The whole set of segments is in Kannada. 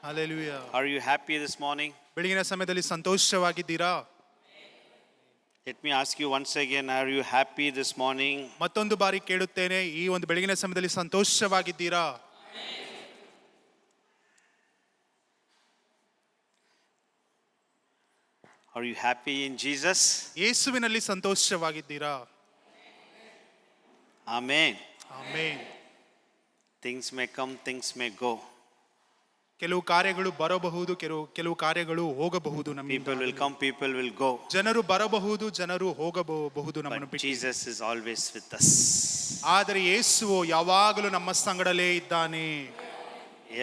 Hallelujah. Are you happy this morning? ಬೆಳಗಿನ ಸಮಯದಲ್ಲಿ ಸಂತೋಷವಾಗಿದ್ದೀರಾ? Let me ask you once again, are you happy this morning? ಮತ್ತೊಂದು ಬಾರಿ ಕೇಳುತ್ತೇನೆ, ಈ ಒಂದು ಬೆಳಗಿನ ಸಮಯದಲ್ಲಿ ಸಂತೋಷವಾಗಿದ್ದೀರಾ? Are you happy in Jesus? ಯೇಸುವಿನಲ್ಲಿ ಸಂತೋಷವಾಗಿದ್ದೀರಾ? Amen. Amen. Things may come, things may go. ಕೆಲವು ಕಾರ್ಯಗಳು ಬರಬಹುದು, ಕೆಲವು ಕಾರ್ಯಗಳು ಹೋಗಬಹುದು. People will come, people will go. ಜನರು ಬರಬಹುದು, ಜನರು ಹೋಗಬಹುದು ನಮ್ಮನ್ನು But ಬಿಟ್ಟು. Jesus is always with us. ಆದರೆ ಯೇಸುವು ಯಾವಾಗಲೂ ನಮ್ಮ ಸಂಗಡಲೇ ಇದ್ದಾನೆ.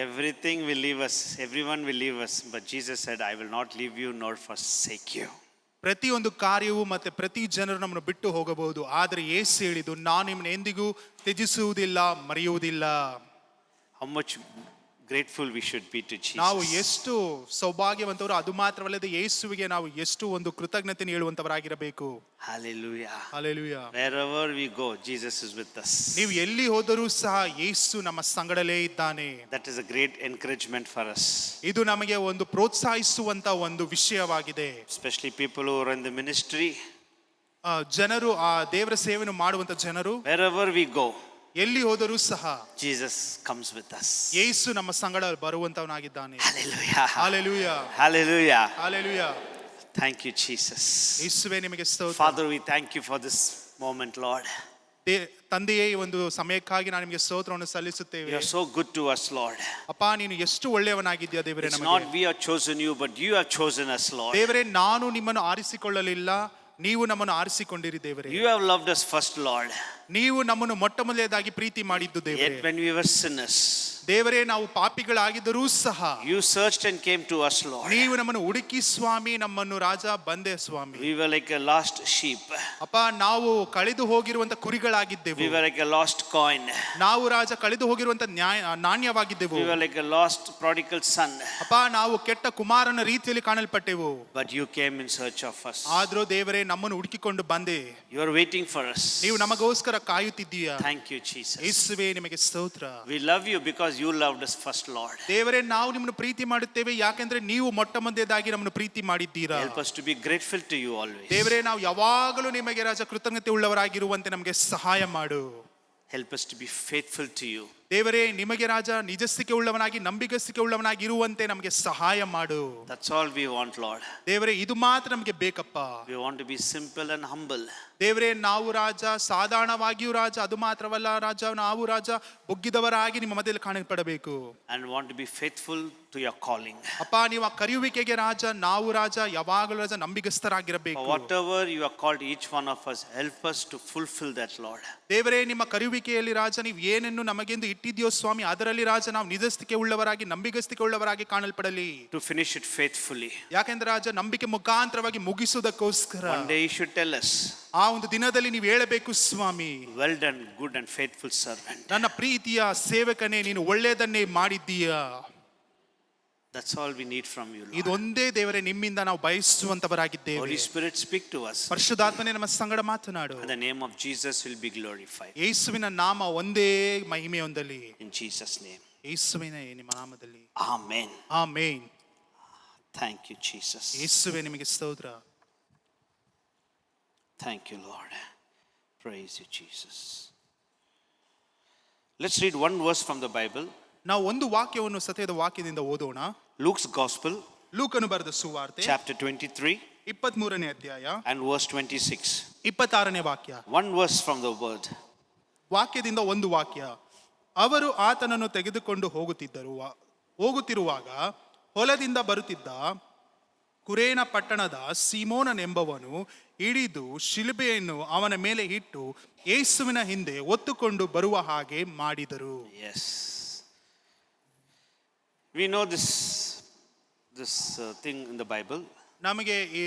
Everything will leave us, everyone will leave us, but Jesus said, I will not leave you nor forsake you. ಪ್ರತಿಯೊಂದು ಕಾರ್ಯವು ಮತ್ತೆ ಪ್ರತಿ ಜನರು ನಮ್ಮನ್ನು ಬಿಟ್ಟು ಹೋಗಬಹುದು, ಆದರೆ ಯೇಸು ಹೇಳಿದ್ದು, ನಾನು ನಿಮ್ಮನ್ನು ಎಂದಿಗೂ ತ್ಯಜಿಸುವುದಿಲ್ಲ, ಮರೆಯುವುದಿಲ್ಲ. How much grateful we should be to Jesus. ನಾವು ಎಷ್ಟು ಸೌಭಾಗ್ಯವಂತವರು, ಅದು ಮಾತ್ರವಲ್ಲದೆ ಯೇಸುವಿಗೆ ನಾವು ಎಷ್ಟು ಒಂದು ಕೃತಜ್ಞತೆ ಹೇಳುವಂತವರಾಗಿರಬೇಕು. Hallelujah. Hallelujah. Wherever we go, Jesus is with us. ನೀವು ಎಲ್ಲಿ ಹೋದರೂ ಸಹ ಯೇಸು ನಮ್ಮ ಸಂಗಡಲೇ ಇದ್ದಾನೆ. That is a great encouragement for us. ಇದು ನಮಗೆ ಒಂದು ಪ್ರೋತ್ಸಾಹಿಸುವಂತ ಒಂದು ವಿಷಯವಾಗಿದೆ. Especially people who are in the ministry. ಜನರು ಆ ದೇವರ ಸೇವೆಯನ್ನು ಮಾಡುವಂತ ಜನರು, Wherever we go, ಎಲ್ಲಿ ಹೋದರೂ ಸಹ Jesus comes with us. ಯೇಸು ನಮ್ಮ ಸಂಗಡ ಬರುವಂತವನಾಗಿದ್ದಾನೆ. Hallelujah. Hallelujah. Hallelujah. Hallelujah. Thank you, Jesus. ಯೇಸುವೇ ನಿಮಗೆ ಸ್ತೋತ್ರ. Father, we thank you for this moment, Lord. ತಂದೆಯೇ, ಈ ಒಂದು ಸಮಯಕ್ಕಾಗಿ ನಾನು ನಿಮಗೆ ಸ್ತೋತ್ರವನ್ನು ಸಲ್ಲಿಸುತ್ತೇವೆ. You are so good to us, Lord. ಅಪ್ಪ, ನೀನು ಎಷ್ಟು ಒಳ್ಳೆಯವನಾಗಿದ್ದೀಯ ದೇವರೇ. It's ನಮಗೆ not we have chosen you, but you have chosen us, Lord. ದೇವರೇ, ನಾನು ನಿಮ್ಮನ್ನು ಆರಿಸಿಕೊಳ್ಳಲಿಲ್ಲ, ನೀವು ನಮ್ಮನ್ನು ಆರಿಸಿಕೊಂಡಿರಿ ದೇವರೇ. You have loved us first, Lord. ನೀವು ನಮ್ಮನ್ನು ಮೊಟ್ಟ ಮೊದಲನೇದಾಗಿ ಪ್ರೀತಿ ಮಾಡಿದ್ದು ದೇವರೇ. Yet when we were sinners, ದೇವರೇ, ನಾವು ಪಾಪಿಗಳಾಗಿದ್ದರೂ ಸಹ you searched and came to us, Lord. ನೀವು ನಮ್ಮನ್ನು ಹುಡುಕಿ ಸ್ವಾಮಿ, ನಮ್ಮನ್ನು ರಾಜ ಬಂದೆ ಸ್ವಾಮಿ. We were like a lost sheep. ಅಪ್ಪ, ನಾವು ಕಳೆದು ಹೋಗಿರುವಂತ ಕುರಿಗಳಾಗಿದ್ದೆವು. We were like a lost coin. ನಾವು ರಾಜ ಕಳೆದು ಹೋಗಿರುವಂತ ನಾಣ್ಯವಾಗಿದ್ದೆವು. We were like a lost prodigal son. ಅಪ್ಪ, ನಾವು ಕೆಟ್ಟ ಕುಮಾರನ ರೀತಿಯಲ್ಲಿ ಕಾಣಲ್ಪಟ್ಟೆವು. But you came in search of us. ಆದರೂ ದೇವರೇ, ನಮ್ಮನ್ನು ಹುಡುಕಿಕೊಂಡು ಬಂದೆ. You are waiting for us. ನೀವು ನಮಗೋಸ್ಕರ ಕಾಯುತ್ತಿದ್ದೀಯಾ. Thank you, Jesus. ಯೇಸುವೇ, ನಿಮಗೆ ಸ್ತೋತ್ರ. We love you because you loved us first, Lord. ದೇವರೇ, ನಾವು ನಿಮ್ಮನ್ನು ಪ್ರೀತಿ ಮಾಡುತ್ತೇವೆ, ಯಾಕೆಂದ್ರೆ ನೀವು ಮೊಟ್ಟ ಮೊದಲನೇದಾಗಿ ನಮ್ಮನ್ನು ಪ್ರೀತಿ ಮಾಡಿದ್ದೀರಾ. Help us to be grateful to you always. ದೇವರೇ, ನಾವು ಯಾವಾಗಲೂ ನಿಮಗೆ ರಾಜ ಕೃತಜ್ಞತೆ ಉಳ್ಳವರಾಗಿರುವಂತೆ ನಮಗೆ ಸಹಾಯ ಮಾಡು. Help us to be faithful to you. ದೇವರೇ, ನಿಮಗೆ ರಾಜ ನಿಜಸ್ಥಿಕೆ ಉಳ್ಳವನಾಗಿ, ನಂಬಿಗಸ್ತಿಕೆ ಉಳ್ಳವನಾಗಿ ಇರುವಂತೆ ನಮಗೆ ಸಹಾಯ ಮಾಡು. That's all we want, Lord. ದೇವರೇ, ಇದು ಮಾತ್ರ ನಮಗೆ ಬೇಕಪ್ಪ. We want to be simple and humble. ದೇವರೇ, ನಾವು ರಾಜ ಸಾಧಾರಣವಾಗಿಯೂ ರಾಜ, ಅದು ಮಾತ್ರವಲ್ಲ ರಾಜ, ನಾವು ರಾಜ ಬುಗ್ಗಿದವರಾಗಿ ನಿಮ್ಮ ಮಧ್ಯದಲ್ಲಿ ಕಾಣಲ್ಪಡಬೇಕು. And want to be faithful to your calling. ಅಪ್ಪ, ನೀವು ಆ ಕರೆಯುವಿಕೆಗೆ ರಾಜ, ನಾವು ರಾಜ ಯಾವಾಗಲೂ ರಾಜ ನಂಬಿಗಸ್ತರಾಗಿರಬೇಕು. Whatever you have called each one of us, help us to fulfill that, Lord. ದೇವರೇ, ನಿಮ್ಮ ಕರೆಯುವಿಕೆಯಲ್ಲಿ ರಾಜ ನೀವು ಏನನ್ನು ನಮಗೆಂದು ಇಟ್ಟಿದ್ಯೋ ಸ್ವಾಮಿ, ಅದರಲ್ಲಿ ರಾಜ ನಾವು ನಿಜಸ್ಥಿಕೆ ಉಳ್ಳವರಾಗಿ, ನಂಬಿಗಸ್ತಿಕೆ ಉಳ್ಳವರಾಗಿ ಕಾಣಲ್ಪಡಲಿ. To finish it faithfully. ಯಾಕೆಂದ್ರೆ ರಾಜ, ನಂಬಿಕೆ ಮುಖಾಂತರವಾಗಿ ಮುಗಿಸುವುದಕ್ಕೋಸ್ಕರ One day you should tell us, ಆ ಒಂದು ದಿನದಲ್ಲಿ ನೀವು ಹೇಳಬೇಕು ಸ್ವಾಮಿ, well done, good and faithful servant. ನನ್ನ ಪ್ರೀತಿಯ ಸೇವಕನೇ, ನೀನು ಒಳ್ಳೆಯದನ್ನೇ ಮಾಡಿದ್ದೀಯಾ. That's all we need from you, Lord. ಇದೊಂದೇ ದೇವರೇ ನಿಮ್ಮಿಂದ ನಾವು ಬಯಸುವಂತವರಾಗಿದ್ದೇವೆ. Holy Spirit, speak to us. ಪರಿಶುದ್ಧಾತ್ಮನೇ ನಮ್ಮ ಸಂಗಡ ಮಾತನಾಡು. And the name of Jesus will be glorified. ಯೇಸುವಿನ ನಾಮ ಒಂದೇ ಮಹಿಮೆ ಹೊಂದಲಿ. In Jesus' name. ಯೇಸುವಿನ ನಿಮ್ಮ ನಾಮದಲ್ಲಿ. Amen. Amen. Thank you, Jesus. ಯೇಸುವೇ, ನಿಮಗೆ ಸ್ತೋತ್ರ. Thank you, Lord. Praise you, Jesus. Let's read one verse from the Bible. ನಾವು ಒಂದು ವಾಕ್ಯವನ್ನು ಸತ್ಯದ ವಾಕ್ಯದಿಂದ ಓದೋಣ. Luke's Gospel, ಲೂಕನು ಬರೆದ ಸುವಾರ್ತೆ, chapter 23 23ನೇ ಅಧ್ಯಾಯ and verse 26. 26ನೇ ವಾಕ್ಯ. One verse from the word. ವಾಕ್ಯದಿಂದ ಒಂದು ವಾಕ್ಯ. ಅವರು ಆತನನ್ನು ತೆಗೆದುಕೊಂಡು ಹೋಗುತ್ತಿರುವಾಗ ಹೊಲದಿಂದ ಬರುತ್ತಿದ್ದ ಕುರೇನ ಪಟ್ಟಣದ ಸೀಮೋನನೆಂಬವನು ಹಿಡಿದು ಶಿಲುಬೆಯನ್ನು ಅವನ ಮೇಲೆ ಇಟ್ಟು ಯೇಸುವಿನ ಹಿಂದೆ ಒತ್ತುಕೊಂಡು ಬರುವ ಹಾಗೆ ಮಾಡಿದರು. Yes. We know this thing in the Bible. ನಮಗೆ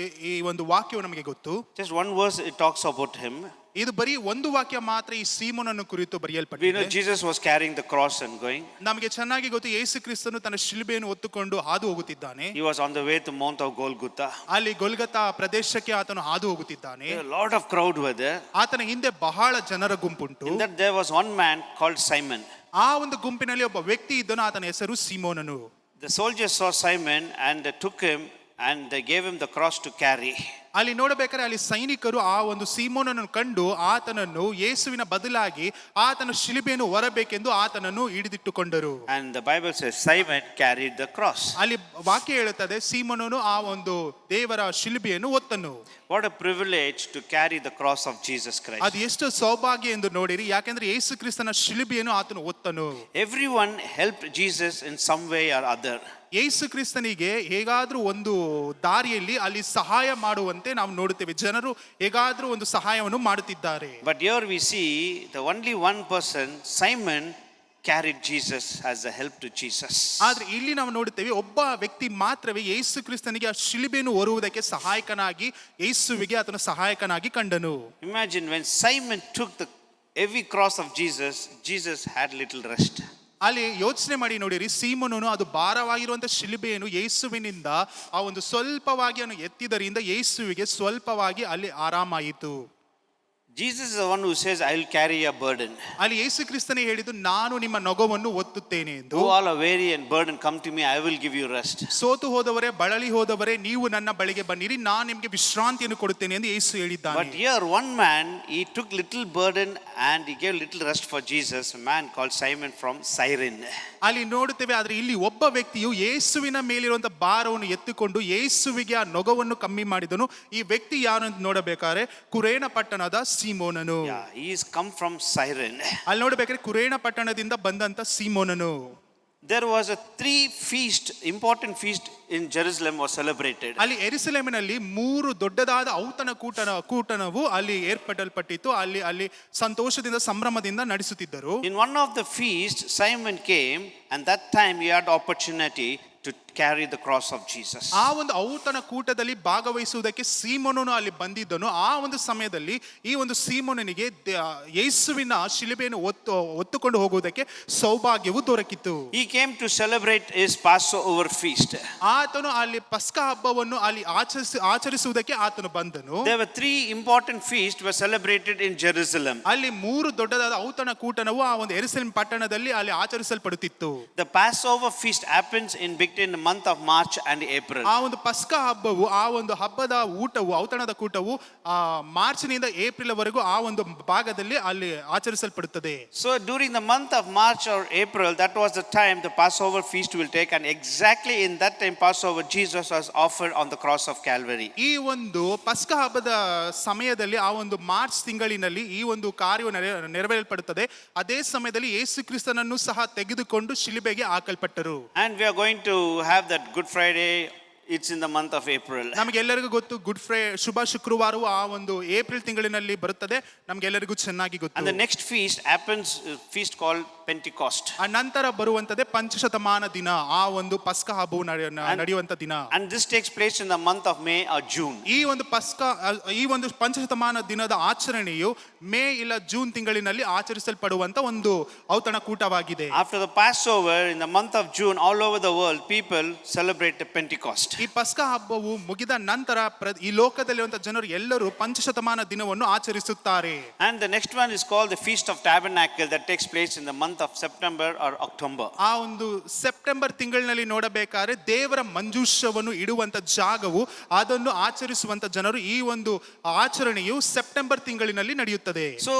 ಈ ಒಂದು ವಾಕ್ಯವು ನಮಗೆ ಗೊತ್ತು. Just one verse it talks about him. ಇದು ಬರೀ ಒಂದು ವಾಕ್ಯ ಮಾತ್ರ ಈ ಸೀಮೋನನ್ನು ಕುರಿತು We know ಬರೆಯಲ್ಪಟ್ಟಿದೆ. Jesus was carrying the cross and going. ನಮಗೆ ಚೆನ್ನಾಗಿ ಗೊತ್ತು, ಯೇಸು ಕ್ರಿಸ್ತನು ತನ್ನ ಶಿಲುಬೆಯನ್ನು ಹೊತ್ತುಕೊಂಡು ಹಾದು ಹೋಗುತ್ತಿದ್ದಾನೆ. He was on the way to Mount of Golgotha. ಅಲ್ಲಿ ಗೊಲ್ಗತಾ ಪ್ರದೇಶಕ್ಕೆ ಆತನು ಹಾದು ಹೋಗುತ್ತಿದ್ದಾನೆ. A lot of crowd were there. ಆತನ ಹಿಂದೆ ಬಹಳ ಜನರ ಗುಂಪುಂಟು. In that there was one man called Simon. ಆ ಒಂದು ಗುಂಪಿನಲ್ಲಿ ಒಬ್ಬ ವ್ಯಕ್ತಿ ಇದ್ದನು, ಆತನ ಹೆಸರು ಸೀಮೋನನು. The soldiers saw Simon and they took him and they gave him the cross to carry. ಅಲ್ಲಿ ನೋಡಬೇಕಾದ್ರೆ ಅಲ್ಲಿ ಸೈನಿಕರು ಆ ಒಂದು ಸೀಮೋನನ್ನು ಕಂಡು ಆತನನ್ನು ಯೇಸುವಿನ ಬದಲಾಗಿ ಆತನ ಶಿಲುಬೆಯನ್ನು ಹೊರಬೇಕೆಂದು ಆತನನ್ನು ಹಿಡಿದಿಟ್ಟುಕೊಂಡರು. And the Bible says Simon carried the cross. ಅಲ್ಲಿ ವಾಕ್ಯ ಹೇಳುತ್ತದೆ ಸೀಮೋನನು ಆ ಒಂದು ದೇವರ ಶಿಲುಬೆಯನ್ನು ಹೊತ್ತನು. What a privilege to carry the cross of Jesus Christ. ಅದು ಎಷ್ಟು ಸೌಭಾಗ್ಯ ಎಂದು ನೋಡಿರಿ, ಯಾಕೆಂದ್ರೆ ಯೇಸು ಕ್ರಿಸ್ತನ ಶಿಲುಬೆಯನ್ನು ಆತನು ಹೊತ್ತನು. Everyone helped Jesus in some way or other. ಯೇಸು ಕ್ರಿಸ್ತನಿಗೆ ಹೇಗಾದ್ರೂ ಒಂದು ದಾರಿಯಲ್ಲಿ ಅಲ್ಲಿ ಸಹಾಯ ಮಾಡುವಂತೆ ನಾವು ನೋಡುತ್ತೇವೆ. ಜನರು ಹೇಗಾದ್ರೂ ಒಂದು ಸಹಾಯವನ್ನು ಮಾಡುತ್ತಿದ್ದಾರೆ. But here we see the only one person, Simon, carried Jesus as a help to Jesus. ಆದ್ರೆ ಇಲ್ಲಿ ನಾವು ನೋಡುತ್ತೇವೆ ಒಬ್ಬ ವ್ಯಕ್ತಿ ಮಾತ್ರವೇ ಯೇಸು ಕ್ರಿಸ್ತನಿಗೆ ಆ ಶಿಲುಬೆಯನ್ನು ಹೊರುವುದಕ್ಕೆ ಸಹಾಯಕನಾಗಿ ಯೇಸುವಿಗೆ ಆತನ ಸಹಾಯಕನಾಗಿ ಕಂಡನು. Imagine when Simon took the heavy cross of Jesus, Jesus had little rest. ಅಲ್ಲಿ ಯೋಚನೆ ಮಾಡಿ ನೋಡಿರಿ, ಸೀಮೋನನು ಅದು ಭಾರವಾಗಿರುವಂತಹ ಶಿಲುಬೆಯನ್ನು ಯೇಸುವಿನಿಂದ ಆ ಒಂದು ಸ್ವಲ್ಪವಾಗಿ ಅವನು ಎತ್ತಿದರಿಂದ ಯೇಸುವಿಗೆ ಸ್ವಲ್ಪವಾಗಿ ಅಲ್ಲಿ ಆರಾಮಾಯಿತು. Jesus is the one who says, I will carry a burden. ಅಲ್ಲಿ ಯೇಸು ಕ್ರಿಸ್ತನೇ ಹೇಳಿದ್ದು, ನಾನು ನಿಮ್ಮ ನೊಗವನ್ನು ಒತ್ತುತ್ತೇನೆ ಎಂದು. Who all are weary and burdened, come to me, I will give you rest. ಸೋತು ಹೋದವರೇ, ಬಳಲಿ ಹೋದವರೇ, ನೀವು ನನ್ನ ಬಳಿಗೆ ಬನ್ನಿರಿ, ನಾನು ನಿಮಗೆ ವಿಶ್ರಾಂತಿಯನ್ನು ಕೊಡುತ್ತೇನೆ ಎಂದು ಯೇಸು ಹೇಳಿದ್ದಾನೆ. But here one man, he took little burden and he gave little rest for Jesus, a man called Simon from Cyrene. ಅಲ್ಲಿ ನೋಡುತ್ತೇವೆ. ಆದ್ರೆ ಇಲ್ಲಿ ಒಬ್ಬ ವ್ಯಕ್ತಿಯು ಯೇಸುವಿನ ಮೇಲಿರುವಂತಹ ಭಾರವನ್ನು ಎತ್ತಿಕೊಂಡು ಯೇಸುವಿಗೆ ಆ ನೊಗವನ್ನು ಕಮ್ಮಿ ಮಾಡಿದನು. ಈ ವ್ಯಕ್ತಿ ಯಾರು ಅಂತ ನೋಡಬೇಕಾದ್ರೆ ಕುರೇನ ಪಟ್ಟಣದ ಸೀಮೋನನು. Yeah, he is come from Cyrene. ಅಲ್ಲಿ ನೋಡಬೇಕಾದ್ರೆ ಕುರೇನ ಪಟ್ಟಣದಿಂದ ಬಂದಂತ ಸೀಮೋನನು. There was a 3 feast, important feast in Jerusalem was celebrated. ಅಲ್ಲಿ ಯೆರೂಸಲೇಮಿನಲ್ಲಿ 3 ದೊಡ್ಡದಾದ ಔತಣ ಕೂಟನವು ಅಲ್ಲಿ ಏರ್ಪಡಲ್ಪಟ್ಟಿತ್ತು. ಅಲ್ಲಿ ಸಂತೋಷದಿಂದ ಸಂಭ್ರಮದಿಂದ ನಡೆಸುತ್ತಿದ್ದರು. In one of the feasts, Simon came, and that time he had opportunity to carry the cross of Jesus. ಆ ಒಂದು ಔತಣ ಕೂಟದಲ್ಲಿ ಭಾಗವಹಿಸುವುದಕ್ಕೆ ಸೀಮೋನನು ಅಲ್ಲಿ ಬಂದಿದ್ದನು. ಆ ಒಂದು ಸಮಯದಲ್ಲಿ ಈ ಒಂದು ಸೀಮೋನನಿಗೆ ಯೇಸುವಿನ ಶಿಲುಬೆಯನ್ನು ಹೊತ್ತುಕೊಂಡು ಹೋಗುವುದಕ್ಕೆ ಸೌಭಾಗ್ಯವು ದೊರಕಿತು. He came to celebrate his Passover feast. ಆತನು ಅಲ್ಲಿ ಪಸ್ಕ ಹಬ್ಬವನ್ನು ಅಲ್ಲಿ ಆಚರಿಸುವುದಕ್ಕೆ ಆತನು ಬಂದನು. There were 3 important feasts were celebrated in Jerusalem. ಅಲ್ಲಿ 3 ದೊಡ್ಡದಾದ ಔತಣ ಕೂಟನವು ಆ ಒಂದು ಯೆರೂಸಲೇಮ್ ಪಟ್ಟಣದಲ್ಲಿ ಅಲ್ಲಿ ಆಚರಿಸಲ್ಪಡುತ್ತಿತ್ತು. The Passover feast happens in the month of March and April. ಆ ಒಂದು ಪಸ್ಕ ಹಬ್ಬವು, ಆ ಒಂದು ಹಬ್ಬದ ಊಟವು, ಔತಣದ ಕೂಟವು ಮಾರ್ಚ್ ನಿಂದ ಏಪ್ರಿಲ್ ವರೆಗೂ ಆ ಒಂದು ಭಾಗದಲ್ಲಿ ಅಲ್ಲಿ ಆಚರಿಸಲ್ಪಡುತ್ತದೆ. So during the month of March or April, that was the time the Passover feast will take, and exactly in that time Passover Jesus was offered on the cross of Calvary. ಈ ಒಂದು ಪಸ್ಕ ಹಬ್ಬದ ಸಮಯದಲ್ಲಿ ಆ ಒಂದು ಮಾರ್ಚ್ ತಿಂಗಳಿನಲ್ಲಿ ಈ ಒಂದು ಕಾರ್ಯವು ನೆರವೇರಲ್ಪಡುತ್ತದೆ. ಅದೇ ಸಮಯದಲ್ಲಿ ಯೇಸು ಕ್ರಿಸ್ತನನ್ನು ಸಹ ತೆಗೆದುಕೊಂಡು ಶಿಲುಬೆಗೆ ಹಾಕಲ್ಪಟ್ಟರು. And we are going to have that Good Friday. It's in the month of April. ನಮಗೆಲ್ಲರಿಗೂ ಗೊತ್ತು, ಗುಡ್ ಫ್ರೈಡೆ ಶುಭ ಶುಕ್ರವಾರವು ಆ ಒಂದು ಏಪ್ರಿಲ್ ತಿಂಗಳಿನಲ್ಲಿ ಬರುತ್ತದೆ. ನಮಗೆಲ್ಲರಿಗೂ ಚೆನ್ನಾಗಿ ಗೊತ್ತು. And the next feast happens, feast called Pentecost. ಆ ನಂತರ ಬರುವಂತದೇ ಪಂಚಶತಮಾನ ದಿನ, ಆ ಒಂದು ಪಸ್ಕ ಹಬ್ಬವು ನಡೆಯುವಂತ ದಿನ. And this takes place in the month of May or June. ಈ ಒಂದು ಪಂಚಶತಮಾನ ದಿನದ ಆಚರಣೆಯು ಮೇ ಇಲ್ಲ ಜೂನ್ ತಿಂಗಳಿನಲ್ಲಿ ಆಚರಿಸಲ್ಪಡುವಂತ ಒಂದು ಔತಣ ಕೂಟವಾಗಿದೆ. After the Passover in the month of June, all over the world people celebrate the Pentecost. ಈ ಪಸ್ಕ ಹಬ್ಬವು ಮುಗಿದ ನಂತರ ಈ ಲೋಕದಲ್ಲಿರುವಂತಹ ಜನರು ಎಲ್ಲರೂ ಪಂಚಶತಮಾನ ದಿನವನ್ನು ಆಚರಿಸುತ್ತಾರೆ. And the next one is called the Feast of Tabernacle, that takes place in the month of September or October. ಆ ಒಂದು ಸೆಪ್ಟೆಂಬರ್ ತಿಂಗಳಿನಲ್ಲಿ ನೋಡಬೇಕಾದ್ರೆ ದೇವರ ಮಂಜೂಷವನ್ನು ಇಡುವಂತ ಜಾಗವು, ಅದನ್ನು ಆಚರಿಸುವಂತ ಜನರು, ಈ ಒಂದು ಆಚರಣೆಯು ಸೆಪ್ಟೆಂಬರ್ ತಿಂಗಳಿನಲ್ಲಿ ನಡೆಯುತ್ತದೆ. So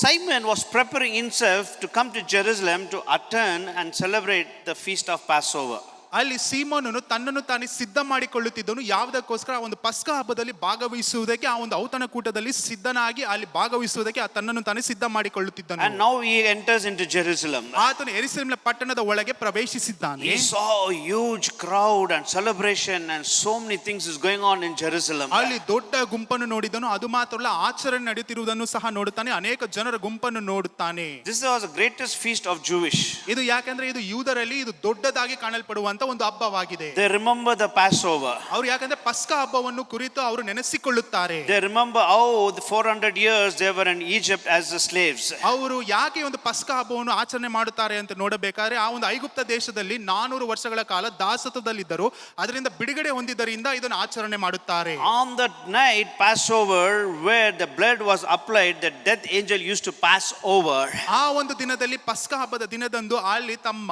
Simon was preparing himself to come to Jerusalem to attend and celebrate the feast of Passover. ಅಲ್ಲಿ ಸೀಮೋನನು ತನ್ನನ್ನು ತಾನೇ ಸಿದ್ಧ ಮಾಡಿಕೊಳ್ಳುತ್ತಿದ್ದನು. ಯಾವುದಕ್ಕೋಸ್ಕರ? ಆ ಒಂದು ಪಸ್ಕ ಹಬ್ಬದಲ್ಲಿ ಭಾಗವಹಿಸುವುದಕ್ಕೆ, ಆ ಒಂದು ಔತಣ ಕೂಟದಲ್ಲಿ ಸಿದ್ಧನಾಗಿ ಅಲ್ಲಿ ಭಾಗವಹಿಸುವುದಕ್ಕೆ ತನ್ನನ್ನು ತಾನೇ ಸಿದ್ಧ ಮಾಡಿಕೊಳ್ಳುತ್ತಿದ್ದನು. And now he enters into Jerusalem. ಆತನು ಯೆರೂಸಲೇಮಿನ ಪಟ್ಟಣದ ಒಳಗೆ ಪ್ರವೇಶಿಸಿದ್ದಾನೆ. He saw a huge crowd and celebration and so many things is going on in Jerusalem. ಅಲ್ಲಿ ದೊಡ್ಡ ಗುಂಪನ್ನು ನೋಡಿದನು. ಅದು ಮಾತ್ರವಲ್ಲ, ಆಚರಣೆ ನಡೆಯುತ್ತಿರುವುದನ್ನು ಸಹ ನೋಡುತ್ತಾನೆ. ಅನೇಕ ಜನರ ಗುಂಪನ್ನು ನೋಡುತ್ತಾನೆ. This was the greatest feast of Jewish. ಇದು ಯಾಕಂದ್ರೆ ಇದು ಯೂದರಲ್ಲಿ ಇದು ದೊಡ್ಡದಾಗಿ ಕಾಣಲ್ಪಡುವಂತ ಒಂದು ಹಬ್ಬವಾಗಿದೆ. They remember the Passover. ಅವರು ಯಾಕಂದ್ರೆ ಪಸ್ಕ ಹಬ್ಬವನ್ನು ಕುರಿತು ಅವರು ನೆನೆಸಿಕೊಳ್ಳುತ್ತಾರೆ. They remember how the 400 years they were in Egypt as the slaves. ಅವರು ಯಾಕೆ ಒಂದು ಪಸ್ಕ ಹಬ್ಬವನ್ನು ಆಚರಣೆ ಮಾಡುತ್ತಾರೆ ಅಂತ ನೋಡಬೇಕಾದ್ರೆ, ಆ ಒಂದು ಐಗುಪ್ತ ದೇಶದಲ್ಲಿ 400 ವರ್ಷಗಳ ಕಾಲ ದಾಸತ್ವದಲ್ಲಿದ್ದರು. ಅದರಿಂದ ಬಿಡುಗಡೆ ಹೊಂದಿದ್ದರಿಂದ ಇದನ್ನು ಆಚರಣೆ ಮಾಡುತ್ತಾರೆ. On that night Passover, where the blood was applied, the death angel used to pass over. ಆ ಒಂದು ದಿನದಲ್ಲಿ, ಪಸ್ಕ ಹಬ್ಬದ ದಿನದಂದು, ಅಲ್ಲಿ ತಮ್ಮ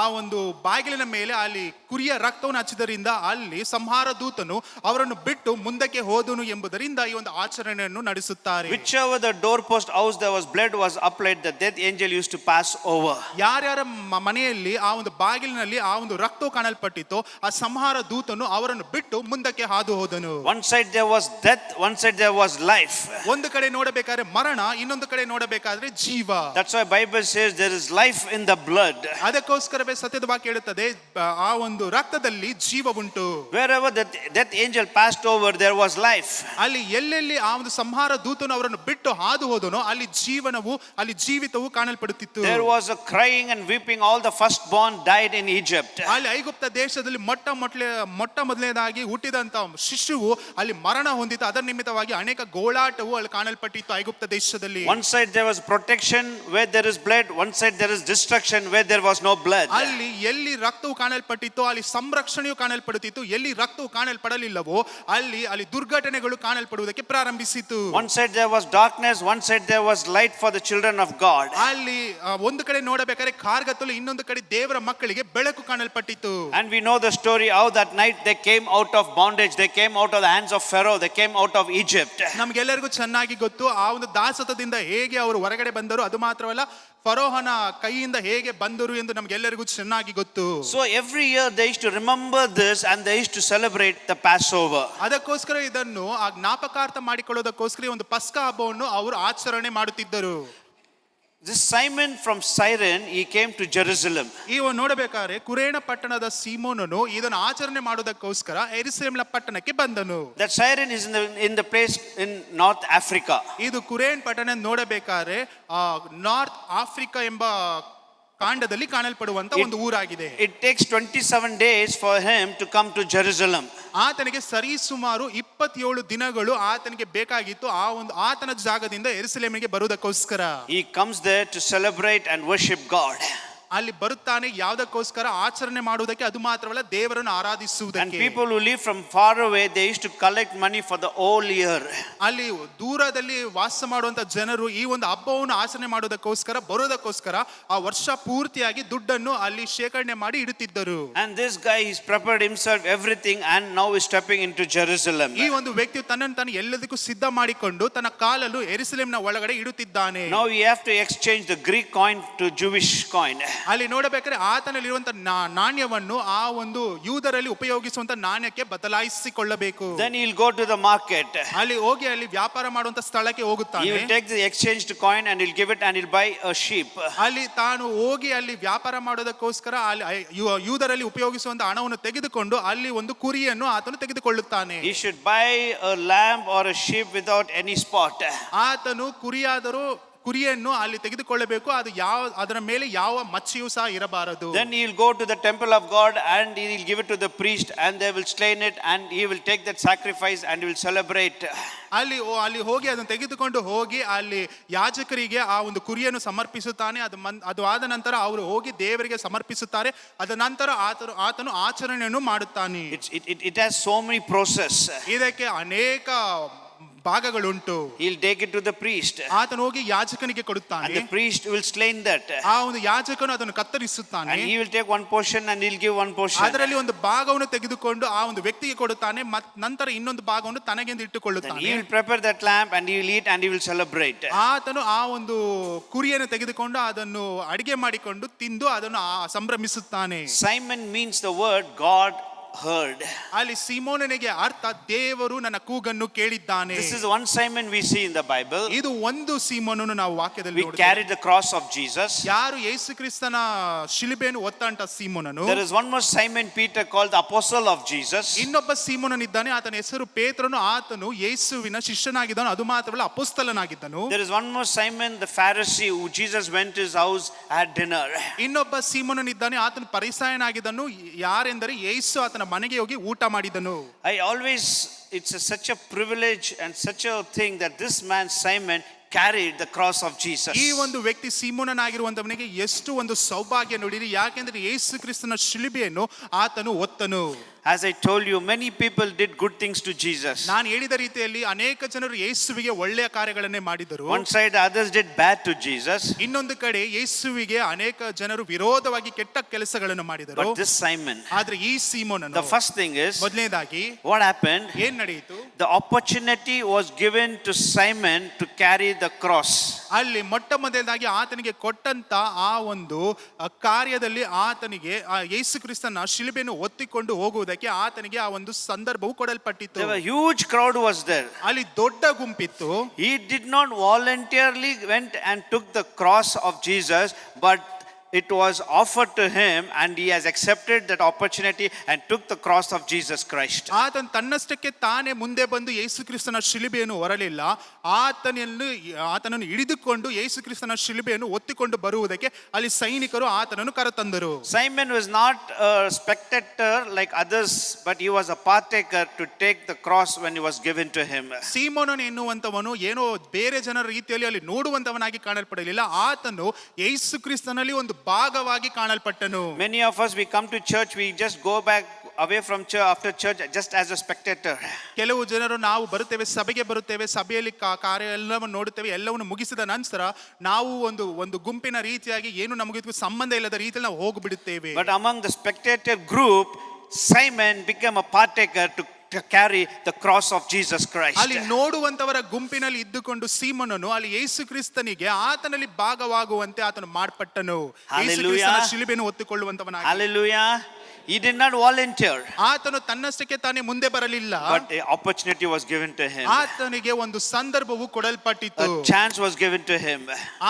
ಆ ಒಂದು ಬಾಗಿಲಿನ ಮೇಲೆ ಅಲ್ಲಿ ಅಲ್ಲಿ ಕುರಿಯ ರಕ್ತವನ್ನು ಹಚ್ಚಿದರಿಂದ ಅಲ್ಲಿ ಸಂಹಾರ ದೂತನು ಅವರನ್ನು ಬಿಟ್ಟು ಮುಂದಕ್ಕೆ ಹೋದನು ಎಂಬುದರಿಂದ ಈ ಒಂದು ಆಚರಣೆಯನ್ನು ನಡೆಸುತ್ತಾರೆ. Whichever the doorpost house there was blood was applied, the death angel used to pass over. ಯಾರ್ಯಾರ ಮನೆಯಲ್ಲಿ ಆ ಒಂದು ಬಾಗಿಲಿನಲ್ಲಿ ಆ ಒಂದು ರಕ್ತವು ಕಾಣಲ್ಪಟ್ಟಿತೋ ಆ ಸಂಹಾರ ದೂತನು ಅವರನ್ನು ಬಿಟ್ಟು ಮುಂದಕ್ಕೆ ಹಾದು ಹೋದನು. One side there was death, one side there was life. ಒಂದು ಕಡೆ ನೋಡಬೇಕಾದ್ರೆ ಮರಣ, ಇನ್ನೊಂದು ಕಡೆ ನೋಡಬೇಕಾದ್ರೆ ಜೀವ. That's why Bible says there is life in the blood. ಅದಕ್ಕೋಸ್ಕರವೇ ಸತ್ಯದ ವಾಕ್ಯ ಹೇಳುತ್ತದೆ ಆ ಒಂದು ರಕ್ತದಲ್ಲಿ ಜೀವ ಉಂಟು. Wherever the death angel passed over, there was life. ಅಲ್ಲಿ ಎಲ್ಲೆಲ್ಲಿ ಆ ಒಂದು ಸಂಹಾರ ದೂತನು ಅವರನ್ನು ಬಿಟ್ಟು ಹಾದು ಹೋದನೋ ಅಲ್ಲಿ ಜೀವನವು, ಅಲ್ಲಿ ಜೀವಿತವು ಕಾಣಲ್ಪಡುತ್ತಿತ್ತು. There was a crying and weeping. All the firstborn died in Egypt. ಅಲ್ಲಿ ಐಗುಪ್ತ ದೇಶದಲ್ಲಿ ಮೊಟ್ಟ ಮೊದಲನೇದಾಗಿ ಹುಟ್ಟಿದಂತ ಶಿಶುವು ಅಲ್ಲಿ ಮರಣ ಹೊಂದಿತ್ತು. ಅದರ ನಿಮಿತ್ತವಾಗಿ ಅನೇಕ ಗೋಳಾಟವು ಅಲ್ಲಿ ಕಾಣಲ್ಪಟ್ಟಿತ್ತು ಐಗುಪ್ತ ದೇಶದಲ್ಲಿ. One side there was protection where there is blood, one side there is destruction where there was no blood. ಅಲ್ಲಿ ಎಲ್ಲಿ ರಕ್ತವು ಕಾಣಲ್ಪಟ್ಟಿತ್ತು ಅಲ್ಲಿ ಸಂರಕ್ಷಣೆಯು ಕಾಣಲ್ಪಡುತ್ತಿತ್ತು. ಎಲ್ಲಿ ರಕ್ತವು ಕಾಣಲ್ಪಡಲಿಲ್ಲವೋ ಅಲ್ಲಿ ದುರ್ಘಟನೆಗಳು ಕಾಣಲ್ಪಡುವುದಕ್ಕೆ ಪ್ರಾರಂಭಿಸಿತು. One side there was darkness, one side there was light for the children of God. ಅಲ್ಲಿ ಒಂದು ಕಡೆ ನೋಡಬೇಕಾದ್ರೆ ಕಾರ್ಗತ್ತಲು, ಇನ್ನೊಂದು ಕಡೆ ದೇವರ ಮಕ್ಕಳಿಗೆ ಬೆಳಕು ಕಾಣಲ್ಪಟ್ಟಿತು. And we know the story how that night they came out of bondage, they came out of the hands of Pharaoh, they came out of Egypt. ನಮಗೆಲ್ಲರಿಗೂ ಚೆನ್ನಾಗಿ ಗೊತ್ತು ಆ ಒಂದು ದಾಸತ್ವದಿಂದ ಹೇಗೆ ಅವರು ಹೊರಗಡೆ ಬಂದರು. ಅದು ಮಾತ್ರವಲ್ಲ, ಫರೋಹನ ಕೈಯಿಂದ ಹೇಗೆ ಬಂದರು ಎಂದು ನಮಗೆಲ್ಲರಿಗೂ ಚೆನ್ನಾಗಿ ಗೊತ್ತು. So every year they used to remember this and they used to celebrate the Passover. ಅದಕ್ಕೋಸ್ಕರ ಇದನ್ನು ಆ ಜ್ಞಾಪಕಾರ್ಥ ಮಾಡಿಕೊಳ್ಳೋದಕ್ಕೋಸ್ಕರ ಒಂದು ಪಸ್ಕ ಹಬ್ಬವನ್ನು ಅವರು ಆಚರಣೆ ಮಾಡುತ್ತಿದ್ದರು. This Simon from Cyrene, he came to Jerusalem. ಇವ ನೋಡಬೇಕಾದ್ರೆ ಕುರೇನ ಪಟ್ಟಣದ ಸೀಮೋನನು ಇದನ್ನು ಆಚರಣೆ ಮಾಡೋದಕ್ಕೋಸ್ಕರ ಯೆರೂಸಲೇಮಿನ ಪಟ್ಟಣಕ್ಕೆ ಬಂದನು. That Cyrene is in the place in North Africa. ಇದು ಕುರೇನ್ ಪಟ್ಟಣ ನೋಡಬೇಕಾದ್ರೆ ನಾರ್ತ್ ಆಫ್ರಿಕಾ ಎಂಬ ಕಾಂಡದಲ್ಲಿ ಕಾಣಲ್ಪಡುವಂತ ಒಂದು ಊರಾಗಿದೆ. It takes 27 days for him to come to Jerusalem. ಆತನಿಗೆ ಸರಿಸುಮಾರು 27 ದಿನಗಳು ಆತನಿಗೆ ಬೇಕಾಗಿತ್ತು ಆ ಒಂದು ಆತನ ಜಾಗದಿಂದ ಯೆರೂಸಲೇಮಿಗೆ ಬರುವುದಕ್ಕೋಸ್ಕರ. He comes there to celebrate and worship God. ಅಲ್ಲಿ ಬರುತ್ತಾನೆ ಯಾವುದಕ್ಕೋಸ್ಕರ ಆಚರಣೆ ಮಾಡುವುದಕ್ಕೆ, ಅದು ಮಾತ್ರವಲ್ಲ ದೇವರನ್ನು And ಆರಾಧಿಸುವುದಕ್ಕೆ. people who live from far away, they used to collect money for the whole year. ಅಲ್ಲಿ ದೂರದಲ್ಲಿ ವಾಸ ಮಾಡುವಂತ ಜನರು ಈ ಒಂದು ಹಬ್ಬವನ್ನು ಆಚರಣೆ ಮಾಡೋದಕ್ಕೋಸ್ಕರ ಬರೋದಕ್ಕೋಸ್ಕರ ಆ ವರ್ಷ ಪೂರ್ತಿಯಾಗಿ ದುಡ್ಡನ್ನು ಅಲ್ಲಿ ಶೇಖರಣೆ ಮಾಡಿ ಇಡುತ್ತಿದ್ದರು. And this guy, he's prepared himself everything and now is stepping into Jerusalem. ಈ ಒಂದು ವ್ಯಕ್ತಿ ತನ್ನನ್ನು ತಾನು ಎಲ್ಲದಕ್ಕೂ ಸಿದ್ಧ ಮಾಡಿಕೊಂಡು ತನ್ನ ಕಾಲನ್ನು ಯೆರೂಸಲೇಮಿನ ಒಳಗಡೆ ಇಡುತ್ತಿದ್ದಾನೆ. Now he have to exchange the Greek coin to Jewish coin. ಅಲ್ಲಿ ನೋಡಬೇಕಾದ್ರೆ ಆತನಲ್ಲಿರುವಂತ ನಾಣ್ಯವನ್ನು ಆ ಒಂದು ಯೂದರಲ್ಲಿ ಉಪಯೋಗಿಸುವಂತ ನಾಣ್ಯಕ್ಕೆ ಬದಲಾಯಿಸಿಕೊಳ್ಳಬೇಕು. Then he'll go to the market. ಅಲ್ಲಿ ಹೋಗಿ ಅಲ್ಲಿ ವ್ಯಾಪಾರ ಮಾಡುವಂತ ಸ್ಥಳಕ್ಕೆ He ಹೋಗುತ್ತಾನೆ. will take the exchanged coin and he'll give it and he'll buy a sheep. ಅಲ್ಲಿ ತಾನು ಹೋಗಿ ಅಲ್ಲಿ ವ್ಯಾಪಾರ ಮಾಡೋದಕ್ಕೋಸ್ಕರ ಅಲ್ಲಿ ಯೂದರಲ್ಲಿ ಉಪಯೋಗಿಸುವಂತ ಹಣವನ್ನು ತೆಗೆದುಕೊಂಡು ಅಲ್ಲಿ ಒಂದು ಕುರಿಯನ್ನು ಆತನು ತೆಗೆದುಕೊಳ್ಳುತ್ತಾನೆ. He should buy a lamb or a sheep without any spot. ಆತನು ಕುರಿಯನ್ನು ಅಲ್ಲಿ ತೆಗೆದುಕೊಳ್ಳಬೇಕು, ಅದು ಅದರ ಮೇಲೆ ಯಾವ ಮಚ್ಚೆಯೂ ಸಹ ಇರಬಾರದು. Then he will go to the temple of God and he will give it to the priest and they will slain it and he will take that sacrifice and he will celebrate. ಅಲ್ಲಿ ಹೋಗಿ ಅದನ್ನು ತೆಗೆದುಕೊಂಡು ಹೋಗಿ ಅಲ್ಲಿ ಯಾಜಕರಿಗೆ ಆ ಒಂದು ಕುರಿಯನ್ನು ಸಮರ್ಪಿಸುತ್ತಾನೆ. ಅದು ಆದ ನಂತರ ಅವರು ಹೋಗಿ ದೇವರಿಗೆ ಸಮರ್ಪಿಸುತ್ತಾರೆ. ಅದ ನಂತರ ಆತನು ಆಚರಣೆಯನ್ನು ಮಾಡುತ್ತಾನೆ. It has so many process. ಇದಕ್ಕೆ ಅನೇಕ ಭಾಗಗಳುಂಟು. He'll take it to the priest. ಆತನು ಹೋಗಿ ಯಾಜಕನಿಗೆ ಕೊಡುತ್ತಾನೆ. And the priest will slain that. ಆ ಒಂದು ಯಾಜಕನು ಅದನ್ನು ಕತ್ತರಿಸುತ್ತಾನೆ. And he will take one portion and he'll give one portion. ಅದರಲ್ಲಿ ಒಂದು ಭಾಗವನ್ನು ತೆಗೆದುಕೊಂಡು ಆ ಒಂದು ವ್ಯಕ್ತಿಗೆ ಕೊಡುತ್ತಾನೆ. ನಂತರ ಇನ್ನೊಂದು ಭಾಗವನ್ನು ತನಗೆಂದು ಇಟ್ಟುಕೊಳ್ಳುತ್ತಾನೆ. He will prepare that lamb and he will eat and he will celebrate. ಆತನು ಆ ಒಂದು ಕುರಿಯನ್ನು ತೆಗೆದುಕೊಂಡು ಅದನ್ನು ಅಡಿಗೆ ಮಾಡಿಕೊಂಡು ತಿಂದು ಅದನ್ನು ಸಂಭ್ರಮಿಸುತ್ತಾನೆ. Simon means the word God heard. ಅಲ್ಲಿ ಸೀಮೋನನಿಗೆ ಅರ್ಥ ದೇವರು ನನ್ನ ಕೂಗನ್ನು ಕೇಳಿದ್ದಾನೆ. This is one Simon we see in the Bible. ಇದು ಒಂದು ಸೀಮೋನನು ನಾವು ವಾಕ್ಯದಲ್ಲಿ We carried the cross of Jesus. ಯಾರು ಯೇಸು ಕ್ರಿಸ್ತನ ಶಿಲುಬೆಯನ್ನು ಹೊತ್ತಂತ ಸೀಮೋನನು. There is one more Simon Peter called the apostle of Jesus. ಇನ್ನೊಬ್ಬ ಸೀಮೋನನಿದ್ದಾನೆ, ಆತನ ಹೆಸರು ಪೇತ್ರನು. ಆತನು ಯೇಸುವಿನ ಶಿಷ್ಯನಾಗಿದ್ದನು, ಅದು ಮಾತ್ರವಲ್ಲ ಅಪೊಸ್ತಲನಾಗಿದ್ದನು. There is one more Simon the Pharisee who Jesus went to his house had dinner. ಇನ್ನೊಬ್ಬ ಸೀಮೋನನಿದ್ದಾನೆ, ಆತನು ಫರಿಸಾಯನಾಗಿದ್ದನು. ಯಾರೆಂದರೆ ಯೇಸು ಆತನ ಮನೆಗೆ ಹೋಗಿ ಊಟ ಮಾಡಿದನು. It's such a privilege and such a thing that this man Simon carried the cross of Jesus. ಈ ಒಂದು ವ್ಯಕ್ತಿ ಸೀಮೋನನಾಗಿರುವಂತವನಿಗೆ ಎಷ್ಟು ಒಂದು ಸೌಭಾಗ್ಯ ನೋಡಿರಿ. ಯಾಕೆಂದ್ರೆ ಯೇಸು ಕ್ರಿಸ್ತನ ಶಿಲುಬೆಯನ್ನು ಆತನು ಹೊತ್ತನು. As I told you, many people did good things to Jesus. ನಾನು ಹೇಳಿದ ರೀತಿಯಲ್ಲಿ ಅನೇಕ ಜನರು ಯೇಸುವಿಗೆ ಒಳ್ಳೆಯ ಕಾರ್ಯಗಳನ್ನೇ ಮಾಡಿದರು. One side, others did bad to Jesus. ಇನ್ನೊಂದು ಕಡೆ ಯೇಸುವಿಗೆ ಅನೇಕ ಜನರು ವಿರೋಧವಾಗಿ ಕೆಟ್ಟ ಕೆಲಸಗಳನ್ನು ಮಾಡಿದರು. But this Simon, ಆದ್ರೆ ಈ ಸೀಮೋನನು, the first thing is, ಮೊದಲನೇದಾಗಿ what happened? ಏನ್ ನಡೆಯಿತು? The opportunity was given to Simon to carry the cross. ಅಲ್ಲಿ ಮೊಟ್ಟ ಮೊದಲನೇದಾಗಿ ಆತನಿಗೆ ಕೊಟ್ಟಂತ ಆ ಒಂದು ಕಾರ್ಯದಲ್ಲಿ ಆತನಿಗೆ ಆ ಯೇಸು ಕ್ರಿಸ್ತನ ಶಿಲುಬೆಯನ್ನು ಒತ್ತಿಕೊಂಡು ಹೋಗುವುದಕ್ಕೆ ಆತನಿಗೆ ಆ ಒಂದು ಸಂದರ್ಭವು ಕೊಡಲ್ಪಟ್ಟಿತ್ತು. There was huge crowd was there. ಅಲ್ಲಿ ದೊಡ್ಡ ಗುಂಪಿತ್ತು. He did not voluntarily went and took the cross of Jesus, but it was offered to him and he has accepted that opportunity and took the cross of Jesus Christ. ಆತನು ತನ್ನಷ್ಟಕ್ಕೆ ತಾನೇ ಮುಂದೆ ಬಂದು ಯೇಸು ಕ್ರಿಸ್ತನ ಶಿಲುಬೆಯನ್ನು ಹೊರಲಿಲ್ಲ. ಆತನನ್ನು ಹಿಡಿದುಕೊಂಡು ಯೇಸು ಕ್ರಿಸ್ತನ ಶಿಲುಬೆಯನ್ನು ಒತ್ತಿಕೊಂಡು ಬರುವುದಕ್ಕೆ ಅಲ್ಲಿ ಸೈನಿಕರು ಆತನನ್ನು ಕರೆತಂದರು. Simon was not a spectator like others, but he was a partaker to take the cross when it was given to him. ಸೀಮೋನನು ಎನ್ನುವಂತವನು ಏನೋ ಬೇರೆ ಜನರ ರೀತಿಯಲ್ಲಿ ಅಲ್ಲಿ ನೋಡುವಂತವನಾಗಿ ಕಾಣಲ್ಪಡಲಿಲ್ಲ. ಆತನು ಯೇಸು ಕ್ರಿಸ್ತನಲ್ಲಿ ಒಂದು ಭಾಗವಾಗಿ ಕಾಣಲ್ಪಟ್ಟನು. Many of us, we come to church, we just go back away from church after church just as a spectator. ಕೆಲವು ಜನರು ನಾವು ಬರುತ್ತೇವೆ, ಸಭೆಗೆ ಬರುತ್ತೇವೆ, ಸಭೆಯಲ್ಲಿ ಕಾರ್ಯ ಎಲ್ಲವನ್ನು ನೋಡುತ್ತೇವೆ, ಎಲ್ಲವನ್ನು ಮುಗಿಸಿದ ನಂತರ ನಾವು ಒಂದು ಗುಂಪಿನ ರೀತಿಯಾಗಿ ಏನು ನಮಗೆ ಸಂಬಂಧ ಇಲ್ಲದ ರೀತಿಯಲ್ಲಿ ನಾವು ಹೋಗಿಬಿಡುತ್ತೇವೆ. But among the spectator group, Simon became a partaker to carry the cross of Jesus Christ. ಅಲ್ಲಿ ನೋಡುವಂತವರ ಗುಂಪಿನಲ್ಲಿ ಇದ್ದುಕೊಂಡು ಸೀಮೋನನು ಅಲ್ಲಿ ಯೇಸು ಕ್ರಿಸ್ತನಿಗೆ ಆತನಲ್ಲಿ ಭಾಗವಾಗುವಂತೆ ಆತನು ಮಾರ್ಪಟ್ಟನು. ಯೇಸು ಕ್ರಿಸ್ತನ ಶಿಲುಬೆಯನ್ನು ಹೊತ್ತುಕೊಳ್ಳುವಂತವನಾಗಿ. Hallelujah. He did not volunteer. ಆತನು ತನ್ನಷ್ಟಕ್ಕೆ ತಾನೇ ಮುಂದೆ ಬರಲಿಲ್ಲ. But an opportunity was given to him. ಆತನಿಗೆ ಒಂದು ಸಂದರ್ಭವು ಕೊಡಲ್ಪಟ್ಟಿತು. A chance was given to him.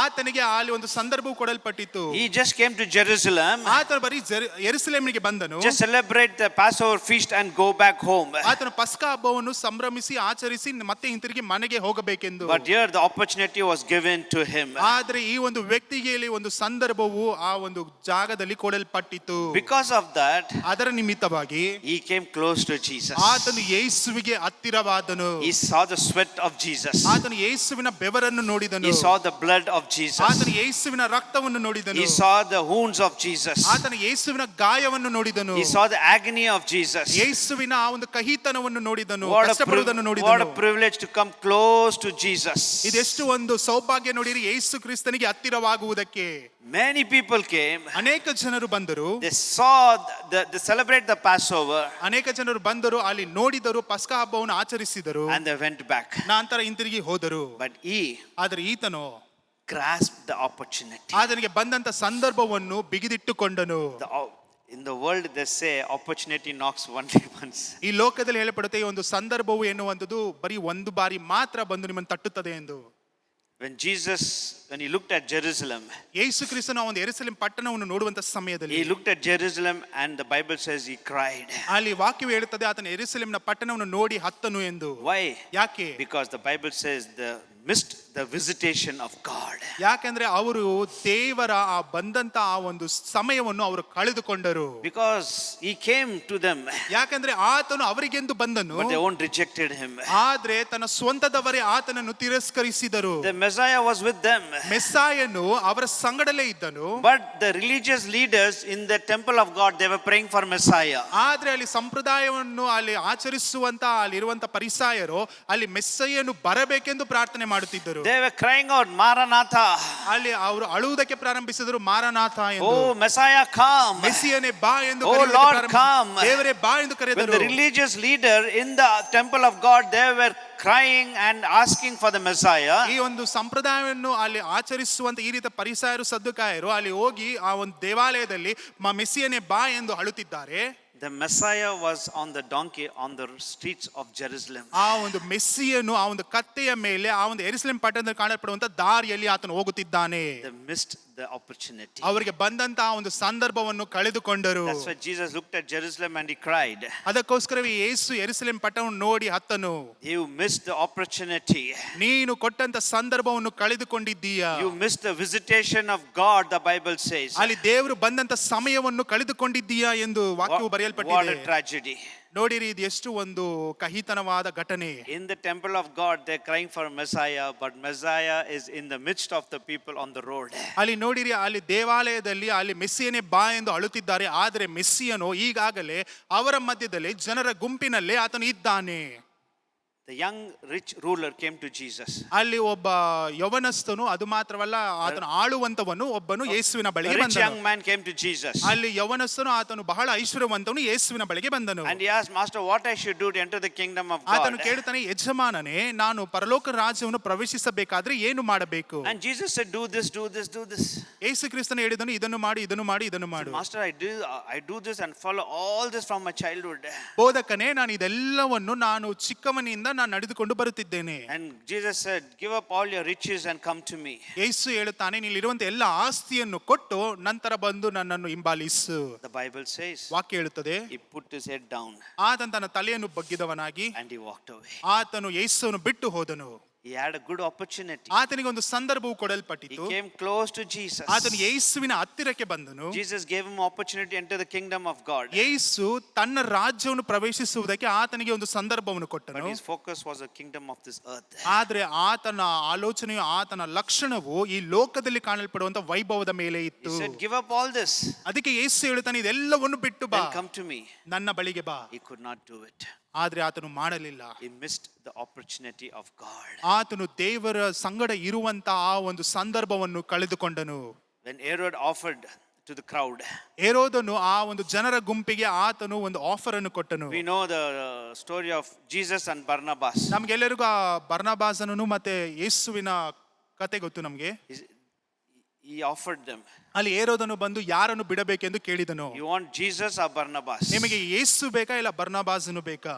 ಆತನಿಗೆ ಅಲ್ಲಿ ಒಂದು ಸಂದರ್ಭವು ಕೊಡಲ್ಪಟ್ಟಿತು. He just came to Jerusalem. ಆತನು ಬರೀ ಯೆರೂಸಲೇಮಿಗೆ ಬಂದನು. Just celebrate the Passover feast and go back home. ಆತನು ಪಸ್ಕ ಹಬ್ಬವನ್ನು ಸಂಭ್ರಮಿಸಿ ಆಚರಿಸಿ ಮತ್ತೆ ಹಿಂತಿರುಗಿ ಮನೆಗೆ ಹೋಗಬೇಕೆಂದು. But here the opportunity was given to him. ಆದ್ರೆ ಈ ಒಂದು ವ್ಯಕ್ತಿಗೆ ಇಲ್ಲಿ ಒಂದು ಸಂದರ್ಭವು ಆ ಒಂದು ಜಾಗದಲ್ಲಿ ಕೊಡಲ್ಪಟ್ಟಿತು. Because of that, ಅದರ ನಿಮಿತ್ತವಾಗಿ he came close to Jesus. ಆತನು ಯೇಸುವಿಗೆ ಹತ್ತಿರವಾದನು. He saw the sweat of Jesus. ಆತನು ಯೇಸುವಿನ ಬೆವರನ್ನು ನೋಡಿದನು. He saw the blood of Jesus. ಆತನು ಯೇಸುವಿನ ರಕ್ತವನ್ನು ನೋಡಿದನು. He saw the wounds of Jesus. ಆತನು ಯೇಸುವಿನ ಗಾಯವನ್ನು ನೋಡಿದನು. He saw the agony of Jesus. ಯೇಸುವಿನ ಆ ಒಂದು ಕಹಿತನವನ್ನು ನೋಡಿದನು, What ಕಷ್ಟಪಡುವುದನ್ನು a ನೋಡಿದನು. privilege to come close to Jesus. ಇದೆಷ್ಟು ಒಂದು ಸೌಭಾಗ್ಯ ನೋಡಿರಿ ಯೇಸು ಕ್ರಿಸ್ತನಿಗೆ ಹತ್ತಿರವಾಗುವುದಕ್ಕೆ. Many people came. ಅನೇಕ ಜನರು ಬಂದರು. They saw the celebrate the Passover. ಅನೇಕ ಜನರು ಬಂದರು, ಅಲ್ಲಿ ನೋಡಿದರು, ಪಸ್ಕ ಹಬ್ಬವನ್ನು ಆಚರಿಸಿದರು, And they went back. ನಂತರ ಹಿಂತಿರುಗಿ ಹೋದರು. But he ಆದರೆ ಈತನು grasped the opportunity. ಆತನಿಗೆ ಬಂದಂತ ಸಂದರ್ಭವನ್ನು ಬಿಗಿದಿಟ್ಟುಕೊಂಡನು. In the world they say opportunity knocks only once. ಈ ಲೋಕದಲ್ಲಿ ಹೇಳப்படுತ್ತೆ ಈ ಒಂದು ಸಂದರ್ಭವು ಎನ್ನುವಂಥದ್ದು ಬರೀ ಒಂದು ಬಾರಿ ಮಾತ್ರ ಬಂದು ನಿಮ್ಮನ್ನು ತಟ್ಟುತ್ತದೆ ಎಂದು. When he looked at Jerusalem, ಯೇಸು ಕ್ರಿಸ್ತನು ಆ ಒಂದು ಯೆರೂಸಲೇಮ್ ಪಟ್ಟಣವನ್ನು ನೋಡುವಂತ ಸಮಯದಲ್ಲಿ he looked at Jerusalem and the Bible says he cried. ಅಲ್ಲಿ ವಾಕ್ಯವು ಹೇಳುತ್ತದೆ ಆತನು ಯೆರೂಸಲೇಮಿನ ಪಟ್ಟಣವನ್ನು ನೋಡಿ ಹತ್ತನು ಎಂದು. Why? ಯಾಕೆ? Because the Bible says the missed the visitation of God. ಯಾಕಂದ್ರೆ ಅವರು ದೇವರ ಆ ಬಂದಂತ ಆ ಒಂದು ಸಮಯವನ್ನು ಅವರು ಕಳೆದುಕೊಂಡರು. Because he came to them. ಯಾಕಂದ್ರೆ ಆತನು ಅವರಿಗೆಂದು ಬಂದನು. But they won't rejected him. ಆದ್ರೆ ತನ್ನ ಸ್ವಂತದವರೇ ಆತನನ್ನು ತಿರಸ್ಕರಿಸಿದರು. The Messiah was with them. ಮೆಸ್ಸಾಯನು ಅವರ ಸಂಗಡಲೇ ಇದ್ದನು. But the religious leaders in the temple of God, they were praying for Messiah. ಆದ್ರೆ ಅಲ್ಲಿ ಸಂಪ್ರದಾಯವನ್ನು ಅಲ್ಲಿ ಆಚರಿಸುವಂತ ಅಲ್ಲಿರುವಂತ ಪರಿಸಾಯರು ಅಲ್ಲಿ ಮೆಸ್ಸಯ್ಯನು ಬರಬೇಕೆಂದು ಪ್ರಾರ್ಥನೆ ಮಾಡುತ್ತಿದ್ದರು. They were crying out, Maranatha. ಅಲ್ಲಿ ಅವರು ಅಳುವುದಕ್ಕೆ ಪ್ರಾರಂಭಿಸಿದರು, ಮಾರನಾಥ ಎಂದು. Oh Messiah, come. ಮೆಸ್ಸಿಯನೇ ಬಾ ಎಂದು Oh ಕರೆಯುವುದಕ್ಕೆ Lord, ಪ್ರಾರಂಭಿಸಿದರು. come. ದೇವರೇ ಬಾ ಎಂದು When ಕರೆದರು. the religious leader in the temple of God, they were crying and asking for the Messiah. ಈ ಒಂದು ಸಂಪ್ರದಾಯವನ್ನು ಅಲ್ಲಿ ಆಚರಿಸುವಂತ ಈ ರೀತಿಯ ಪರಿಸಾಯರು ಸದ್ದುಕಾಯರು ಅಲ್ಲಿ ಹೋಗಿ ಆ ಒಂದು ದೇವಾಲಯದಲ್ಲಿ ಮೆಸ್ಸಿಯನೇ ಬಾ ಎಂದು ಅಳುತ್ತಿದ್ದಾರೆ. The Messiah was on the donkey on the streets of Jerusalem. ಆ ಒಂದು ಮೆಸ್ಸಿಯನು ಆ ಒಂದು ಕತ್ತೆಯ ಮೇಲೆ ಆ ಒಂದು ಯೆರೂಸಲೇಮ್ ಪಟ್ಟಣದಲ್ಲಿ ಕಾಣಲ್ಪಡುವಂತ ದಾರಿಯಲ್ಲಿ ಆತನು ಹೋಗುತ್ತಿದ್ದಾನೆ. They missed the opportunity. ಅವರಿಗೆ ಬಂದಂತ ಆ ಒಂದು ಸಂದರ್ಭವನ್ನು ಕಳೆದುಕೊಂಡರು. That's why Jesus looked at Jerusalem and he cried. ಅದಕ್ಕೋಸ್ಕರವೇ ಯೇಸು ಯೆರೂಸಲೇಮ್ ಪಟ್ಟಣವನ್ನು ನೋಡಿ ಹತ್ತನು. You missed the opportunity. ನೀನು ಕೊಟ್ಟಂತ ಸಂದರ್ಭವನ್ನು ಕಳೆದುಕೊಂಡಿದ್ದೀಯಾ. You missed the visitation of God, the Bible says. ಅಲ್ಲಿ ದೇವರು ಬಂದಂತ ಸಮಯವನ್ನು ಕಳೆದುಕೊಂಡಿದ್ದೀಯಾ ಎಂದು ವಾಕ್ಯವು ಬರೆಯಲ್ಪಟ್ಟಿದೆ. What a tragedy. ನೋಡಿರಿ ಇದು ಎಷ್ಟು ಒಂದು ಕಹಿತನವಾದ ಘಟನೆ. In the temple of God, they're crying for Messiah, but Messiah is in the midst of the people on the road. ಅಲ್ಲಿ ನೋಡಿರಿ, ಅಲ್ಲಿ ದೇವಾಲಯದಲ್ಲಿ ಅಲ್ಲಿ ಮೆಸ್ಸಿಯನೇ ಬಾ ಎಂದು ಅಳುತ್ತಿದ್ದಾರೆ, ಆದರೆ ಮೆಸ್ಸಿಯನು ಈಗಾಗಲೇ ಅವರ ಮಧ್ಯದಲ್ಲಿ ಜನರ ಗುಂಪಿನಲ್ಲೇ ಆತನು ಇದ್ದಾನೆ. The young rich ruler came to Jesus. ಅಲ್ಲಿ ಒಬ್ಬ ಯೌವನಸ್ಥನು, ಅದು ಮಾತ್ರವಲ್ಲ ಆತನು ಆಳುವಂತವನು ಒಬ್ಬನು ಯೇಸುವಿನ A ಬಳಿಗೆ rich ಬಂದನು. young man came to Jesus. ಅಲ್ಲಿ ಯೌವನಸ್ಥನು ಆತನು ಬಹಳ ಐಶ್ವರ್ಯವಂತನು ಯೇಸುವಿನ ಬಳಿಗೆ ಬಂದನು. And he asked, Master, what I should do to enter the kingdom of God? ಆತನು ಕೇಳುತ್ತಾನೆ, ಯಜಮಾನನೇ, ನಾನು ಪರಲೋಕ ರಾಜ್ಯವನ್ನು ಪ್ರವೇಶಿಸಬೇಕಾದ್ರೆ ಏನು ಮಾಡಬೇಕು? And Jesus said, do this, do this, do this. ಯೇಸು ಕ್ರಿಸ್ತನು ಹೇಳಿದನು, ಇದನ್ನು ಮಾಡಿ, ಇದನ್ನು ಮಾಡಿ, ಇದನ್ನು ಮಾಡು. Master, I do this and follow all this from my childhood. ಬೋಧಕನೇ, ನಾನು ಇದೆಲ್ಲವನ್ನು ನಾನು ಚಿಕ್ಕವನಿಂದ ನಾನು ನಡೆದುಕೊಂಡು ಬರುತ್ತಿದ್ದೇನೆ. And Jesus said, give up all your riches and come to me. ಯೇಸು ಹೇಳುತ್ತಾನೆ, ನೀನಿರುವಂತ ಎಲ್ಲ ಆಸ್ತಿಯನ್ನು ಕೊಟ್ಟು ನಂತರ ಬಂದು ನನ್ನನ್ನು ಹಿಂಬಾಲಿಸು. The Bible says, ವಾಕ್ಯ ಹೇಳುತ್ತದೆ, he put his head down ಆತನು ತನ್ನ ತಲೆಯನ್ನು ಬಗ್ಗಿದವನಾಗಿ and he walked away. ಆತನು ಯೇಸುವನ್ನು ಬಿಟ್ಟು ಹೋದನು. He had a good opportunity. ಆತನಿಗೆ ಒಂದು ಸಂದರ್ಭವು He ಕೊಡಲ್ಪಟ್ಟಿತು. came close to Jesus. ಆತನು ಯೇಸುವಿನ ಹತ್ತಿರಕ್ಕೆ ಬಂದನು. Jesus gave him opportunity to enter the kingdom of God. ಯೇಸು ತನ್ನ ರಾಜ್ಯವನ್ನು ಪ್ರವೇಶಿಸುವುದಕ್ಕೆ ಆತನಿಗೆ ಒಂದು ಸಂದರ್ಭವನ್ನು But ಕೊಟ್ಟನು. his focus was the kingdom of this earth. ಆದ್ರೆ ಆತನ ಆಲೋಚನೆಯು, ಆತನ ಲಕ್ಷಣವು ಈ ಲೋಕದಲ್ಲಿ ಕಾಣಲ್ಪಡುವಂತ ವೈಭವದ ಮೇಲೆ He ಇತ್ತು. said, give up all this, ಅದಕ್ಕೆ ಯೇಸು ಹೇಳುತ್ತಾನೆ, ಇದೆಲ್ಲವನ್ನು ಬಿಟ್ಟು ಬಾ, then come to me. ನನ್ನ ಬಳಿಗೆ ಬಾ. He could not do it. ಆದ್ರೆ ಆತನು ಮಾಡಲಿಲ್ಲ. He missed the opportunity of God. ಆತನು ದೇವರ ಸಂಗಡ ಇರುವಂತ ಆ ಒಂದು ಸಂದರ್ಭವನ್ನು ಕಳೆದುಕೊಂಡನು. When Herod offered to the crowd, ಹೆರೋದನು ಆ ಒಂದು ಜನರ ಗುಂಪಿಗೆ ಆತನು ಒಂದು ಆಫರ್ ಅನ್ನು ಕೊಟ್ಟನು. we know the story of Jesus and Barnabas. ನಮ್ಗೆಲ್ಲರಿಗೂ ಆ ಬರ್ನಬಾಸನನು ಮತ್ತೆ ಯೇಸುವಿನ ಕತೆ ಗೊತ್ತು ನಮ್ಗೆ. He offered them. ಅಲ್ಲಿ ಹೆರೋದನು ಬಂದು ಯಾರನ್ನು ಬಿಡಬೇಕೆಂದು ಕೇಳಿದನು. You want Jesus or Barnabas? ನಿಮಗೆ ಯೇಸು ಬೇಕಾ ಇಲ್ಲ ಬರ್ನಬಾಸನು ಬೇಕಾ?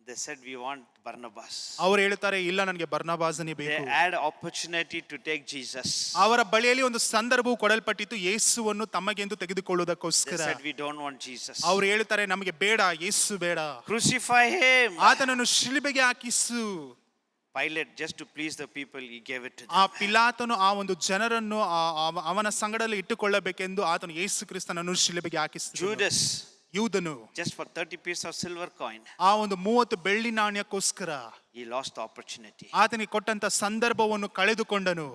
They said, we want Barnabas. ಅವರು ಹೇಳ್ತಾರೆ, ಇಲ್ಲ, ನನಗೆ ಬರ್ನಬಾಸನೇ They ಬೇಕು. had opportunity to take Jesus. ಅವರ ಬಳಿಯಲ್ಲಿ ಒಂದು ಸಂದರ್ಭವು ಕೊಡಲ್ಪಟ್ಟಿತ್ತು ಯೇಸುವನ್ನು ತಮಗೆಂದು They ತೆಗೆದುಕೊಳ್ಳುವುದಕ್ಕೋಸ್ಕರ. said, we don't want Jesus. ಅವ್ರು ಹೇಳ್ತಾರೆ, ನಮಗೆ ಬೇಡ, ಯೇಸು ಬೇಡ, Crucify him. ಆತನನ್ನು ಶಿಲುಬೆಗೆ ಹಾಕಿಸು. Pilate, just to please the people, he gave it to them. ಆ ಪಿಲಾತನು ಆ ಒಂದು ಜನರನ್ನು ಅವನ ಸಂಗಡಲ್ಲಿ ಇಟ್ಟುಕೊಳ್ಳಬೇಕೆಂದು ಆತನು ಯೇಸು ಕ್ರಿಸ್ತನನ್ನು ಶಿಲುಬೆಗೆ ಹಾಕಿಸಿದನು. Judas, ಯೂದನು just for 30 pieces of silver coin, ಆ ಒಂದು 30 ಬೆಳ್ಳಿ ನಾಣ್ಯಕ್ಕೋಸ್ಕರ he lost the opportunity ಆತನಿಗೆ ಕೊಟ್ಟಂತ ಸಂದರ್ಭವನ್ನು ಕಳೆದುಕೊಂಡನು.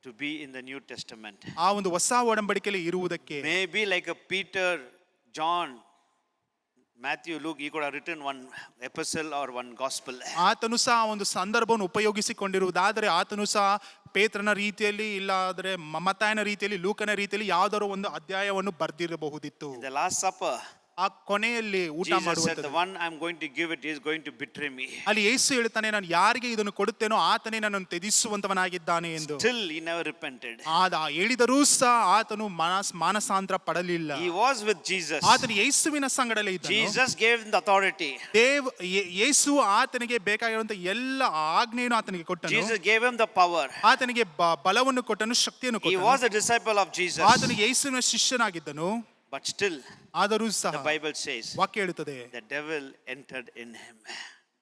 to be in the New Testament. ಆ ಒಂದು ಹೊಸ ಒಡಂಬಡಿಕೆಯಲ್ಲಿ ಇರುವುದಕ್ಕೆ. Maybe like a Peter, John, Matthew, Luke, he could have written one epistle or one gospel. ಆತನು ಸಹ ಒಂದು ಸಂದರ್ಭವನ್ನು ಉಪಯೋಗಿಸಿಕೊಂಡಿರುವುದಾದರೆ ಆತನು ಸಹ ಪೇತ್ರನ ರೀತಿಯಲ್ಲಿ, ಇಲ್ಲ ಆದ್ರೆ ಮತ್ತಾಯನ ರೀತಿಯಲ್ಲಿ, ಲೂಕನ ರೀತಿಯಲ್ಲಿ ಯಾವ್ದಾರೋ ಒಂದು ಅಧ್ಯಾಯವನ್ನು ಬರ್ದಿರಬಹುದಿತ್ತು. In the Last Supper, ಆ ಕೊನೆಯಲ್ಲಿ ಊಟ Jesus said, ಮಾಡುವಂತ the one I'm going to give it is going to betray me. ಅಲ್ಲಿ ಯೇಸು ಹೇಳ್ತಾನೆ, ನಾನು ಯಾರಿಗೆ ಇದನ್ನು ಕೊಡುತ್ತೇನೋ ಆತನೇ ನನ್ನನ್ನು ತ್ಯಜಿಸುವಂತವನಾಗಿದ್ದಾನೆ ಎಂದು. Still he never repented. ಹೇಳಿದರೂ ಸಹ ಆತನು ಮಾನಸಾಂತರ ಪಡಲಿಲ್ಲ. He was with Jesus. ಆತನು ಯೇಸುವಿನ ಸಂಗಡಲೇ ಇದ್ದನು. Jesus gave him the authority. ಯೇಸು ಆತನಿಗೆ ಬೇಕಾಗಿರುವಂತ ಎಲ್ಲ ಆಜ್ಞೆಯನ್ನು ಆತನಿಗೆ ಕೊಟ್ಟನು. Jesus gave him the power. ಆತನಿಗೆ ಬಲವನ್ನು ಕೊಟ್ಟನು, ಶಕ್ತಿಯನ್ನು He ಕೊಟ್ಟನು. was a disciple of Jesus. ಆತನು ಯೇಸುವಿನ ಶಿಷ್ಯನಾಗಿದ್ದನು. But still, ಆದರೂ ಸಹ the Bible says, ವಾಕ್ಯ ಹೇಳುತ್ತದೆ, the devil entered in him.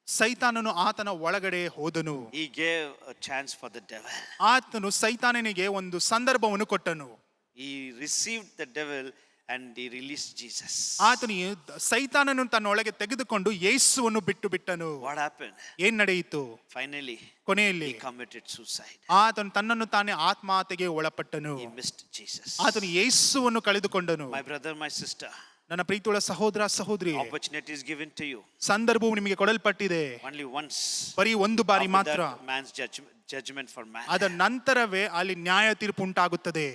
ಸೈತಾನನು ಆತನ ಒಳಗಡೆ ಹೋದನು. He gave a chance for the devil. ಆತನು ಸೈತಾನನಿಗೆ ಒಂದು ಸಂದರ್ಭವನ್ನು ಕೊಟ್ಟನು. He received the devil and he released Jesus. ಆತನು ಸೈತಾನನು ತನ್ನ ಒಳಗೆ ತೆಗೆದುಕೊಂಡು ಯೇಸುವನ್ನು ಬಿಟ್ಟು ಬಿಟ್ಟನು. What happened? ಏನ್ ನಡೆಯಿತು? Finally, ಕೊನೆಯಲ್ಲಿ he committed suicide. ಆತನು ತನ್ನನ್ನು ತಾನೇ ಆತ್ಮಹತ್ಯೆಗೆ ಒಳಪಟ್ಟನು. He missed Jesus. ಆತನು ಯೇಸುವನ್ನು ಕಳೆದುಕೊಂಡನು. My brother, my sister, ನನ್ನ ಪ್ರೀತಿಯುಳ್ಳ ಸಹೋದರ ಸಹೋದರಿ, opportunity is given to you ಸಂದರ್ಭವು ನಿಮಗೆ ಕೊಡಲ್ಪಟ್ಟಿದೆ. only once. ಬರೀ ಒಂದು ಬಾರಿ After ಮಾತ್ರ. that, man's judgment for man. ಅದರ ನಂತರವೇ ಅಲ್ಲಿ ನ್ಯಾಯ ತೀರ್ಪು ಉಂಟಾಗುತ್ತದೆ.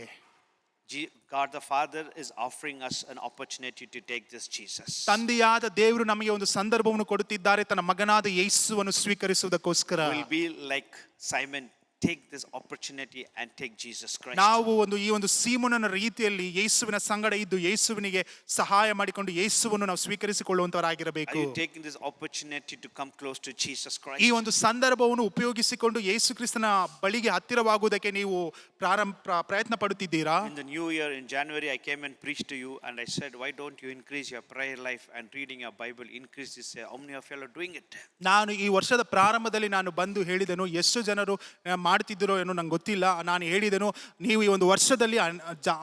God the Father is offering us an opportunity to take this Jesus. ತಂದೆಯಾದ ದೇವರು ನಮಗೆ ಒಂದು ಸಂದರ್ಭವನ್ನು ಕೊಡುತ್ತಿದ್ದಾರೆ, ತನ್ನ ಮಗನಾದ ಯೇಸುವನ್ನು ಸ್ವೀಕರಿಸುವುದಕ್ಕೋಸ್ಕರ. Will be like Simon, take this opportunity and take Jesus Christ. ನಾವು ಈ ಒಂದು ಸೀಮೋನನ ರೀತಿಯಲ್ಲಿ ಯೇಸುವಿನ ಸಂಗಡ ಇದ್ದು ಯೇಸುವಿನಿಗೆ ಸಹಾಯ ಮಾಡಿಕೊಂಡು ಯೇಸುವನ್ನು ನಾವು ಸ್ವೀಕರಿಸಿಕೊಳ್ಳುವಂತವರಾಗಿರಬೇಕು. Are you taking this opportunity to come close to Jesus Christ? ಈ ಒಂದು ಸಂದರ್ಭವನ್ನು ಉಪಯೋಗಿಸಿಕೊಂಡು ಯೇಸು ಕ್ರಿಸ್ತನ ಬಳಿಗೆ ಹತ್ತಿರವಾಗುವುದಕ್ಕೆ ನೀವು ಪ್ರಯತ್ನ ಪಡುತ್ತಿದ್ದೀರಾ? In the new year, in January, I came and preached to you and I said, why don't you increase your prayer life and reading your Bible? Increase this. How many of you are doing it? ನಾನು ಈ ವರ್ಷದ ಪ್ರಾರಂಭದಲ್ಲಿ ನಾನು ಬಂದು ಹೇಳಿದೆನು, ಎಷ್ಟು ಜನರು ಮಾಡ್ತಿದ್ದೀರೋ ಏನೋ ನಂಗೆ ಗೊತ್ತಿಲ್ಲ. ನಾನು ಹೇಳಿದೆನು, ನೀವು ಈ ಒಂದು ವರ್ಷದಲ್ಲಿ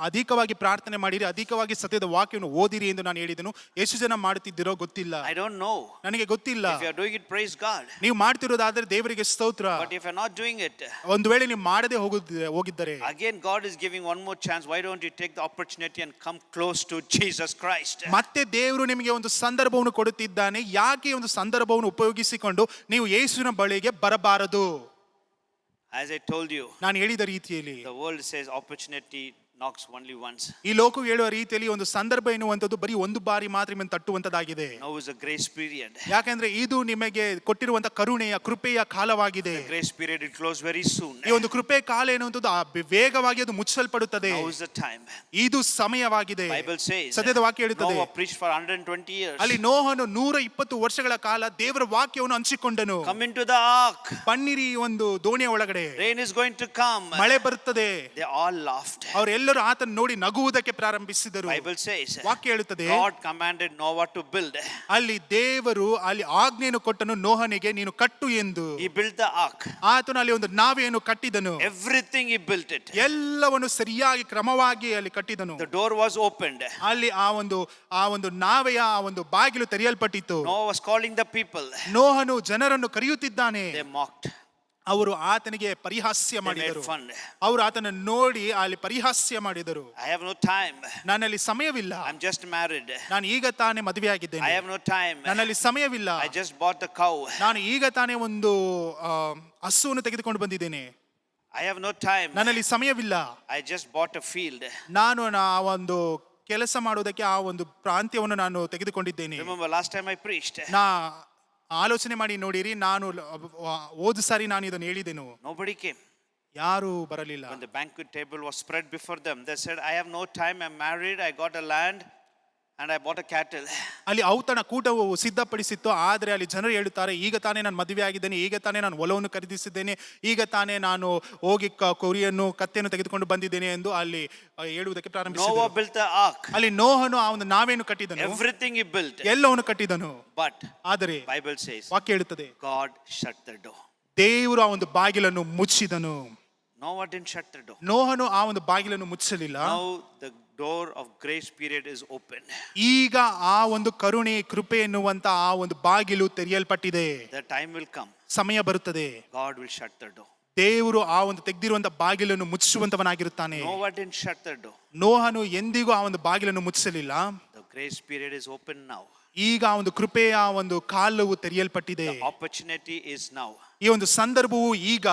ಅಧಿಕವಾಗಿ ಪ್ರಾರ್ಥನೆ ಮಾಡಿರಿ, ಅಧಿಕವಾಗಿ ಸತ್ಯದ ವಾಕ್ಯವನ್ನು ಓದಿರಿ ಎಂದು ನಾನು ಹೇಳಿದೆನು. ಎಷ್ಟು ಜನ ಮಾಡ್ತಿದ್ದೀರೋ ಗೊತ್ತಿಲ್ಲ, I don't know. ನನಗೆ ಗೊತ್ತಿಲ್ಲ. If you are doing it, praise God. ನೀವು ಮಾಡ್ತಿರೋದಾದ್ರೆ ದೇವರಿಗೆ ಸ್ತೋತ್ರ. But if you are not doing it, ಒಂದು ವೇಳೆ ನೀವು ಮಾಡದೆ ಹೋಗಿದ್ದರೆ, again God is giving one more chance. Why don't you take the opportunity and come close to Jesus Christ? ಮತ್ತೆ ದೇವರು ನಿಮಗೆ ಒಂದು ಸಂದರ್ಭವನ್ನು ಕೊಡುತ್ತಿದ್ದಾನೆ. ಯಾಕೆ ಒಂದು ಸಂದರ್ಭವನ್ನು ಉಪಯೋಗಿಸಿಕೊಂಡು ನೀವು ಯೇಸುವಿನ ಬಳಿಗೆ ಬರಬಾರದು? As I told you, ನಾನು ಹೇಳಿದ ರೀತಿಯಲ್ಲಿ the world says opportunity knocks only once. ಈ ಲೋಕವು ಹೇಳುವ ರೀತಿಯಲ್ಲಿ ಒಂದು ಸಂದರ್ಭ ಎನ್ನುವಂಥದ್ದು ಬರೀ ಒಂದು ಬಾರಿ ಮಾತ್ರ ನಿಮ್ಮನ್ನು ತಟ್ಟುವಂತದ್ದಾಗಿದೆ. Now is a grace period. ಯಾಕಂದ್ರೆ ಇದು ನಿಮಗೆ ಕೊಟ್ಟಿರುವಂತ ಕರುಣೆಯ ಕೃಪೆಯ ಕಾಲವಾಗಿದೆ. The grace period will close very soon. ಈ ಒಂದು ಕೃಪೆ ಕಾಲ ಎನ್ನುವಂಥದ್ದು ವೇಗವಾಗಿ ಅದು ಮುಚ್ಚಲ್ಪಡುತ್ತದೆ. Now is the time. ಇದು ಸಮಯವಾಗಿದೆ. Bible says, ಸತ್ಯದ ವಾಕ್ಯ ಹೇಳುತ್ತದೆ, Noah preached for 120 years. ಅಲ್ಲಿ ನೋಹನು 120 ವರ್ಷಗಳ ಕಾಲ ದೇವರ ವಾಕ್ಯವನ್ನು ಹಂಚಿಕೊಂಡನು. Come into the ark. ಬನ್ನಿರಿ ಒಂದು ದೋಣಿಯ ಒಳಗಡೆ, Rain is going to come. ಮಳೆ ಬರುತ್ತದೆ. They all laughed. ಅವರೆಲ್ಲರೂ ಆತನ ನೋಡಿ ನಗುವುದಕ್ಕೆ ಪ್ರಾರಂಭಿಸಿದರು. Bible says, ವಾಕ್ಯ ಹೇಳುತ್ತದೆ, God commanded Noah to build. ಅಲ್ಲಿ ದೇವರು ಅಲ್ಲಿ ಆಜ್ಞೆಯನ್ನು ಕೊಟ್ಟನು ನೋಹನಿಗೆ, ನೀನು ಕಟ್ಟು ಎಂದು. He built the ark. ಆತನು ಅಲ್ಲಿ ಒಂದು ನಾವೆಯನ್ನು ಕಟ್ಟಿದನು. Everything he built it. ಎಲ್ಲವನ್ನು ಸರಿಯಾಗಿ ಕ್ರಮವಾಗಿ ಅಲ್ಲಿ ಕಟ್ಟಿದನು. The door was opened. ಅಲ್ಲಿ ಆ ಒಂದು ನಾವೆಯ ಆ ಒಂದು ಬಾಗಿಲು ತೆರೆಯಲ್ಪಟ್ಟಿತು. Noah was calling the people. ನೋಹನು ಜನರನ್ನು ಕರೆಯುತ್ತಿದ್ದಾನೆ. They mocked. ಅವರು ಆತನಿಗೆ ಪರಿಹಾಸ್ಯ They made ಮಾಡಿದರು. fun. ಅವರು ಆತನನ್ನು ನೋಡಿ ಅಲ್ಲಿ ಪರಿಹಾಸ್ಯ ಮಾಡಿದರು. I have no time. ನನ್ನಲ್ಲಿ ಸಮಯವಿಲ್ಲ, I'm just married. ನಾನು ಈಗ ತಾನೇ I ಮದುವೆಯಾಗಿದ್ದೇನೆ. have no time. ನನ್ನಲ್ಲಿ ಸಮಯವಿಲ್ಲ, I just bought the cow. ನಾನು ಈಗ ತಾನೇ ಒಂದು ಹಸುವನ್ನು ತೆಗೆದುಕೊಂಡು ಬಂದಿದ್ದೇನೆ. I have no time. ನನ್ನಲ್ಲಿ ಸಮಯವಿಲ್ಲ, I just bought a field. ನಾನು ಆ ಒಂದು ಕೆಲಸ ಮಾಡುವುದಕ್ಕೆ ಆ ಒಂದು ಪ್ರಾಂತ್ಯವನ್ನು ನಾನು ತೆಗೆದುಕೊಂಡಿದ್ದೇನೆ. Remember last time I preached? ನಾ ಆಲೋಚನೆ ಮಾಡಿ ನೋಡಿರಿ, ನಾನು ಹೋದ ಸಾರಿ ನಾನು ಇದನ್ನು ಹೇಳಿದೆನು, Nobody came. ಯಾರು ಬರಲಿಲ್ಲ. When the banquet table was spread before them, they said, I have no time. I'm married. I got a land and I bought a cattle. ಅಲ್ಲಿ ಔತಣ ಕೂಟವು ಸಿದ್ಧಪಡಿಸಿತ್ತು. ಆದರೆ ಅಲ್ಲಿ ಜನರು ಹೇಳುತ್ತಾರೆ, ಈಗ ತಾನೇ ನಾನು ಮದುವೆ ಆಗಿದ್ದೇನೆ, ಈಗ ತಾನೇ ನಾನು ಹೊಲವನ್ನು ಖರೀದಿಸಿದ್ದೇನೆ, ಈಗ ತಾನೇ ನಾನು ಹೋಗಿ ಕುರಿಯನ್ನು ಕತ್ತೆಯನ್ನು ತೆಗೆದುಕೊಂಡು ಬಂದಿದ್ದೇನೆ ಎಂದು ಅಲ್ಲಿ ಹೇಳುವುದಕ್ಕೆ ಪ್ರಾರಂಭಿಸಿದರು. Noah built the ark. ಅಲ್ಲಿ ನೋಹನು ಆ ಒಂದು ನಾವೇನು ಕಟ್ಟಿದನು, Everything he built. ಎಲ್ಲವನ್ನು ಕಟ್ಟಿದನು. But ಆದರೆ Bible says, ವಾಕ್ಯ ಹೇಳುತ್ತದೆ, God shut the door. ದೇವರು ಆ ಒಂದು ಬಾಗಿಲನ್ನು ಮುಚ್ಚಿದನು. Noah didn't shut the door. ನೋಹನು ಆ ಒಂದು ಬಾಗಿಲನ್ನು ಮುಚ್ಚಲಿಲ್ಲ. Now the door of grace period is open. ಈಗ ಆ ಒಂದು ಕರುಣೆ ಕೃಪೆ ಎನ್ನುವಂತ ಆ ಒಂದು ಬಾಗಿಲು ತೆರೆಯಲ್ಪಟ್ಟಿದೆ. The time will come. ಸಮಯ ಬರುತ್ತದೆ, God will shut the door. ದೇವರು ಆ ಒಂದು ತೆಗೆದಿರುವಂತ ಬಾಗಿಲನ್ನು ಮುಚ್ಚುವಂತವನಾಗಿರುತ್ತಾನೆ. Noah didn't shut the door. ನೋಹನು ಎಂದಿಗೂ ಆ ಒಂದು ಬಾಗಿಲನ್ನು ಮುಚ್ಚಲಿಲ್ಲ. The grace period is open now. ಈಗ ಆ ಒಂದು ಕೃಪೆಯ ಒಂದು ಕಾಲವು ತೆರೆಯಲ್ಪಟ್ಟಿದೆ. The opportunity is now. ಈ ಒಂದು ಸಂದರ್ಭವು ಈಗ.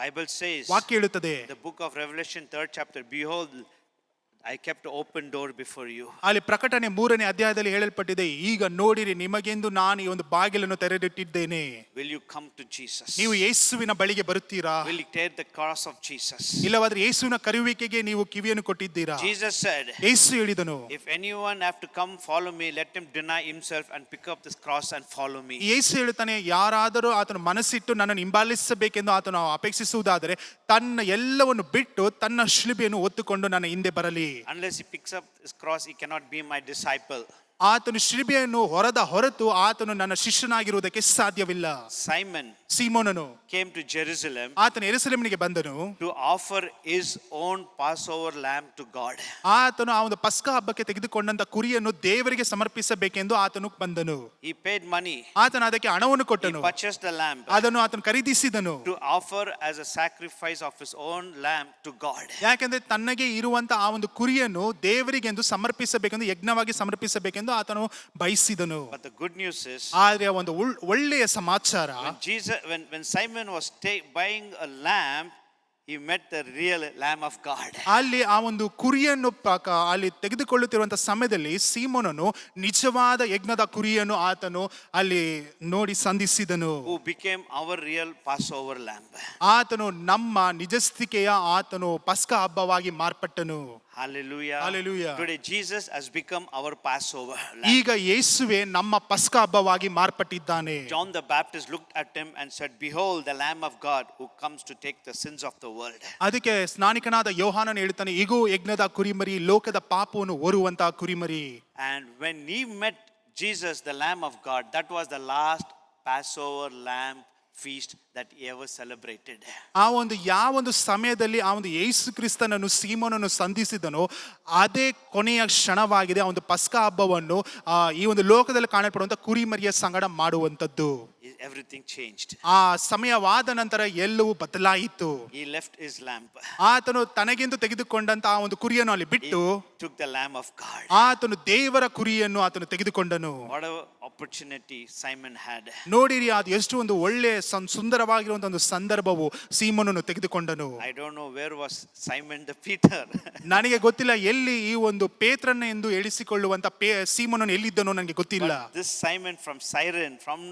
Bible says, ವಾಕ್ಯ ಹೇಳುತ್ತದೆ, the book of Revelation 3rd chapter, behold, I kept an open door before you. ಅಲ್ಲಿ ಪ್ರಕಟಣೆ 3ನೇ ಅಧ್ಯಾಯದಲ್ಲಿ ಹೇಳಲ್ಪಟ್ಟಿದೆ, ಈಗ ನೋಡಿರಿ ನಿಮಗೆಂದು ನಾನು ಈ ಒಂದು ಬಾಗಿಲನ್ನು ತೆರೆದಿಟ್ಟಿದ್ದೇನೆ. Will you come to Jesus? ನೀವು ಯೇಸುವಿನ ಬಳಿಗೆ ಬರುತ್ತೀರಾ? Will you take the cross of Jesus? ಇಲ್ಲವಾದ್ರೆ ಯೇಸುವಿನ ಕರುವಿಕೆಗೆ ನೀವು ಕಿವಿಯನ್ನು ಕೊಟ್ಟಿದ್ದೀರಾ? Jesus said, ಯೇಸು ಹೇಳಿದನು, if anyone have to come follow me, let him deny himself and pick up this cross and follow me. ಯೇಸು ಹೇಳುತ್ತಾನೆ, ಯಾರಾದರೂ ಆತನು ಮನಸ್ಸಿಟ್ಟು ನನ್ನನ್ನು ಹಿಂಬಾಲಿಸಬೇಕೆಂದು ಆತನು ಅಪೇಕ್ಷಿಸುವುದಾದರೆ ತನ್ನ ಎಲ್ಲವನ್ನು ಬಿಟ್ಟು ತನ್ನ ಶಿಲುಬೆಯನ್ನು ಹೊತ್ತುಕೊಂಡು ನನ್ನ ಹಿಂದೆ ಬರಲಿ. Unless he picks up his cross, he cannot be my disciple. ಆತನು ಶಿಲುಬೆಯನ್ನು ಹೊರತು ಆತನು ನನ್ನ ಶಿಷ್ಯನಾಗಿರುವುದಕ್ಕೆ ಸಾಧ್ಯವಿಲ್ಲ. Simon ಸೀಮೋನನು came to Jerusalem ಆತನು ಯೆರೂಸಲೇಮಿಗೆ ಬಂದನು to offer his own Passover lamb to God. ಆತನು ಆ ಒಂದು ಪಸ್ಕ ಹಬ್ಬಕ್ಕೆ ತೆಗೆದುಕೊಂಡಂತ ಕುರಿಯನ್ನು ದೇವರಿಗೆ ಸಮರ್ಪಿಸಬೇಕೆಂದು ಆತನು ಬಂದನು. He paid money. ಆತನು ಅದಕ್ಕೆ ಹಣವನ್ನು He ಕೊಟ್ಟನು. purchased the lamb ಅದನ್ನು ಆತನು ಖರೀದಿಸಿದನು. to offer as a sacrifice of his own lamb to God. ಯಾಕೆಂದ್ರೆ ತನ್ನಗೆ ಇರುವಂತ ಆ ಒಂದು ಕುರಿಯನ್ನು ದೇವರಿಗೆಂದು ಸಮರ್ಪಿಸಬೇಕೆಂದು, ಯಜ್ಞವಾಗಿ ಸಮರ್ಪಿಸಬೇಕೆಂದು ಆತನು ಬಯಸಿದನು. But the good news is, ಆದ್ರೆ ಒಂದು ಒಳ್ಳೆಯ ಸಮಾಚಾರ, when Simon was buying a lamb, he met the real Lamb of God. ಅಲ್ಲಿ ಆ ಒಂದು ಕುರಿಯನ್ನು ಅಲ್ಲಿ ತೆಗೆದುಕೊಳ್ಳುತ್ತಿರುವಂತ ಸಮಯದಲ್ಲಿ ಸೀಮೋನನು ನಿಜವಾದ ಯಜ್ಞದ ಕುರಿಯನ್ನು ಆತನು ಅಲ್ಲಿ ನೋಡಿ ಸಂಧಿಸಿದನು. Who became our real Passover lamb. ಆತನು ನಮ್ಮ ನಿಜಸ್ಥಿಕೆಯ ಆತನು ಪಸ್ಕ ಹಬ್ಬವಾಗಿ ಮಾರ್ಪಟ್ಟನು. Hallelujah. Hallelujah. Today Jesus has become our Passover lamb. ಈಗ ಯೇಸುವೆ ನಮ್ಮ ಪಸ್ಕ ಹಬ್ಬವಾಗಿ ಮಾರ್ಪಟ್ಟಿದ್ದಾನೆ. John the Baptist looked at him and said, behold the Lamb of God who comes to take the sins of the world. ಅದಕ್ಕೆ ಸ್ನಾನಿಕನಾದ ಯೋಹಾನನು ಹೇಳ್ತಾನೆ, ಇಗೋ ಯಜ್ಞದ ಕುರಿಮರಿ, ಲೋಕದ ಪಾಪವನ್ನು ಹೊರುವಂತಹ ಕುರಿಮರಿ. And when he met Jesus, the Lamb of God, that was the last Passover lamb feast that he ever celebrated. ಆ ಒಂದು ಯಾವೊಂದು ಸಮಯದಲ್ಲಿ ಆ ಒಂದು ಯೇಸು ಕ್ರಿಸ್ತನನ್ನು ಸೀಮೋನನ್ನು ಸಂಧಿಸಿದನೋ ಅದೇ ಕೊನೆಯ ಕ್ಷಣವಾಗಿದೆ ಆ ಒಂದು ಪಸ್ಕ ಹಬ್ಬವನ್ನು ಈ ಒಂದು ಲೋಕದಲ್ಲಿ ಕಾಣಲ್ಪಡುವಂತ ಕುರಿಮರಿಯ ಸಂಗಡ ಮಾಡುವಂತದ್ದು. Everything changed. ಆ ಸಮಯವಾದ ನಂತರ ಎಲ್ಲವೂ ಬದಲಾಯಿತು. He left his lamp. ಆತನು ತನಗೆಂದು ತೆಗೆದುಕೊಂಡಂತ ಆ ಒಂದು ಕುರಿಯನ್ನು ಅಲ್ಲಿ ಬಿಟ್ಟು Took the lamb of God. ಆತನು ದೇವರ ಕುರಿಯನ್ನು ಆತನು ತೆಗೆದುಕೊಂಡನು. What a opportunity Simon had. ನೋಡಿರಿ ಅದು ಎಷ್ಟು ಒಂದು ಒಳ್ಳೆ ಸುಂದರವಾಗಿರುವಂತ ಒಂದು ಸಂದರ್ಭವು ಸೀಮೋನನ್ನು ತೆಗೆದುಕೊಂಡನು. I don't know where was Simon the Peter. ನನಗೆ ಗೊತ್ತಿಲ್ಲ ಎಲ್ಲಿ ಈ ಒಂದು ಪೇತ್ರನ ಎಂದು ಎಳಿಸಿಕೊಳ್ಳುವಂತ ಸೀಮೋನನು ಎಲ್ಲಿದ್ದನೋ ನನಗೆ ಗೊತ್ತಿಲ್ಲ. This Simon from Cyrene, from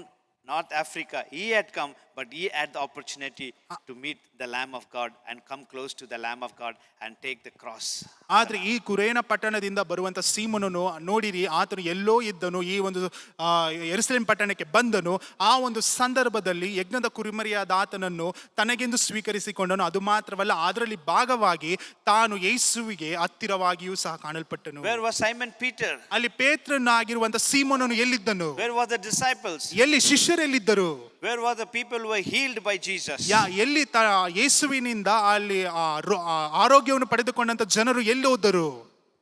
North Africa, he had come, but he had the opportunity to meet the Lamb of God and come close to the Lamb of God and take the cross. ಆದ್ರೆ ಈ ಕುರೇನ ಪಟ್ಟಣದಿಂದ ಬರುವಂತ ಸೀಮೋನನು ನೋಡಿರಿ ಆತನು ಎಲ್ಲೋ ಇದ್ದನು, ಈ ಒಂದು ಯೆರೂಸಲೇಮ್ ಪಟ್ಟಣಕ್ಕೆ ಬಂದನು. ಆ ಒಂದು ಸಂದರ್ಭದಲ್ಲಿ ಯಜ್ಞದ ಕುರಿಮರಿಯಾದ ಆತನನ್ನು ತನಗೆಂದು ಸ್ವೀಕರಿಸಿಕೊಂಡನು. ಅದು ಮಾತ್ರವಲ್ಲ, ಅದರಲ್ಲಿ ಭಾಗವಾಗಿ ತಾನು ಯೇಸುವಿಗೆ ಹತ್ತಿರವಾಗಿಯೂ ಸಹ ಕಾಣಲ್ಪಟ್ಟನು. Where was Simon Peter? ಅಲ್ಲಿ ಪೇತ್ರನಾಗಿರುವಂತ ಸೀಮೋನನು ಎಲ್ಲಿದ್ದನು? Where were the disciples? ಎಲ್ಲಿ ಶಿಷ್ಯರೆಲ್ಲಿದ್ದರು? Where were the people who were healed by Jesus? ಎಲ್ಲಿ ಯೇಸುವಿನಿಂದ ಅಲ್ಲಿ ಆರೋಗ್ಯವನ್ನು ಪಡೆದುಕೊಂಡಂತ ಜನರು ಎಲ್ಲಿ ಹೋದರು?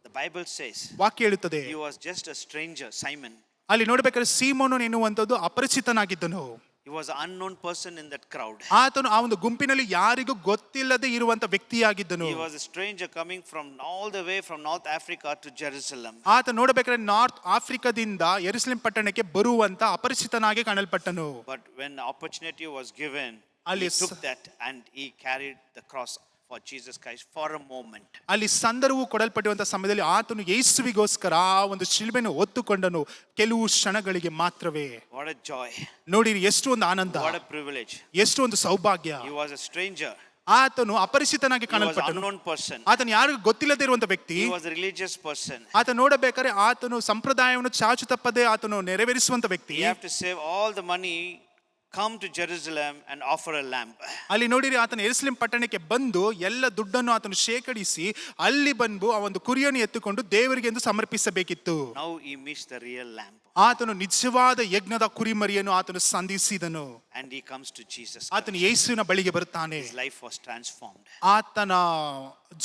The Bible says ವಾಕ್ಯ ಹೇಳುತ್ತದೆ he was just a stranger, Simon. ಅಲ್ಲಿ ನೋಡ್ಬೇಕಾದ್ರೆ ಸೀಮೋನನು ಎನ್ನುವಂಥದ್ದು ಅಪರಿಚಿತನಾಗಿದ್ದನು. He was an unknown person in that crowd. ಆತನು ಆ ಒಂದು ಗುಂಪಿನಲ್ಲಿ ಯಾರಿಗೂ ಗೊತ್ತಿಲ್ಲದೆ ಇರುವಂತ ವ್ಯಕ್ತಿಯಾಗಿದ್ದನು. He was a stranger coming from all the way from North Africa to Jerusalem. ಆತ ನೋಡಬೇಕಾದ್ರೆ ನಾರ್ತ್ ಆಫ್ರಿಕಾದಿಂದ ಯೆರೂಸಲೇಮ್ ಪಟ್ಟಣಕ್ಕೆ ಬರುವಂತ ಅಪರಿಚಿತನಾಗಿ ಕಾಣಲ್ಪಟ್ಟನು. But when the opportunity was given, ಅಲ್ಲಿ he took that and he carried the cross for Jesus Christ for a moment. ಅಲ್ಲಿ ಸಂದರ್ಭವು ಕೊಡಲ್ಪಟ್ಟಿರುವಂತ ಸಮಯದಲ್ಲಿ ಆತನು ಯೇಸುವಿಗೋಸ್ಕರ ಆ ಒಂದು ಶಿಲುಬೆಯನ್ನು ಹೊತ್ತುಕೊಂಡನು, ಕೆಲವು ಕ್ಷಣಗಳಿಗೆ ಮಾತ್ರವೇ. What a joy. ನೋಡಿರಿ ಎಷ್ಟು ಒಂದು ಆನಂದ, What a privilege. ಎಷ್ಟು ಒಂದು ಸೌಭಾಗ್ಯ. He was a stranger. ಆತನು ಅಪರಿಚಿತನಾಗಿ He was an ಕಾಣಲ್ಪಟ್ಟನು. unknown person. ಆತನು ಯಾರಿಗೂ ಗೊತ್ತಿಲ್ಲದೆ ಇರುವಂತ ವ್ಯಕ್ತಿ. He was a religious person. ಆತ ನೋಡಬೇಕಾದ್ರೆ ಆತನು ಸಂಪ್ರದಾಯವನ್ನು ಚಾಚು ತಪ್ಪದೆ ಆತನು ನೆರವೇರಿಸುವಂತ ವ್ಯಕ್ತಿ. He have to save all the money, come to Jerusalem and offer a lamb. ಅಲ್ಲಿ ನೋಡಿರಿ ಆತನು ಯೆರೂಸಲೇಮ್ ಪಟ್ಟಣಕ್ಕೆ ಬಂದು ಎಲ್ಲ ದುಡ್ಡನ್ನು ಆತನು ಶೇಖರಿಸಿ ಅಲ್ಲಿ ಬಂದು ಆ ಒಂದು ಕುರಿಯನ್ನು ಎತ್ತುಕೊಂಡು ದೇವರಿಗೆ ಎಂದು ಸಮರ್ಪಿಸಬೇಕಿತ್ತು. Now he meets the real lamb. ಆತನು ನಿಜವಾದ ಯಜ್ಞದ ಕುರಿಮರಿಯನ್ನು ಆತನು ಸಂಧಿಸಿದನು. And he comes to Jesus. ಆತನು ಯೇಸುವಿನ ಬಳಿಗೆ ಬರುತ್ತಾನೆ. His life was transformed. ಆತನ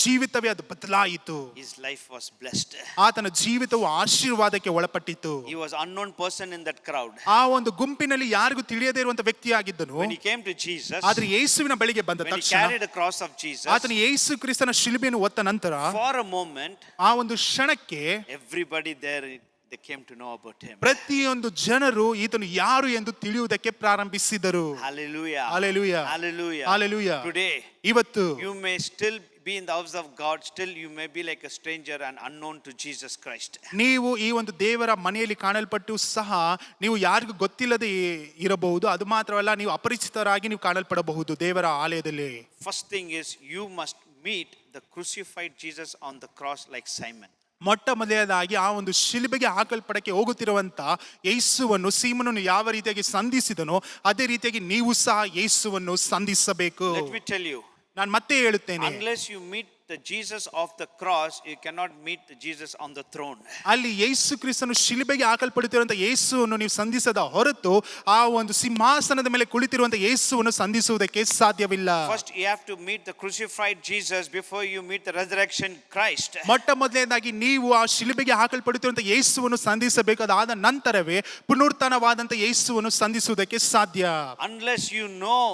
ಜೀವಿತವೇ ಅದು ಬದಲಾಯಿತು. His life was blessed. ಆತನ ಜೀವಿತವು ಆಶೀರ್ವಾದಕ್ಕೆ ಒಳಪಟ್ಟಿತು. He was unknown person in that crowd. ಆ ಒಂದು ಗುಂಪಿನಲ್ಲಿ ಯಾರಿಗೂ ತಿಳಿಯದೇ ಇರುವಂತ ವ್ಯಕ್ತಿಯಾಗಿದ್ದನು. When he came to Jesus, ಆದ್ರೆ ಯೇಸುವಿನ ಬಳಿಗೆ ಬಂದ when he ತಕ್ಷಣ carried the cross of Jesus, ಆತನು ಯೇಸು ಕ್ರಿಸ್ತನ ಶಿಲುಬೆಯನ್ನು ಹೊತ್ತ ನಂತರ for a moment, ಆ ಒಂದು ಕ್ಷಣಕ್ಕೆ everybody there, they came to know about him. ಪ್ರತಿಯೊಂದು ಜನರು ಈತನು ಯಾರು ಎಂದು ತಿಳಿಯುವುದಕ್ಕೆ ಪ್ರಾರಂಭಿಸಿದರು. Hallelujah. Hallelujah. Hallelujah. Hallelujah. Today, ಇವತ್ತು you may still be in the house of God, still you may be like a stranger and unknown to Jesus Christ. ನೀವು ಈ ಒಂದು ದೇವರ ಮನೆಯಲ್ಲಿ ಕಾಣಲ್ಪಟ್ಟು ಸಹ ನೀವು ಯಾರಿಗೂ ಗೊತ್ತಿಲ್ಲದೆ ಇರಬಹುದು. ಅದು ಮಾತ್ರವಲ್ಲ, ನೀವು ಅಪರಿಚಿತರಾಗಿ ನೀವು ಕಾಣಲ್ಪಡಬಹುದು ದೇವರ ಆಲಯದಲ್ಲಿ. First thing is you must meet the crucified Jesus on the cross like Simon. ಮೊಟ್ಟ ಮೊದಲನೇದಾಗಿ ಆ ಒಂದು ಶಿಲುಬೆಗೆ ಹಾಕಲ್ಪಡಕ್ಕೆ ಹೋಗುತ್ತಿರುವಂತ ಯೇಸುವನ್ನು ಸೀಮೋನನು ಯಾವ ರೀತಿಯಾಗಿ ಸಂಧಿಸಿದನೋ ಅದೇ ರೀತಿಯಾಗಿ ನೀವು ಸಹ ಯೇಸುವನ್ನು ಸಂಧಿಸಬೇಕು. Let me tell you, ನಾನು ಮತ್ತೆ ಹೇಳುತ್ತೇನೆ, unless you meet the Jesus of the cross, you cannot meet the Jesus on the throne. ಅಲ್ಲಿ ಯೇಸು ಕ್ರಿಸ್ತನು ಶಿಲುಬೆಗೆ ಹಾಕಲ್ಪಡುತ್ತಿರುವಂತ ಯೇಸುವನ್ನು ನೀವು ಸಂಧಿಸದ ಹೊರತು ಆ ಒಂದು ಸಿಂಹಾಸನದ ಮೇಲೆ ಕುಳಿತಿರುವಂತ ಯೇಸುವನ್ನು ಸಂಧಿಸುವುದಕ್ಕೆ ಸಾಧ್ಯವಿಲ್ಲ. First you have to meet the crucified Jesus before you meet the resurrection Christ. ಮೊಟ್ಟ ಮೊದಲನೇದಾಗಿ ನೀವು ಆ ಶಿಲುಬೆಗೆ ಹಾಕಲ್ಪಡುತ್ತಿರುವಂತ ಯೇಸುವನ್ನು ಸಂಧಿಸಬೇಕು. ಅದಾದ ನಂತರವೇ ಪುನರುತ್ಥಾನವಾದಂತ ಯೇಸುವನ್ನು ಸಂಧಿಸುವುದಕ್ಕೆ ಸಾಧ್ಯ. Unless you know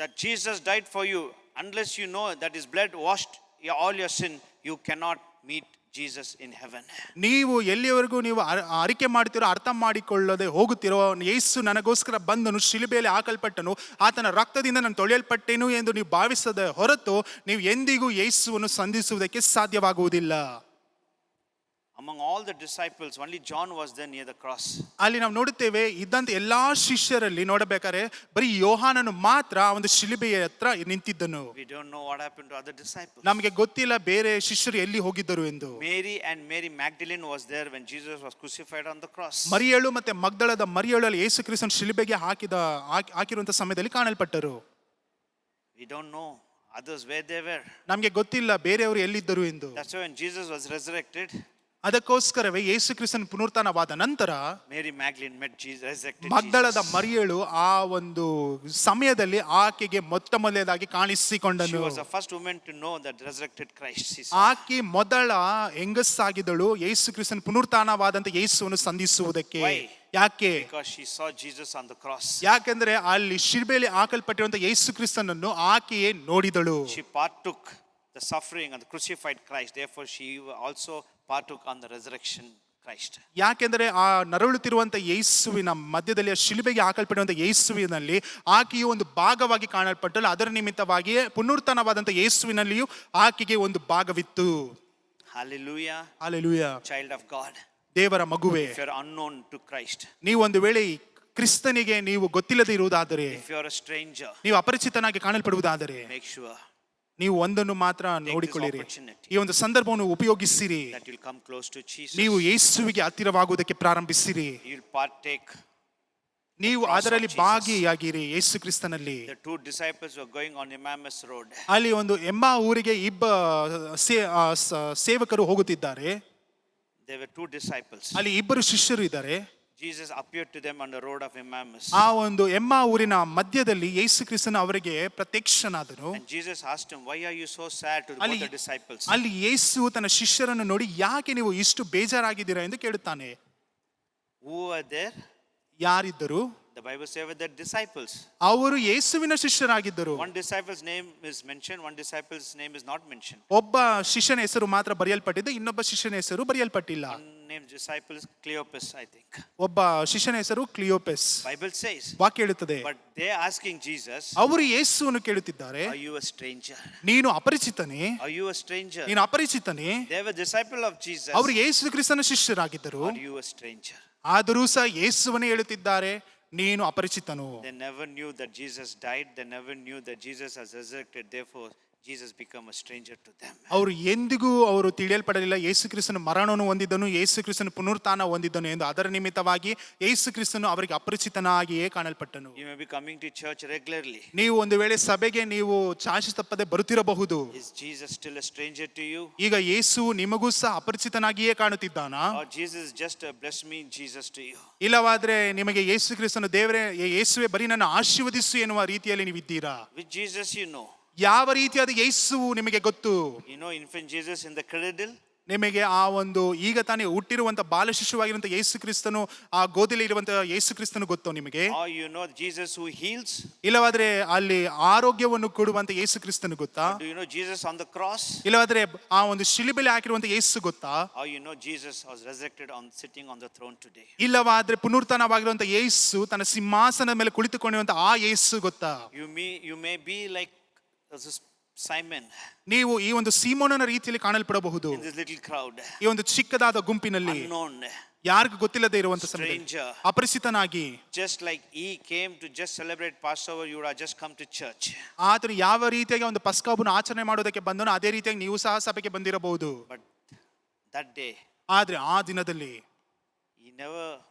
that Jesus died for you, unless you know that his blood washed all your sin, you cannot meet Jesus in heaven. ನೀವು ಎಲ್ಲಿಯವರೆಗೂ ನೀವು ಅರಿಕೆ ಮಾಡ್ತಿರೋ, ಅರ್ಥ ಮಾಡಿಕೊಳ್ಳದೆ ಹೋಗುತ್ತಿರೋ, ಯೇಸು ನನಗೋಸ್ಕರ ಬಂದನು, ಶಿಲುಬೆಯಲ್ಲಿ ಹಾಕಲ್ಪಟ್ಟನು, ಆತನ ರಕ್ತದಿಂದ ನಾನು ತೊಳೆಯಲ್ಪಟ್ಟೆನು ಎಂದು ನೀವು ಭಾವಿಸದ ಹೊರತು ನೀವು ಎಂದಿಗೂ ಯೇಸುವನ್ನು ಸಂಧಿಸುವುದಕ್ಕೆ ಸಾಧ್ಯವಾಗುವುದಿಲ್ಲ. Among all the disciples, only John was there near the cross. ಅಲ್ಲಿ ನಾವು ನೋಡುತ್ತೇವೆ ಇದ್ದಂತ ಎಲ್ಲಾ ಶಿಷ್ಯರಲ್ಲಿ ನೋಡಬೇಕಾದ್ರೆ ಬರೀ ಯೋಹಾನನು ಮಾತ್ರ ಒಂದು ಶಿಲುಬೆಯ ಹತ್ರ ನಿಂತಿದ್ದನು. We don't know what happened to other disciples. ನಮಗೆ ಗೊತ್ತಿಲ್ಲ ಬೇರೆ ಶಿಷ್ಯರು ಎಲ್ಲಿ ಹೋಗಿದ್ದರು ಎಂದು. Mary and Mary Magdalene was there when Jesus was crucified on the cross. ಮರಿಯಳು ಮತ್ತೆ ಮಗ್ದಳದ ಮರಿಯಳು ಅಲ್ಲಿ ಯೇಸು ಕ್ರಿಸ್ತನ ಶಿಲುಬೆಗೆ ಹಾಕಿರುವಂತ ಸಮಯದಲ್ಲಿ ಕಾಣಲ್ಪಟ್ಟರು. We don't know others where they were. ನಮಗೆ ಗೊತ್ತಿಲ್ಲ ಬೇರೆಯವರು ಎಲ್ಲಿದ್ದರು ಎಂದು. That's why when Jesus was resurrected, ಅದಕ್ಕೋಸ್ಕರವೇ ಯೇಸು ಕ್ರಿಸ್ತನ ಪುನರುತ್ಥಾನವಾದ ನಂತರ Mary Magdalene met Jesus, resurrected ಮಗ್ದಳದ Jesus. ಮರಿಯಳು ಆ ಒಂದು ಸಮಯದಲ್ಲಿ ಆಕೆಗೆ ಮೊಟ್ಟ ಮೊದಲನೇದಾಗಿ She ಕಾಣಿಸಿಕೊಂಡನು. was the first woman to know that resurrected Christ. She said. ಆಕೆ ಮೊದಲ ಹೆಂಗಸ್ಸಾಗಿದ್ದಳು ಯೇಸು ಕ್ರಿಸ್ತನ ಪುನರುತ್ಥಾನವಾದಂತ ಯೇಸುವನ್ನು ಸಂಧಿಸುವುದಕ್ಕೆ. Why? ಯಾಕೆ? Because she saw Jesus on the cross. ಯಾಕೆಂದ್ರೆ ಅಲ್ಲಿ ಶಿಲ್ಬೆಯಲ್ಲಿ ಹಾಕಲ್ಪಟ್ಟಿರುವಂತ ಯೇಸು ಕ್ರಿಸ್ತನನ್ನು ಆಕೆಯೇ ನೋಡಿದಳು. She partook the suffering and the crucified Christ. Therefore, she also partook on the resurrection Christ. ಯಾಕೆಂದ್ರೆ ಆ ನರಳುತ್ತಿರುವಂತ ಯೇಸುವಿನ ಮಧ್ಯದಲ್ಲಿ ಆ ಶಿಲುಬೆಗೆ ಹಾಕಲ್ಪಡುವಂತ ಯೇಸುವಿನಲ್ಲಿ ಆಕೆಯು ಒಂದು ಭಾಗವಾಗಿ ಕಾಣಲ್ಪಟ್ಟಳು. ಅದರ ನಿಮಿತ್ತವಾಗಿಯೇ ಪುನರುತ್ಥಾನವಾದಂತ ಯೇಸುವಿನಲ್ಲಿಯೂ ಆಕೆಗೆ ಒಂದು ಭಾಗವಿತ್ತು. Hallelujah. Hallelujah. Child of God. ದೇವರ ಮಗುವೆ, If you're unknown to Christ, ನೀವು ಒಂದು ವೇಳೆ ಕ್ರಿಸ್ತನಿಗೆ ನೀವು ಗೊತ್ತಿಲ್ಲದೆ ಇರುವುದಾದರೆ, if you're a stranger, ನೀವು ಅಪರಿಚಿತನಾಗಿ ಕಾಣಲ್ಪಡುವುದಾದರೆ, make sure ನೀವು ಒಂದನ್ನು ಮಾತ್ರ ನೋಡಿಕೊಳ್ಳಿರಿ. ಈ ಒಂದು ಸಂದರ್ಭವನ್ನು ಉಪಯೋಗಿಸಿರಿ. that you'll come close to Jesus. ನೀವು ಯೇಸುವಿಗೆ ಹತ್ತಿರವಾಗುವುದಕ್ಕೆ ಪ್ರಾರಂಭಿಸಿರಿ. You'll partake. ನೀವು ಅದರಲ್ಲಿ ಭಾಗಿಯಾಗಿರಿ. ಯೇಸು ಕ್ರಿಸ್ತನಲ್ಲಿ The two disciples were going on Emmaus Road. ಅಲ್ಲಿ ಒಂದು ಎಂಬ ಊರಿಗೆ ಸೇವಕರು ಹೋಗುತ್ತಿದ್ದಾರೆ. There were two disciples. ಅಲ್ಲಿ ಇಬ್ಬರು ಶಿಷ್ಯರು ಇದ್ದಾರೆ. Jesus appeared to them on the road of Emmaus. ಆ ಒಂದು ಎಂಬ ಊರಿನ ಮಧ್ಯದಲ್ಲಿ ಯೇಸು ಕ್ರಿಸ್ತನು ಅವರಿಗೆ ಪ್ರತ್ಯಕ್ಷನಾದನು. And Jesus asked him, "Why are you so sad?" to both the disciples. ಅಲ್ಲಿ ಯೇಸು ತನ್ನ ಶಿಷ್ಯರನ್ನು ನೋಡಿ, ಯಾಕೆ ನೀವು ಇಷ್ಟು ಬೇಜಾರಾಗಿದ್ದೀರಾ ಎಂದು ಕೇಳುತ್ತಾನೆ. Who were there? ಯಾರಿದ್ದರು? The Bible says were the disciples. ಅವರು ಯೇಸುವಿನ ಶಿಷ್ಯರಾಗಿದ್ದರು. One disciple's name is mentioned, one disciple's name is not mentioned. ಒಬ್ಬ ಶಿಷ್ಯನ ಹೆಸರು ಮಾತ್ರ ಬರೆಯಲ್ಪಟ್ಟಿದೆ, ಇನ್ನೊಬ್ಬ ಶಿಷ್ಯನ ಹೆಸರು ಬರೆಯಲ್ಪಟ್ಟಿಲ್ಲ. One named disciple is Cleopas, I think. ಒಬ್ಬ ಶಿಷ್ಯನ ಹೆಸರು ಕ್ಲಿಯೋಪಸ್. Bible says. ವಾಕ್ಯ ಹೇಳುತ್ತದೆ. But they asking Jesus, ಅವರು ಯೇಸುವನ್ನು ಕೇಳುತ್ತಿದ್ದಾರೆ, "Are you a stranger?" ನೀನು ಅಪರಿಚಿತನೇ? Are you a stranger? ನೀನು ಅಪರಿಚಿತನೇ? They were disciple of Jesus. ಅವರು ಯೇಸು ಕ್ರಿಸ್ತನ ಶಿಷ್ಯರಾಗಿದ್ದರು. Are you a stranger? ಆದರೂ ಸಹ ಯೇಸುವನ್ನೇ ಹೇಳುತ್ತಿದ್ದಾರೆ, ನೀನು ಅಪರಿಚಿತನು. They never knew that Jesus died. They never knew that Jesus has resurrected. Therefore, Jesus became a stranger to them. ಅವರು ಎಂದಿಗೂ ಅವರು ತಿಳಿಯಲ್ಪಡಲಿಲ್ಲ ಯೇಸು ಕ್ರಿಸ್ತನ ಮರಣವನ್ನು ಹೊಂದಿದ್ದನು, ಯೇಸು ಕ್ರಿಸ್ತನ ಪುನರುತ್ಥಾನ ಹೊಂದಿದ್ದನು ಎಂದು. ಅದರ ನಿಮಿತ್ತವಾಗಿ ಯೇಸು ಕ್ರಿಸ್ತನು ಅವರಿಗೆ ಅಪರಿಚಿತನಾಗಿಯೇ ಕಾಣಲ್ಪಟ್ಟನು. You may be coming to church regularly. ನೀವು ಒಂದು ವೇಳೆ ಸಭೆಗೆ ನೀವು ಚಾಚು ತಪ್ಪದೆ ಬರುತ್ತಿರಬಹುದು. Is Jesus still a stranger to you? ಈಗ ಯೇಸು ನಿಮಗೂ ಸಹ ಅಪರಿಚಿತನಾಗಿಯೇ ಕಾಣುತ್ತಿದ್ದಾನಾ? Or Jesus is just a bless me Jesus to you? ಇಲ್ಲವಾದ್ರೆ ನಿಮಗೆ ಯೇಸು ಕ್ರಿಸ್ತನು ದೇವರೇ, ಯೇಸುವೆ ಬರೀ ನನ್ನ ಆಶೀರ್ವದಿಸು ಎನ್ನುವ ರೀತಿಯಲ್ಲಿ ನೀವಿದ್ದೀರಾ? Which Jesus you know? ಯಾವ ರೀತಿಯಾದ ಯೇಸು ನಿಮಗೆ ಗೊತ್ತು? You know infant Jesus in the cradle? ನಿಮಗೆ ಆ ಒಂದು ಈಗ ತಾನೇ ಹುಟ್ಟಿರುವಂತ ಬಾಲ ಶಿಶುವಾಗಿರುವಂತ ಯೇಸು ಕ್ರಿಸ್ತನು, ಆ ಗೋದಿಲಿ ಇರುವಂತ ಯೇಸು ಕ್ರಿಸ್ತನು ಗೊತ್ತೋ ನಿಮಗೆ? Or you know Jesus who heals? ಇಲ್ಲವಾದ್ರೆ ಅಲ್ಲಿ ಆರೋಗ್ಯವನ್ನು ಕೊಡುವಂತ ಯೇಸು ಕ್ರಿಸ್ತನು ಗೊತ್ತಾ? Do you know Jesus on the cross? ಇಲ್ಲವಾದ್ರೆ ಆ ಒಂದು ಶಿಲುಬೆಯಲ್ಲಿ ಹಾಕಿರುವಂತ ಯೇಸು ಗೊತ್ತಾ? Or you know Jesus was resurrected on sitting on the throne today? ಇಲ್ಲವಾದ್ರೆ ಪುನರುತ್ಥಾನವಾಗಿರುವಂತ ಯೇಸು ತನ್ನ ಸಿಂಹಾಸನದ ಮೇಲೆ ಕುಳಿತುಕೊಂಡಿರುವಂತ ಆ ಯೇಸು ಗೊತ್ತಾ? You may be like this Simon ನೀವು ಈ ಒಂದು ಸೀಮೋನನ ರೀತಿಯಲ್ಲಿ ಕಾಣಲ್ಪಡಬಹುದು. in this little crowd, ಈ ಒಂದು ಚಿಕ್ಕದಾದ ಗುಂಪಿನಲ್ಲಿ unknown, ಯಾರಿಗೂ ಗೊತ್ತಿಲ್ಲದೆ ಇರುವಂತ ಸಮಯದಲ್ಲಿ stranger. ಅಪರಿಚಿತನಾಗಿ, Just like he came to just celebrate Passover, you would have just come to church. ಆತನು ಯಾವ ರೀತಿಯಾಗಿ ಒಂದು ಪಸ್ಕ ಹಬ್ಬವನ್ನು ಆಚರಣೆ ಮಾಡೋದಕ್ಕೆ ಬಂದನೋ ಅದೇ ರೀತಿಯಾಗಿ ನೀವು ಸಹ ಸಭೆಗೆ ಬಂದಿರಬಹುದು. But that day, ಆದ್ರೆ ಆ ದಿನದಲ್ಲಿ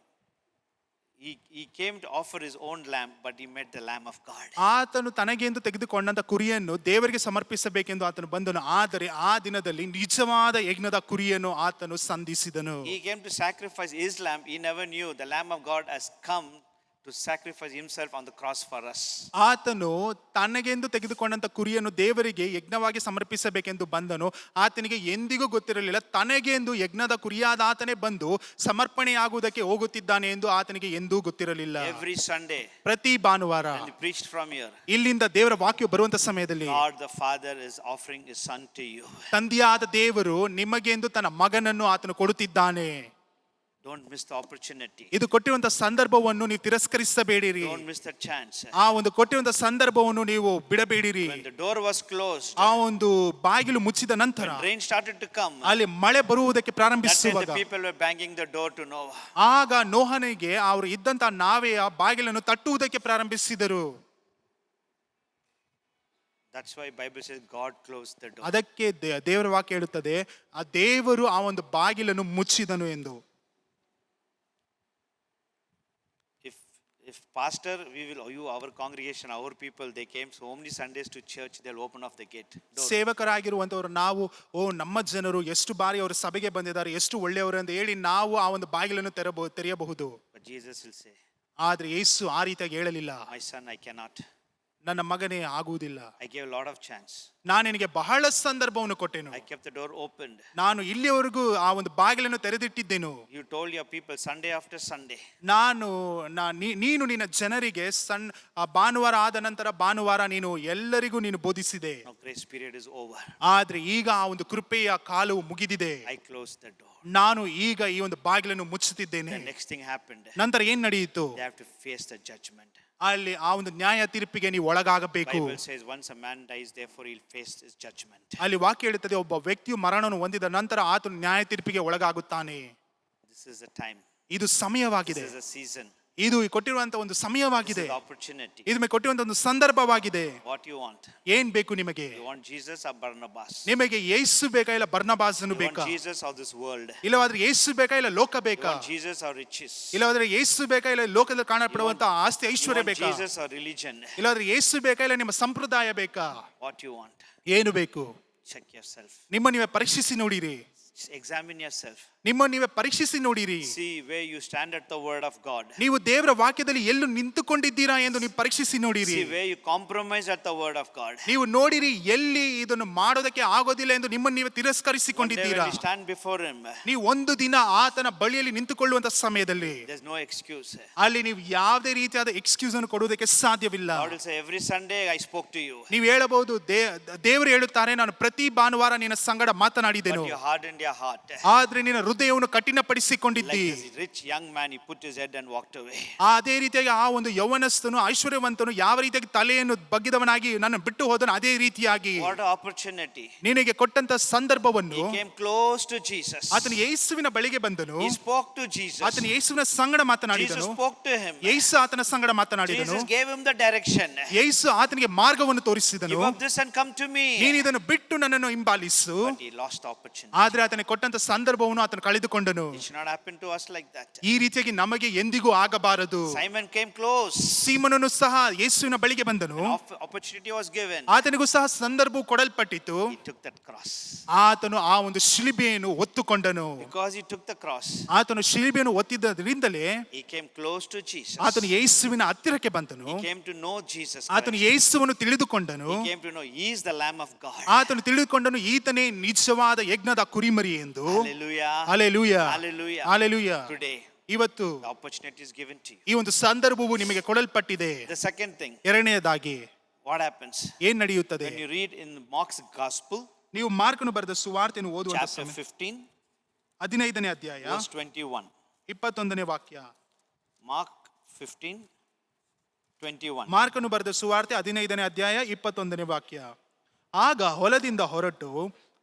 he came to offer his own lamb, but he met the Lamb of God. ಆತನು ತನಗೆಂದು ತೆಗೆದುಕೊಂಡಂತ ಕುರಿಯನ್ನು ದೇವರಿಗೆ ಸಮರ್ಪಿಸಬೇಕೆಂದು ಆತನು ಬಂದನು. ಆದರೆ ಆ ದಿನದಲ್ಲಿ ನಿಜವಾದ ಯಜ್ಞದ ಕುರಿಯನ್ನು ಆತನು ಸಂಧಿಸಿದನು. He came to sacrifice his lamb. He never knew the Lamb of God has come to sacrifice himself on the cross for us. ಆತನು ತನಗೆಂದು ತೆಗೆದುಕೊಂಡಂತ ಕುರಿಯನ್ನು ದೇವರಿಗೆ ಯಜ್ಞವಾಗಿ ಸಮರ್ಪಿಸಬೇಕೆಂದು ಬಂದನು. ಆತನಿಗೆ ಎಂದಿಗೂ ಗೊತ್ತಿರಲಿಲ್ಲ ತನಗೆಂದು ಯಜ್ಞದ ಕುರಿಯಾದ ಆತನೇ ಬಂದು ಸಮರ್ಪಣೆಯಾಗುವುದಕ್ಕೆ ಹೋಗುತ್ತಿದ್ದಾನೆ ಎಂದು ಆತನಿಗೆ ಎಂದೂ ಗೊತ್ತಿರಲಿಲ್ಲ. Every Sunday, ಪ್ರತಿ ಭಾನುವಾರ when he preached from here, ಇಲ್ಲಿಂದ ದೇವರ ವಾಕ್ಯ ಬರುವಂತ ಸಮಯದಲ್ಲಿ God the Father is offering his son to you. ತಂದೆಯಾದ ದೇವರು ನಿಮಗೆಂದು ತನ್ನ ಮಗನನ್ನು ಆತನು ಕೊಡುತ್ತಿದ್ದಾನೆ. Don't miss the opportunity. ಇದು ಕೊಟ್ಟಿರುವಂತ ಸಂದರ್ಭವನ್ನು ನೀವು ತಿರಸ್ಕರಿಸಬೇಡಿರಿ. Don't miss the chance. ಆ ಒಂದು ಕೊಟ್ಟಿರುವಂತ ಸಂದರ್ಭವನ್ನು ನೀವು ಬಿಡಬೇಡಿರಿ. When the door was closed, ಆ ಒಂದು ಬಾಗಿಲು ಮುಚ್ಚಿದ ನಂತರ when rain started to come, ಅಲ್ಲಿ ಮಳೆ ಬರುವುದಕ್ಕೆ that time ಪ್ರಾರಂಭಿಸುವಾಗ the people were banging the door to Noah. ಆಗ ನೋಹನಿಗೆ ಅವರು ಇದ್ದಂತ ನಾವೆಯ ಬಾಗಿಲನ್ನು ತಟ್ಟುವುದಕ್ಕೆ ಪ್ರಾರಂಭಿಸಿದರು. That's why Bible says God closed the door. ಅದಕ್ಕೆ ದೇವರ ವಾಕ್ಯ ಹೇಳುತ್ತದೆ, ಆ ದೇವರು ಆ ಒಂದು ಬಾಗಿಲನ್ನು ಮುಚ್ಚಿದನು ಎಂದು. If pastor, our congregation, our people, they came so many Sundays to church, they'll open off the gate. Door. ಸೇವಕರಾಗಿರುವಂತವರು ನಾವು ನಮ್ಮ ಜನರು ಎಷ್ಟು ಬಾರಿ ಅವರು ಸಭೆಗೆ ಬಂದಿದ್ದಾರೆ, ಎಷ್ಟು ಒಳ್ಳೆಯವರು ಅಂತ ಹೇಳಿ ನಾವು ಆ ಒಂದು ಬಾಗಿಲನ್ನು ತೆರೆಯಬಹುದು. But Jesus will say, ಆದ್ರೆ ಯೇಸು ಆ ರೀತಿಯಾಗಿ ಹೇಳಲಿಲ್ಲ. my son, I cannot. ನನ್ನ ಮಗನೇ ಆಗುವುದಿಲ್ಲ. I gave a lot of chance. ನಾನು ನಿನಗೆ ಬಹಳ ಸಂದರ್ಭವನ್ನು ಕೊಟ್ಟೆನು. I kept the door opened. ನಾನು ಇಲ್ಲಿಯವರೆಗೂ ಆ ಒಂದು ಬಾಗಿಲನ್ನು ತೆರೆದಿಟ್ಟಿದ್ದೆನು. You told your people Sunday after Sunday. ನೀನು ನಿನ್ನ ಜನರಿಗೆ ಭಾನುವಾರ ಆದ ನಂತರ ಭಾನುವಾರ ನೀನು ಎಲ್ಲರಿಗೂ ನೀನು ಬೋಧಿಸಿದೆ. Now grace period is over. ಆದ್ರೆ ಈಗ ಆ ಒಂದು ಕೃಪೆಯ ಕಾಲವು ಮುಗಿದಿದೆ. I closed the door. ನಾನು ಈಗ ಈ ಒಂದು ಬಾಗಿಲನ್ನು ಮುಚ್ಚುತ್ತಿದ್ದೇನೆ. The next thing happened. ನಂತರ ಏನ್ ನಡೆಯಿತು? They have to face the judgment. ಅಲ್ಲಿ ಆ ಒಂದು ನ್ಯಾಯ ತೀರ್ಪಿಗೆ ನೀವು ಒಳಗಾಗಬೇಕು. Bible says once a man dies, therefore he'll face his judgment. ಅಲ್ಲಿ ವಾಕ್ಯ ಹೇಳುತ್ತದೆ, ಒಬ್ಬ ವ್ಯಕ್ತಿಯು ಮರಣವನ್ನು ಹೊಂದಿದ ನಂತರ ಆತನು ನ್ಯಾಯ ತೀರ್ಪಿಗೆ ಒಳಗಾಗುತ್ತಾನೆ. This is the time. ಇದು ಸಮಯವಾಗಿದೆ. This is a season. ಇದು ಕೊಟ್ಟಿರುವಂತ ಒಂದು ಸಮಯವಾಗಿದೆ. This is the opportunity. ಇದು ನಿಮಗೆ ಕೊಟ್ಟಿರುವಂತ ಒಂದು ಸಂದರ್ಭವಾಗಿದೆ. What you want? ಏನ್ ಬೇಕು ನಿಮಗೆ? You want Jesus or Barnabas? ನಿಮಗೆ ಯೇಸು ಬೇಕಾ ಇಲ್ಲ ಬರ್ನಬಾಸನು ಬೇಕಾ? You want Jesus or this world? ಇಲ್ಲವಾದ್ರೆ ಯೇಸು ಬೇಕಾ ಇಲ್ಲ ಲೋಕ You ಬೇಕಾ? want Jesus or riches? ಇಲ್ಲವಾದ್ರೆ ಯೇಸು ಬೇಕಾ ಇಲ್ಲ ಲೋಕದಲ್ಲಿ ಕಾಣಪಡುವಂತ ಆಸ್ತಿ You ಐಶ್ವರ್ಯ want ಬೇಕಾ? Jesus or religion? ಇಲ್ಲವಾದ್ರೆ ಯೇಸು ಬೇಕಾ ಇಲ್ಲ ನಿಮ್ಮ ಸಂಪ್ರದಾಯ ಬೇಕಾ? What you want? ಏನು ಬೇಕು? Check yourself. ನೀವೇ ಪರೀಕ್ಷಿಸಿ ನೋಡಿರಿ. Examine yourself. ನೀವೇ ಪರೀಕ್ಷಿಸಿ ನೋಡಿರಿ. See where you stand at the word of God. ನೀವು ದೇವರ ವಾಕ್ಯದಲ್ಲಿ ಎಲ್ಲೂ ನಿಂತುಕೊಂಡಿದ್ದೀರಾ ಎಂದು ನೀವು ಪರೀಕ್ಷಿಸಿ ನೋಡಿರಿ. See where you compromise at the word of God. ನೀವು ನೋಡಿರಿ ಎಲ್ಲಿ ಇದನ್ನು ಮಾಡೋದಕ್ಕೆ ಆಗೋದಿಲ್ಲ ಎಂದು ನಿಮ್ಮನ್ನು ನೀವೇ ತಿರಸ್ಕರಿಸಿಕೊಂಡಿದ್ದೀರಾ. When you stand before him, ನೀವು ಒಂದು ದಿನ ಆತನ ಬಳಿಯಲ್ಲಿ ನಿಂತುಕೊಳ್ಳುವಂತ ಸಮಯದಲ್ಲಿ there's no excuse. ಅಲ್ಲಿ ನೀವು ಯಾವುದೇ ರೀತಿಯಾದ ಎಕ್ಸ್ಕ್ಯೂಸ್ ಅನ್ನು ಕೊಡುವುದಕ್ಕೆ ಸಾಧ್ಯವಿಲ್ಲ. God will say every Sunday I spoke to you. ನೀವು ಹೇಳಬಹುದು, ದೇವರು ಹೇಳುತ್ತಾರೆ, ನಾನು ಪ್ರತಿ ಭಾನುವಾರ ನಿನ್ನ ಸಂಗಡ ಮಾತನಾಡಿದೆನು, But you hardened your heart. ಆದ್ರೆ ನಿನ್ನ ಹೃದಯವನ್ನು ಕಠಿಣಪಡಿಸಿಕೊಂಡಿದ್ದಿ. Like this rich young man, he put his head and walked away. ಅದೇ ರೀತಿಯಾಗಿ ಆ ಒಂದು ಯೌವನಸ್ಥನು ಐಶ್ವರ್ಯವಂತನು ಯಾವ ರೀತಿಯಾಗಿ ತಲೆಯನ್ನು ಬಗ್ಗಿದವನಾಗಿ ನನ್ನ ಬಿಟ್ಟು ಹೋದನು, ಅದೇ ರೀತಿಯಾಗಿ What an opportunity. ನಿನಗೆ ಕೊಟ್ಟಂತ ಸಂದರ್ಭವನ್ನು He came close to Jesus. ಆತನು ಯೇಸುವಿನ ಬಳಿಗೆ ಬಂದನು. He spoke to Jesus. ಆತನು ಯೇಸುವಿನ ಸಂಗಡ Jesus ಮಾತನಾಡಿದನು. spoke to him. ಯೇಸು ಆತನ ಸಂಗಡ ಮಾತನಾಡಿದನು. Jesus gave him the direction. ಯೇಸು ಆತನಿಗೆ ಮಾರ್ಗವನ್ನು ತೋರಿಸಿದನು. Give up this and come to me. ನೀನು ಇದನ್ನು ಬಿಟ್ಟು ನನ್ನನ್ನು ಹಿಂಬಾಲಿಸು. But he lost the opportunity. ಆದ್ರೆ ಆತನಿಗೆ ಕೊಟ್ಟಂತ ಸಂದರ್ಭವನ್ನು ಆತನು ಕಳೆದುಕೊಂಡನು. It should not happen to us like that. ಈ ರೀತಿಯಾಗಿ ನಮಗೆ ಎಂದಿಗೂ ಆಗಬಾರದು. Simon came close. ಸೀಮೋನನು ಸಹ ಯೇಸುವಿನ ಬಳಿಗೆ ಬಂದನು. Opportunity was given. ಆತನಿಗೂ ಸಹ ಸಂದರ್ಭವು ಕೊಡಲ್ಪಟ್ಟಿತು. He took that cross. ಆತನು ಆ ಒಂದು ಶಿಲುಬೆಯನ್ನು ಹೊತ್ತುಕೊಂಡನು. Because he took the cross, ಆತನು ಶಿಲುಬೆಯನ್ನು ಒತ್ತಿದ್ದರಿಂದಲೇ he came close to Jesus. ಆತನು ಯೇಸುವಿನ ಹತ್ತಿರಕ್ಕೆ ಬಂದನು. He came to know Jesus ಆತನು Christ. ಯೇಸುವನ್ನು ತಿಳಿದುಕೊಂಡನು. He came to know he is the Lamb of God. ಆತನು ತಿಳಿದುಕೊಂಡನು, ಈತನೇ ನಿಜವಾದ ಯಜ್ಞದ ಕುರಿಮರಿ ಎಂದು. Hallelujah. Hallelujah, Hallelujah. Hallelujah. Today, ಇವತ್ತು the opportunity is given to you. ಈ ಒಂದು ಸಂದರ್ಭವು ನಿಮಗೆ ಕೊಡಲ್ಪಟ್ಟಿದೆ. The second thing, ಎರಡನೆಯದಾಗಿ what happens? ಏನ್ ನಡೆಯುತ್ತದೆ? When you read in Mark's Gospel, ನೀವು ಮಾರ್ಕನು ಬರೆದ ಸುವಾರ್ತೆಯನ್ನು ಓದುವಂತ chapter 15, 15ನೇ ಅಧ್ಯಾಯ verse 21. 21ನೇ ವಾಕ್ಯ. Mark 15, 21. ಮಾರ್ಕನು ಬರೆದ ಸುವಾರ್ತೆ 15ನೇ ಅಧ್ಯಾಯ 21ನೇ ವಾಕ್ಯ. ಆಗ ಹೊಲದಿಂದ ಹೊರಟು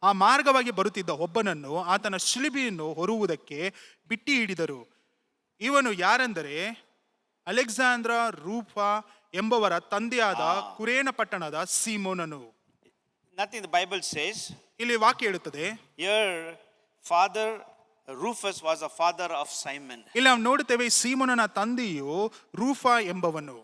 ಆ ಮಾರ್ಗವಾಗಿ ಬರುತ್ತಿದ್ದ ಒಬ್ಬನನ್ನು ಆತನ ಶಿಲುಬೆಯನ್ನು ಹೊರುವುದಕ್ಕೆ ಬಿಟ್ಟಿ ಹಿಡಿದರು. ಇವನು ಯಾರೆಂದರೆ ಅಲೆಕ್ಸಾಂದ್ರ ರೂಫಾ ಎಂಬವರ ತಂದೆಯಾದ ಕುರೇನ ಪಟ್ಟಣದ ಸೀಮೋನನು. Nothing the Bible says. ಇಲ್ಲಿ ವಾಕ್ಯ ಹೇಳುತ್ತದೆ, Here, Father Rufus was the father of Simon. ಇಲ್ಲಿ ನಾವು ನೋಡುತ್ತೇವೆ, ಸೀಮೋನನ ತಂದೆಯು ರೂಫಾ ಎಂಬವನು.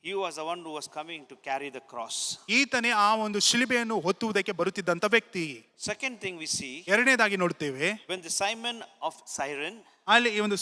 He was the one who was coming to carry the cross. ಈತನೇ ಆ ಒಂದು ಶಿಲುಬೆಯನ್ನು ಹೊತ್ತುವುದಕ್ಕೆ ಬರುತ್ತಿದ್ದಂತ ವ್ಯಕ್ತಿ. Second thing we see, ಎರಡನೇದಾಗಿ ನೋಡುತ್ತೇವೆ, when the Simon of Cyrene, ಅಲ್ಲಿ ಈ ಒಂದು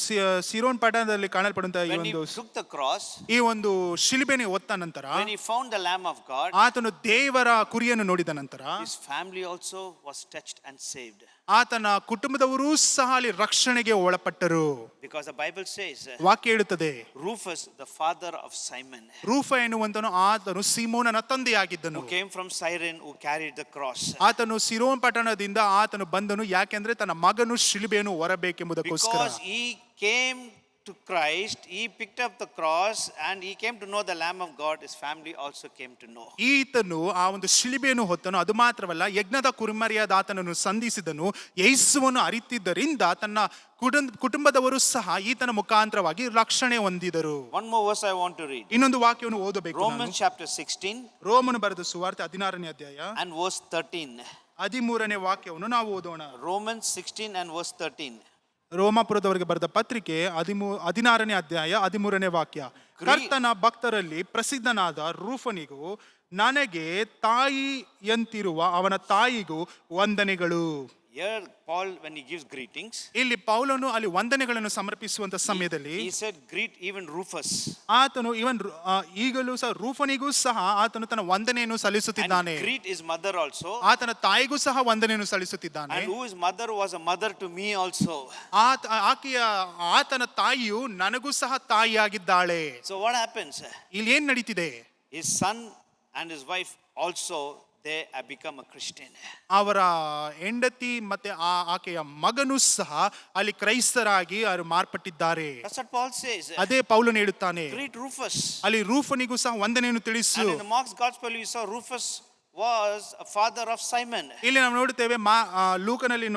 ಸಿರೋನ್ ಪಟ್ಟಣದಲ್ಲಿ ಕಾಣಲ್ಪಡುವಂತಹ ಈ when he ಒಂದು took the cross, ಈ ಒಂದು ಶಿಲುಬೆಯನ್ನು ಹೊತ್ತ ನಂತರ when he found the Lamb of God, ಆತನು ದೇವರ ಕುರಿಯನ್ನು ನೋಡಿದ ನಂತರ his family also was touched and saved. ಆತನ ಕುಟುಂಬದವರೂ ಸಹ ಅಲ್ಲಿ ರಕ್ಷಣೆಗೆ ಒಳಪಟ್ಟರು. Because the Bible says, ವಾಕ್ಯ ಹೇಳುತ್ತದೆ, Rufus, the father of Simon, ರೂಫ ಎನ್ನುವಂತನು ಆತನು ಸೀಮೋನನ ತಂದೆಯಾಗಿದ್ದನು. who came from Cyrene, who carried the cross. ಆತನು ಸಿರೋನ್ ಪಟ್ಟಣದಿಂದ ಆತನು ಬಂದನು, ಯಾಕೆಂದ್ರೆ ತನ್ನ ಮಗನು ಶಿಲುಬೆಯನ್ನು ಹೊರಬೇಕೆಂಬುದಕ್ಕೋಸ್ಕರ. Because he came to Christ, he picked up the cross and he came to know the Lamb of God, his family also came to know. ಈತನು ಆ ಒಂದು ಶಿಲುಬೆಯನ್ನು ಹೊತ್ತನು. ಅದು ಮಾತ್ರವಲ್ಲ, ಯಜ್ಞದ ಕುರಿಮರಿಯಾದ ಆತನನ್ನು ಸಂಧಿಸಿದನು. ಯೇಸುವನ್ನು ಅರಿತಿದ್ದರಿಂದ ತನ್ನ ಕುಟುಂಬದವರು ಸಹ ಈತನ ಮುಖಾಂತರವಾಗಿ ರಕ್ಷಣೆ ಹೊಂದಿದರು. One more verse I want to read. ಇನ್ನೊಂದು ವಾಕ್ಯವನ್ನು ಓದಬೇಕು. Romans chapter 16 ರೋಮನು ಬರೆದ ಸುವಾರ್ತೆ 16ನೇ ಅಧ್ಯಾಯ and verse 13. 13ನೇ ವಾಕ್ಯವನ್ನು ನಾವು ಓದೋಣ. Romans 16 and verse 13. ರೋಮಾಪುರದವರಿಗೆ ಬರೆದ ಪತ್ರಿಕೆ 16ನೇ ಅಧ್ಯಾಯ 13ನೇ ವಾಕ್ಯ. ಕರ್ತನ ಭಕ್ತರಲ್ಲಿ ಪ್ರಸಿದ್ಧನಾದ ರೂಫನಿಗೂ ನನಗೆ ತಾಯಿಯಂತಿರುವ ಅವನ ತಾಯಿಗೂ ವಂದನೆಗಳು. Here Paul, when he gives greetings, ಇಲ್ಲಿ ಪೌಲನು ಅಲ್ಲಿ ವಂದನೆಗಳನ್ನು ಸಮರ್ಪಿಸುವಂತ ಸಮಯದಲ್ಲಿ he said greet even Rufus. ಆತನು ಈಗಲೂ ಸಹ ರೂಫನಿಗೂ ಸಹ ಆತನು ತನ್ನ ವಂದನೆಯನ್ನು ಸಲ್ಲಿಸುತ್ತಿದ್ದಾನೆ. And greet his mother also. ಆತನ ತಾಯಿಗೂ ಸಹ ವಂದನೆಯನ್ನು ಸಲ್ಲಿಸುತ್ತಿದ್ದಾನೆ. And whose mother was a mother to me also. ಆತನ ತಾಯಿಯು ನನಗೂ ಸಹ ತಾಯಿಯಾಗಿದ್ದಾಳೆ. So what happens? ಇಲ್ಲಿ ಏನ್ ನಡೀತಿದೆ? His son and his wife also, they have become a Christian. ಅವರ ಹೆಂಡತಿ ಮತ್ತೆ ಆಕೆಯ ಮಗನೂ ಸಹ ಅಲ್ಲಿ ಕ್ರೈಸ್ತರಾಗಿ ಅವರು ಮಾರ್ಪಟ್ಟಿದ್ದಾರೆ. That's what Paul says. ಅದೇ ಪೌಲನು ಹೇಳುತ್ತಾನೆ. Greet Rufus. ಅಲ್ಲಿ ರೂಫನಿಗೂ ಸಹ ವಂದನೆಯನ್ನು ತಿಳಿಸು. And in the Mark's Gospel we saw Rufus was a father of Simon. ಇಲ್ಲಿ ನಾವು ನೋಡುತ್ತೇವೆ ಲೂಕನಲ್ಲಿ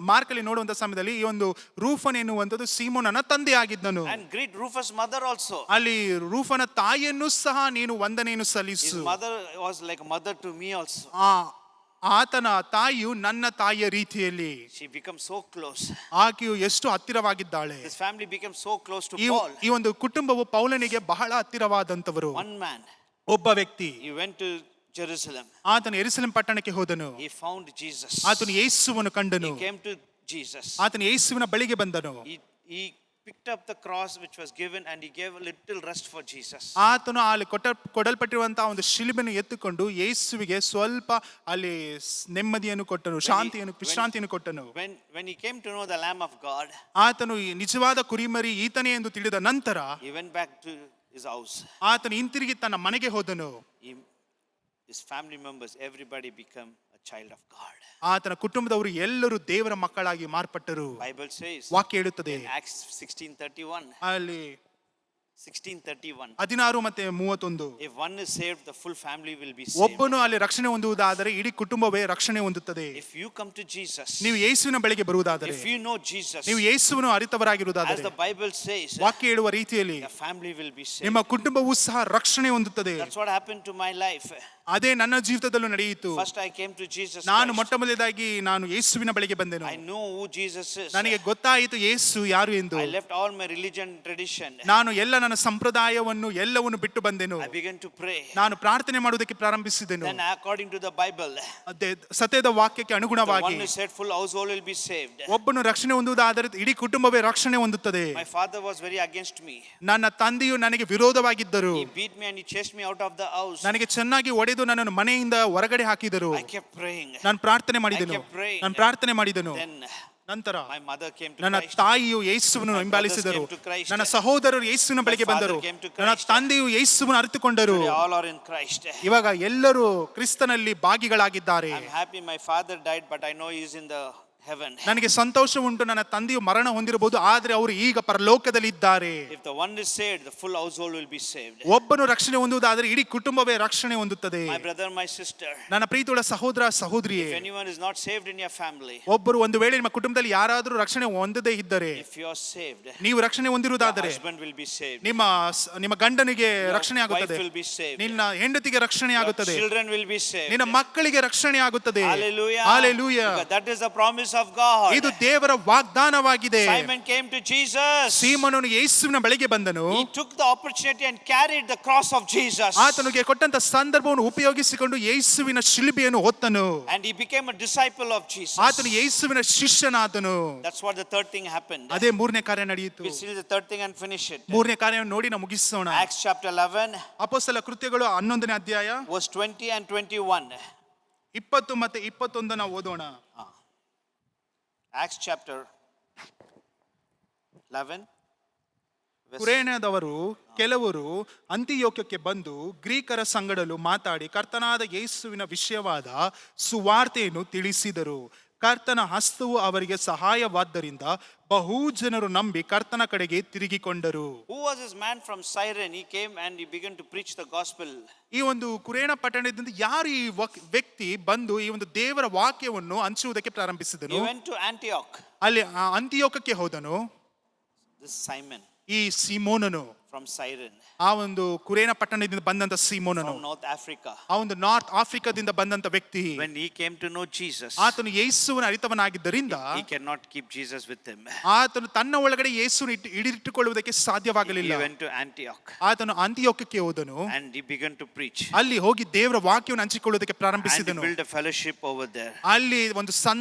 ಮಾರ್ಕಲ್ಲಿ ನೋಡುವಂತ ಸಮಯದಲ್ಲಿ ಈ ಒಂದು ರೂಫನ್ ಎನ್ನುವಂಥದ್ದು ಸೀಮೋನನ ತಂದೆ ಆಗಿದ್ದನು. And greet Rufus' mother also. ಅಲ್ಲಿ ರೂಫನ ತಾಯಿಯನ್ನು ಸಹ ನೀನು ವಂದನೆಯನ್ನು ಸಲ್ಲಿಸು. His mother was like a mother to me also. ಆತನ ತಾಯಿಯು ನನ್ನ ತಾಯಿಯ ರೀತಿಯಲ್ಲಿ. She becomes so close. ಆಕೆಯು ಎಷ್ಟು ಹತ್ತಿರವಾಗಿದ್ದಾಳೆ. This family became so close to Paul. ಈ ಒಂದು ಕುಟುಂಬವು ಪೌಲನಿಗೆ ಬಹಳ ಹತ್ತಿರವಾದಂತವರು. One man, ಒಬ್ಬ ವ್ಯಕ್ತಿ, he went to Jerusalem. ಆತನು ಯೆರೂಸಲೇಮ್ ಪಟ್ಟಣಕ್ಕೆ ಹೋದನು. He found Jesus. ಆತನು ಯೇಸುವನ್ನು ಕಂಡನು. He came to Jesus. ಆತನು ಯೇಸುವಿನ ಬಳಿಗೆ ಬಂದನು. He picked up the cross which was given and he gave a little rest for Jesus. ಆತನು ಅಲ್ಲಿ ಕೊಡಲ್ಪಟ್ಟಿರುವಂತಹ ಒಂದು ಶಿಲುಬೆಯನ್ನು ಎತ್ತುಕೊಂಡು ಯೇಸುವಿಗೆ ಸ್ವಲ್ಪ ಅಲ್ಲಿ ನೆಮ್ಮದಿಯನ್ನು ಕೊಟ್ಟನು, ವಿಶ್ರಾಂತಿಯನ್ನು ಕೊಟ್ಟನು. When he came to know the Lamb of God, ಆತನು ನಿಜವಾದ ಕುರಿಮರಿ ಈತನೇ ಎಂದು ತಿಳಿದ ನಂತರ he went back to his house. ಆತನು ಹಿಂತಿರುಗಿ ತನ್ನ ಮನೆಗೆ ಹೋದನು. His family members, everybody become a child of God. ಆತನ ಕುಟುಂಬದವರು ಎಲ್ಲರೂ ದೇವರ ಮಕ್ಕಳಾಗಿ ಮಾರ್ಪಟ್ಟರು. Bible says, ವಾಕ್ಯ ಹೇಳುತ್ತದೆ in Acts 16:31, ಅಲ್ಲಿ 16:31, 16 ಮತ್ತೆ 31, if one is saved, the full family will be saved. ಒಬ್ಬನು ಅಲ್ಲಿ ರಕ್ಷಣೆ ಹೊಂದುವುದಾದರೆ ಇಡೀ ಕುಟುಂಬವೇ ರಕ್ಷಣೆ ಹೊಂದುತ್ತದೆ. If you come to Jesus, ನೀವು ಯೇಸುವಿನ ಬಳಿಗೆ ಬರುವುದಾದರೆ, if you know Jesus, ನೀವು ಯೇಸುವನ್ನು ಅರಿತವರಾಗಿರುವುದಾದರೆ, as the Bible says, ವಾಕ್ಯ ಹೇಳುವ ರೀತಿಯಲ್ಲಿ the family will be saved. ನಿಮ್ಮ ಕುಟುಂಬವೂ ಸಹ ರಕ್ಷಣೆ ಹೊಂದುತ್ತದೆ. That's what happened to my life. ಅದೇ ನನ್ನ ಜೀವಿತದಲ್ಲೂ ನಡೆಯಿತು. First I came to Jesus. ನಾನು ಮೊಟ್ಟಮೊದಲನೇದಾಗಿ ನಾನು ಯೇಸುವಿನ ಬಳಿಗೆ ಬಂದೆನು. I know who Jesus is. ನನಗೆ ಗೊತ್ತಾಯಿತು ಯೇಸು ಯಾರು ಎಂದು. I left all my religion tradition. ನಾನು ಎಲ್ಲ ನನ್ನ ಸಂಪ್ರದಾಯವನ್ನು ಎಲ್ಲವನ್ನು ಬಿಟ್ಟು ಬಂದೆನು. I began to pray. ನಾನು ಪ್ರಾರ್ಥನೆ ಮಾಡುವುದಕ್ಕೆ ಪ್ರಾರಂಭಿಸಿದೆನು. Then according to the Bible, ಸತ್ಯದ ವಾಕ್ಯಕ್ಕೆ ಅನುಗುಣವಾಗಿ, the one who said full household will be saved. ಒಬ್ಬನು ರಕ್ಷಣೆ ಹೊಂದುವುದಾದರೆ ಇಡೀ ಕುಟುಂಬವೇ ರಕ್ಷಣೆ ಹೊಂದುತ್ತದೆ. My father was very against me. ನನ್ನ ತಂದೆಯು ನನಗೆ ವಿರೋಧವಾಗಿದ್ದರು. He beat me and he chased me out of the house. ನನಗೆ ಚೆನ್ನಾಗಿ ಹೊಡೆದು ನನ್ನನ್ನು ಮನೆಯಿಂದ ಹೊರಗಡೆ ಹಾಕಿದರು. I kept praying. ನಾನು ಪ್ರಾರ್ಥನೆ ಮಾಡಿದೆನು. ನಂತರ my mother came to ನನ್ನ Christ. ತಾಯಿಯು ಯೇಸುವನ್ನು ಹಿಂಬಾಲಿಸಿದರು. ನನ್ನ ಸಹೋದರರು ಯೇಸುವಿನ ಬಳಿಗೆ ಬಂದರು. ನನ್ನ ತಂದೆಯು ಯೇಸುವನ್ನು ಅರಿತುಕೊಂಡರು. All are in Christ. ಇವಾಗ ಎಲ್ಲರೂ ಕ್ರಿಸ್ತನಲ್ಲಿ ಭಾಗಿಗಳಾಗಿದ್ದಾರೆ. I'm happy my father died, but I know he is in the heaven. ನನಗೆ ಸಂತೋಷ ಉಂಟು, ನನ್ನ ತಂದೆಯು ಮರಣ ಹೊಂದಿರಬಹುದು, ಆದರೆ ಅವರು ಈಗ ಪರಲೋಕದಲ್ಲಿ ಇದ್ದಾರೆ. If the one is saved, the full household will be saved. ಒಬ್ಬನು ರಕ್ಷಣೆ ಹೊಂದುವುದಾದರೆ ಇಡೀ ಕುಟುಂಬವೇ ರಕ್ಷಣೆ ಹೊಂದುತ್ತದೆ. My brother, my sister, ನನ್ನ ಪ್ರೀತಿಯುಳ್ಳ ಸಹೋದರ ಸಹೋದರಿಯೇ, if anyone is not saved in your family, ಒಬ್ಬರು ಒಂದು ವೇಳೆ ನಿಮ್ಮ ಕುಟುಂಬದಲ್ಲಿ ಯಾರಾದರೂ ರಕ್ಷಣೆ ಹೊಂದದೇ ಇದ್ದರೆ, if you are saved, ನೀವು ರಕ್ಷಣೆ ಹೊಂದಿರುವುದಾದರೆ, your husband will be saved. ನಿಮ್ಮ ಗಂಡನಿಗೆ ರಕ್ಷಣೆ ಆಗುತ್ತದೆ, wife will be saved. ನಿನ್ನ ಹೆಂಡತಿಗೆ ರಕ್ಷಣೆ ಆಗುತ್ತದೆ, children will be saved. ನಿನ್ನ ಮಕ್ಕಳಿಗೆ ರಕ್ಷಣೆ ಆಗುತ್ತದೆ. Hallelujah. Hallelujah. That is the promise of God. ಇದು ದೇವರ ವಾಗ್ದಾನವಾಗಿದೆ. Simon came to Jesus. ಸೀಮೋನನು ಯೇಸುವಿನ ಬಳಿಗೆ ಬಂದನು. He took the opportunity and carried the cross of Jesus. ಆತನಿಗೆ ಕೊಟ್ಟಂತ ಸಂದರ್ಭವನ್ನು ಉಪಯೋಗಿಸಿಕೊಂಡು ಯೇಸುವಿನ ಶಿಲುಬೆಯನ್ನು ಹೊತ್ತನು. And he became a disciple of Jesus. ಆತನು ಯೇಸುವಿನ ಶಿಷ್ಯನಾದನು. That's what the third thing happened. ಅದೇ ಮೂರನೇ ಕಾರ್ಯ ನಡೆಯಿತು. We see the third thing and finish it. ಮೂರನೇ ಕಾರ್ಯವನ್ನು ನೋಡಿ ನಾವು ಮುಗಿಸೋಣ. Acts chapter 11, ಅಪೊಸ್ತಲ ಕೃತ್ಯಗಳು 11ನೇ ಅಧ್ಯಾಯ verse 20 and 21. 20 ಮತ್ತೆ 21 ನಾವು ಓದೋಣ. Acts chapter 11. ಕುರೇನ್ಯದವರು ಕೆಲವರು ಅಂತಿಯೋಕ್ಯಕ್ಕೆ ಬಂದು ಗ್ರೀಕರ ಸಂಗಡಲು ಮಾತಾಡಿ ಕರ್ತನಾದ ಯೇಸುವಿನ ವಿಷಯವಾದ ಸುವಾರ್ತೆಯನ್ನು ತಿಳಿಸಿದರು. ಕರ್ತನ ಹಸ್ತವು ಅವರಿಗೆ ಸಹಾಯವಾದ್ದರಿಂದ ಬಹು ಜನರು ನಂಬಿ ಕರ್ತನ ಕಡೆಗೆ ತಿರುಗಿಕೊಂಡರು. Who was this man from Cyrene? He came and he began to preach the gospel. ಈ ಒಂದು ಕುರೇನ ಪಟ್ಟಣದಿಂದ ಯಾರು ಈ ವ್ಯಕ್ತಿ ಬಂದು ಈ ಒಂದು ದೇವರ ವಾಕ್ಯವನ್ನು ಹಂಚುವುದಕ್ಕೆ ಪ್ರಾರಂಭಿಸಿದನು? He went to Antioch. ಅಲ್ಲಿ ಅಂತಿಯೋಕಕ್ಕೆ ಹೋದನು. This Simon ಈ ಸೀಮೋನನು from Cyrene, ಆ ಒಂದು ಕುರೇನ ಪಟ್ಟಣದಿಂದ ಬಂದಂತ ಸೀಮೋನನು, from North Africa. ಆ ಒಂದು ನಾರ್ತ್ ಆಫ್ರಿಕಾದಿಂದ ಬಂದಂತ ವ್ಯಕ್ತಿ, When he came to know Jesus, ಆತನು ಯೇಸುವಿನ ಅರಿತವನಾಗಿದ್ದರಿಂದ he cannot keep Jesus with him. ಆತನು ತನ್ನ ಒಳಗಡೆ ಯೇಸುವನ್ನು ಹಿಡಿದಿಟ್ಟುಕೊಳ್ಳುವುದಕ್ಕೆ ಸಾಧ್ಯವಾಗಲಿಲ್ಲ. He went to Antioch ಆತನು ಅಂತಿಯೋಕ್ಯಕ್ಕೆ ಹೋದನು. and he began to preach. ಅಲ್ಲಿ ಹೋಗಿ ದೇವರ ವಾಕ್ಯವನ್ನು ಹಂಚಿಕೊಳ್ಳುವುದಕ್ಕೆ And he ಪ್ರಾರಂಭಿಸಿದನು. built a fellowship over there. ಅಲ್ಲಿ ಒಂದು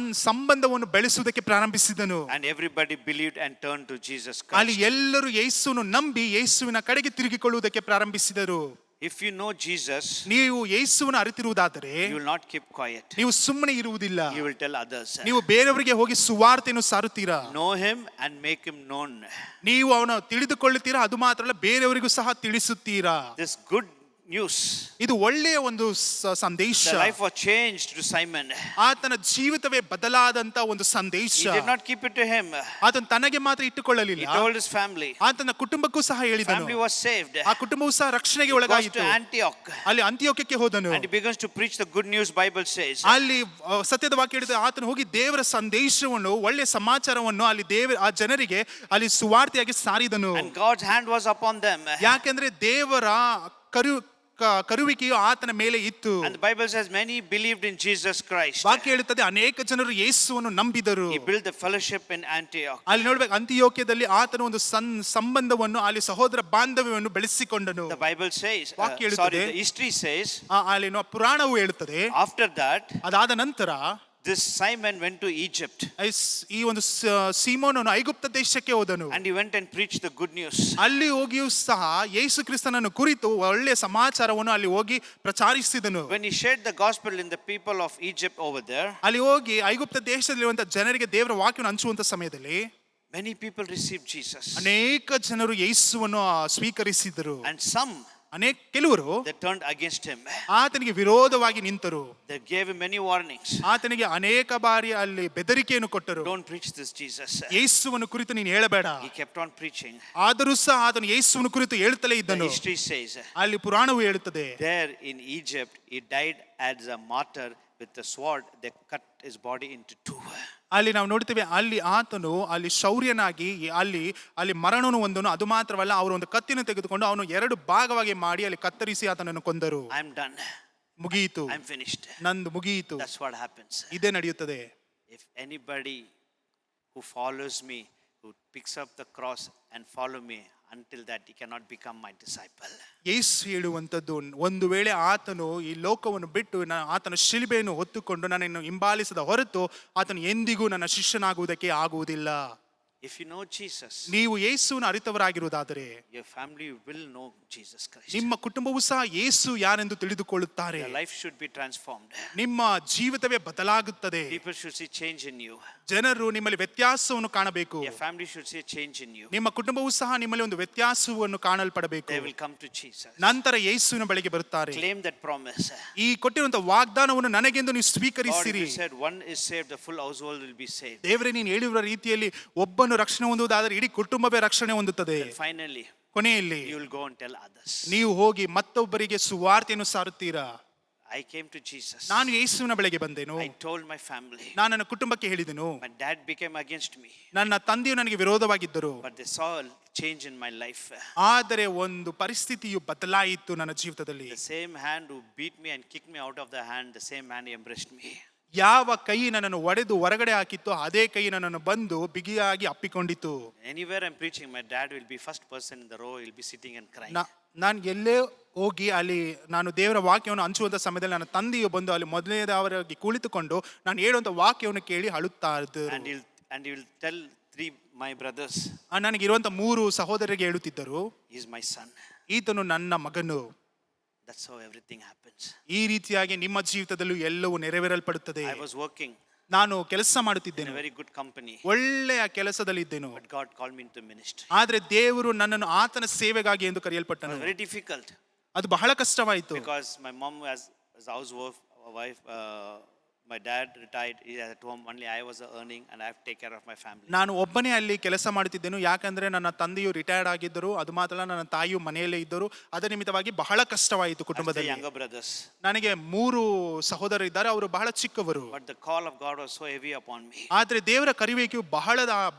ಸಂಬಂಧವನ್ನು ಬೆಳೆಸುವುದಕ್ಕೆ ಪ್ರಾರಂಭಿಸಿದನು. And everybody believed and turned to Jesus ಅಲ್ಲಿ Christ. ಎಲ್ಲರೂ ಯೇಸುವನ್ನು ನಂಬಿ ಯೇಸುವಿನ ಕಡೆಗೆ ತಿರುಗಿಕೊಳ್ಳುವುದಕ್ಕೆ ಪ್ರಾರಂಭಿಸಿದರು. If you know Jesus, ನೀವು ಯೇಸುವನ್ನು ಅರಿತಿರುವುದಾದರೆ you will not keep quiet. ನೀವು ಸುಮ್ಮನೆ ಇರುವುದಿಲ್ಲ. You will tell others. ನೀವು ಬೇರೆಯವರಿಗೆ ಹೋಗಿ ಸುವಾರ್ತೆಯನ್ನು ಸಾರುತ್ತೀರಾ. Know him and make him known. ನೀವು ಅವನ ತಿಳಿದುಕೊಳ್ಳುತ್ತೀರಾ, ಅದು ಮಾತ್ರ ಅಲ್ಲ ಬೇರೆಯವರಿಗೂ ಸಹ ತಿಳಿಸುತ್ತೀರಾ. This good news, ಇದು ಒಳ್ಳೆಯ ಒಂದು ಸಂದೇಶ. the life was changed to Simon. ಆತನ ಜೀವಿತವೇ ಬದಲಾದಂತ ಒಂದು ಸಂದೇಶ. He did not keep it to him. ಆತನ ತನಗೆ ಮಾತ್ರ ಇಟ್ಟುಕೊಳ್ಳಲಿಲ್ಲ, He told his family. ಆತನ ಕುಟುಂಬಕ್ಕೂ ಸಹ ಹೇಳಿದನು. Family was saved. ಆ ಕುಟುಂಬವೂ ಸಹ ರಕ್ಷಣೆಗೆ He goes ಒಳಗಾಯಿತು. to Antioch ಅಲ್ಲಿ ಅಂತಿಯೋಕ್ಯಕ್ಕೆ ಹೋದನು. and he begins to preach the good news. Bible says. ಅಲ್ಲಿ ಸತ್ಯದ ವಾಕ್ಯ ಹೇಳಿದ ಆತನು ಹೋಗಿ ದೇವರ ಸಂದೇಶವನ್ನು, ಒಳ್ಳೆಯ ಸಮಾಚಾರವನ್ನು ಅಲ್ಲಿ ಆ ಜನರಿಗೆ ಅಲ್ಲಿ ಸುವಾರ್ತೆಯಾಗಿ ಸಾರಿದನು. And God's hand was upon them. ಯಾಕೆಂದ್ರೆ ದೇವರ ಕರುವಿಕೆಯು ಆತನ ಮೇಲೆ ಇತ್ತು. And the Bible says many believed in Jesus Christ. ವಾಕ್ಯ ಹೇಳುತ್ತದೆ ಅನೇಕ ಜನರು ಯೇಸುವನ್ನು ನಂಬಿದರು. He built the fellowship in Antioch. ಅಲ್ಲಿ ನೋಡ್ಬೇಕು, ಅಂತಿಯೋಕ್ಯದಲ್ಲಿ ಆತನು ಒಂದು ಸಂಬಂಧವನ್ನು, ಅಲ್ಲಿ ಸಹೋದರ ಬಾಂಧವ್ಯವನ್ನು ಬೆಳೆಸಿಕೊಂಡನು. The Bible says, ವಾಕ್ಯ ಹೇಳುತ್ತದೆ, the history says, ಅಲ್ಲಿ ಪುರಾಣವು ಹೇಳುತ್ತದೆ, after that, ಅದಾದ ನಂತರ this Simon went to Egypt. ಈ ಒಂದು ಸೀಮೋನನು ಐಗುಪ್ತ ದೇಶಕ್ಕೆ ಹೋದನು. And he went and preached the good news. ಅಲ್ಲಿ ಹೋಗಿಯೂ ಸಹ ಯೇಸು ಕ್ರಿಸ್ತನನ್ನು ಕುರಿತು ಒಳ್ಳೆಯ ಸಮಾಚಾರವನ್ನು ಅಲ್ಲಿ ಹೋಗಿ ಪ್ರಚಾರಿಸಿದನು. When he shared the gospel in the people of Egypt over there, ಅಲ್ಲಿ ಹೋಗಿ ಐಗುಪ್ತ ದೇಶದಲ್ಲಿರುವಂತಹ ಜನರಿಗೆ ದೇವರ ವಾಕ್ಯವನ್ನು ಹಂಚುವಂತ ಸಮಯದಲ್ಲಿ many people received Jesus. ಅನೇಕ ಜನರು ಯೇಸುವನ್ನು ಸ್ವೀಕರಿಸಿದರು. And some, ಕೆಲವರು they turned against him. ಆತನಿಗೆ ವಿರೋಧವಾಗಿ ನಿಂತರು. They gave him many warnings. ಆತನಿಗೆ ಅನೇಕ ಬಾರಿ ಅಲ್ಲಿ ಬೆದರಿಕೆಯನ್ನು ಕೊಟ್ಟರು. Don't preach this Jesus. ಯೇಸುವನ್ನು ಕುರಿತು ನೀನು ಹೇಳಬೇಡ. He kept on preaching. ಆದರೂ ಸಹ ಆತನು ಯೇಸುವನ್ನು ಕುರಿತು ಹೇಳ್ತಲೇ The ಇದ್ದನು. history says, ಅಲ್ಲಿ ಪುರಾಣವು ಹೇಳುತ್ತದೆ, there in Egypt he died as a martyr. With the sword they cut his body into two. ಅಲ್ಲಿ ನಾವು ನೋಡ್ತೇವೆ, ಅಲ್ಲಿ ಆತನು ಅಲ್ಲಿ ಶೌರ್ಯನಾಗಿ ಅಲ್ಲಿ ಮರಣವನ್ನು ಹೊಂದನು. ಅದು ಮಾತ್ರವಲ್ಲ, ಅವರು ಒಂದು ಕತ್ತಿನ ತೆಗೆದುಕೊಂಡು ಅವನು 2 ಭಾಗವಾಗಿ ಮಾಡಿ ಅಲ್ಲಿ ಕತ್ತರಿಸಿ ಆತನನ್ನು ಕೊಂದರು. I am done. ಮುಗಿಯಿತು, I am finished. ನಂದು ಮುಗಿಯಿತು. That's what happens. ಇದೇ ನಡೆಯುತ್ತದೆ. If anybody who follows me, who picks up the cross and follow me, until that he cannot become my disciple. ಯೇಸು ಹೇಳುವಂಥದ್ದು, ಒಂದು ವೇಳೆ ಆತನು ಈ ಲೋಕವನ್ನು ಬಿಟ್ಟು ಆತನ ಶಿಲುಬೆಯನ್ನು ಹೊತ್ತುಕೊಂಡು ನನ್ನನ್ನು ಹಿಂಬಾಲಿಸದ ಹೊರತು ಆತನು ಎಂದಿಗೂ ನನ್ನ ಶಿಷ್ಯನಾಗುವುದಕ್ಕೆ ಆಗುವುದಿಲ್ಲ. If you know Jesus, ನೀವು ಯೇಸುವನ್ನು ಅರಿತವರಾಗಿರುವುದಾದರೆ your family will know Jesus Christ. ನಿಮ್ಮ ಕುಟುಂಬವೂ ಸಹ ಯೇಸು ಯಾರೆಂದು ತಿಳಿದುಕೊಳ್ಳುತ್ತಾರೆ. Your life should be transformed. ನಿಮ್ಮ ಜೀವಿತವೇ ಬದಲಾಗುತ್ತದೆ. People should see change in you. ಜನರು ನಿಮ್ಮಲ್ಲಿ ವ್ಯತ್ಯಾಸವನ್ನು ಕಾಣಬೇಕು. Your family should see change in you. ನಿಮ್ಮ ಕುಟುಂಬವೂ ಸಹ ನಿಮ್ಮಲ್ಲಿ ಒಂದು ವ್ಯತ್ಯಾಸವನ್ನು ಕಾಣಲ್ಪಡಬೇಕು. They will come to Jesus. ನಂತರ ಯೇಸುವಿನ ಬಳಿಗೆ ಬರುತ್ತಾರೆ. Claim that promise. ಈ ಕೊಟ್ಟಿರುವಂತಹ ವಾಗ್ದಾನವನ್ನು ನನಗೆಂದು ನೀವು God, ಸ್ವೀಕರಿಸಿರಿ. you said one is saved, the full household will be saved. ದೇವರೇ, ನೀನು ಹೇಳಿರುವ ರೀತಿಯಲ್ಲಿ ಒಬ್ಬನು ರಕ್ಷಣೆ ಹೊಂದುವುದಾದರೆ ಇಡೀ ಕುಟುಂಬವೇ ರಕ್ಷಣೆ ಹೊಂದುತ್ತದೆ. And finally, ಕೊನೆಯಲ್ಲಿ you will go and tell others. ನೀವು ಹೋಗಿ ಮತ್ತೊಬ್ಬರಿಗೆ ಸುವಾರ್ತೆಯನ್ನು ಸಾರುತ್ತೀರಾ. I came to Jesus. ನಾನು ಯೇಸುವಿನ ಬಳಿಗೆ ಬಂದೆನು. I told my family. ನಾನು ನನ್ನ ಕುಟುಂಬಕ್ಕೆ ಹೇಳಿದೆನು. My dad became against me. ನನ್ನ ತಂದೆಯು ನನಗೆ ವಿರೋಧವಾಗಿದ್ದರು. But they saw a change in my life. ಆದರೆ ಒಂದು ಪರಿಸ್ಥಿತಿಯು ಬದಲಾಯಿತು ನನ್ನ ಜೀವಿತದಲ್ಲಿ. The same hand who beat me and kicked me out of the hand, the same hand embraced me. ಯಾವ ಕೈ ನನ್ನನ್ನು ಒಡೆದು ಹೊರಗಡೆ ಹಾಕಿತ್ತು, ಅದೇ ಕೈ ನನ್ನನ್ನು ಬಂದು ಬಿಗಿಯಾಗಿ ಅಪ್ಪಿಕೊಂಡಿತು. Anywhere I'm preaching, my dad will be first person in the row. He'll be sitting and crying. ನಾನು ಎಲ್ಲೇ ಹೋಗಿ ಅಲ್ಲಿ ನಾನು ದೇವರ ವಾಕ್ಯವನ್ನು ಹಂಚುವಂಥ ಸಮಯದಲ್ಲಿ ನನ್ನ ತಂದೆಯು ಬಂದು ಅಲ್ಲಿ ಮೊದಲನೇದವರಾಗಿ ಕುಳಿತುಕೊಂಡು ನಾನು ಹೇಳುವಂಥ ವಾಕ್ಯವನ್ನು ಕೇಳಿ ಅಳುತ್ತಾ ಇದ್ದರು. And he will tell 3 my brothers. ನನಗಿರುವಂಥ 3 ಸಹೋದರರಿಗೆ ಹೇಳುತ್ತಿದ್ದರು, He is my son. ಈತನು ನನ್ನ ಮಗನು. That's how everything happens. ಈ ರೀತಿಯಾಗಿ ನಿಮ್ಮ ಜೀವಿತದಲ್ಲೂ ಎಲ್ಲವೂ ನೆರವೇರಲ್ಪಡುತ್ತದೆ. I was working ನಾನು ಕೆಲಸ in ಮಾಡುತ್ತಿದ್ದೇನೆ, a very good company. ಒಳ್ಳೆಯ ಕೆಲಸದಲ್ಲಿದ್ದೇನು. But God called me into ministry. ಆದ್ರೆ ದೇವರು ನನ್ನನ್ನು ಆತನ ಸೇವೆಗಾಗಿ ಎಂದು It ಕರೆಯಲ್ಪಟ್ಟನು. was very difficult ಅದು ಬಹಳ ಕಷ್ಟವಾಯಿತು. because my mom was housewife. My dad retired. He was at home. Only I was earning, and I have to take care of my family. ನಾನು ಒಬ್ಬನೇ ಅಲ್ಲಿ ಕೆಲಸ ಮಾಡುತ್ತಿದ್ದೆನು. ಯಾಕಂದ್ರೆ ನನ್ನ ತಂದೆಯು ರಿಟೈರ್ಡ್ ಆಗಿದ್ದರು, ಅದು ಮಾತ್ರ ಅಲ್ಲ ನನ್ನ ತಾಯಿಯು ಮನೆಯಲ್ಲೇ ಇದ್ದರು. ಅದರ ನಿಮಿತ್ತವಾಗಿ ಬಹಳ ಕಷ್ಟವಾಯಿತು I have 3 ಕುಟುಂಬದಲ್ಲಿ. younger brothers. ನನಗೆ 3 ಸಹೋದರರು ಇದ್ದಾರೆ, ಅವರು ಬಹಳ ಚಿಕ್ಕವರು. But the call of God was so heavy upon me. ಆದ್ರೆ ದೇವರ ಕರೆಯುವಿಕೆಯು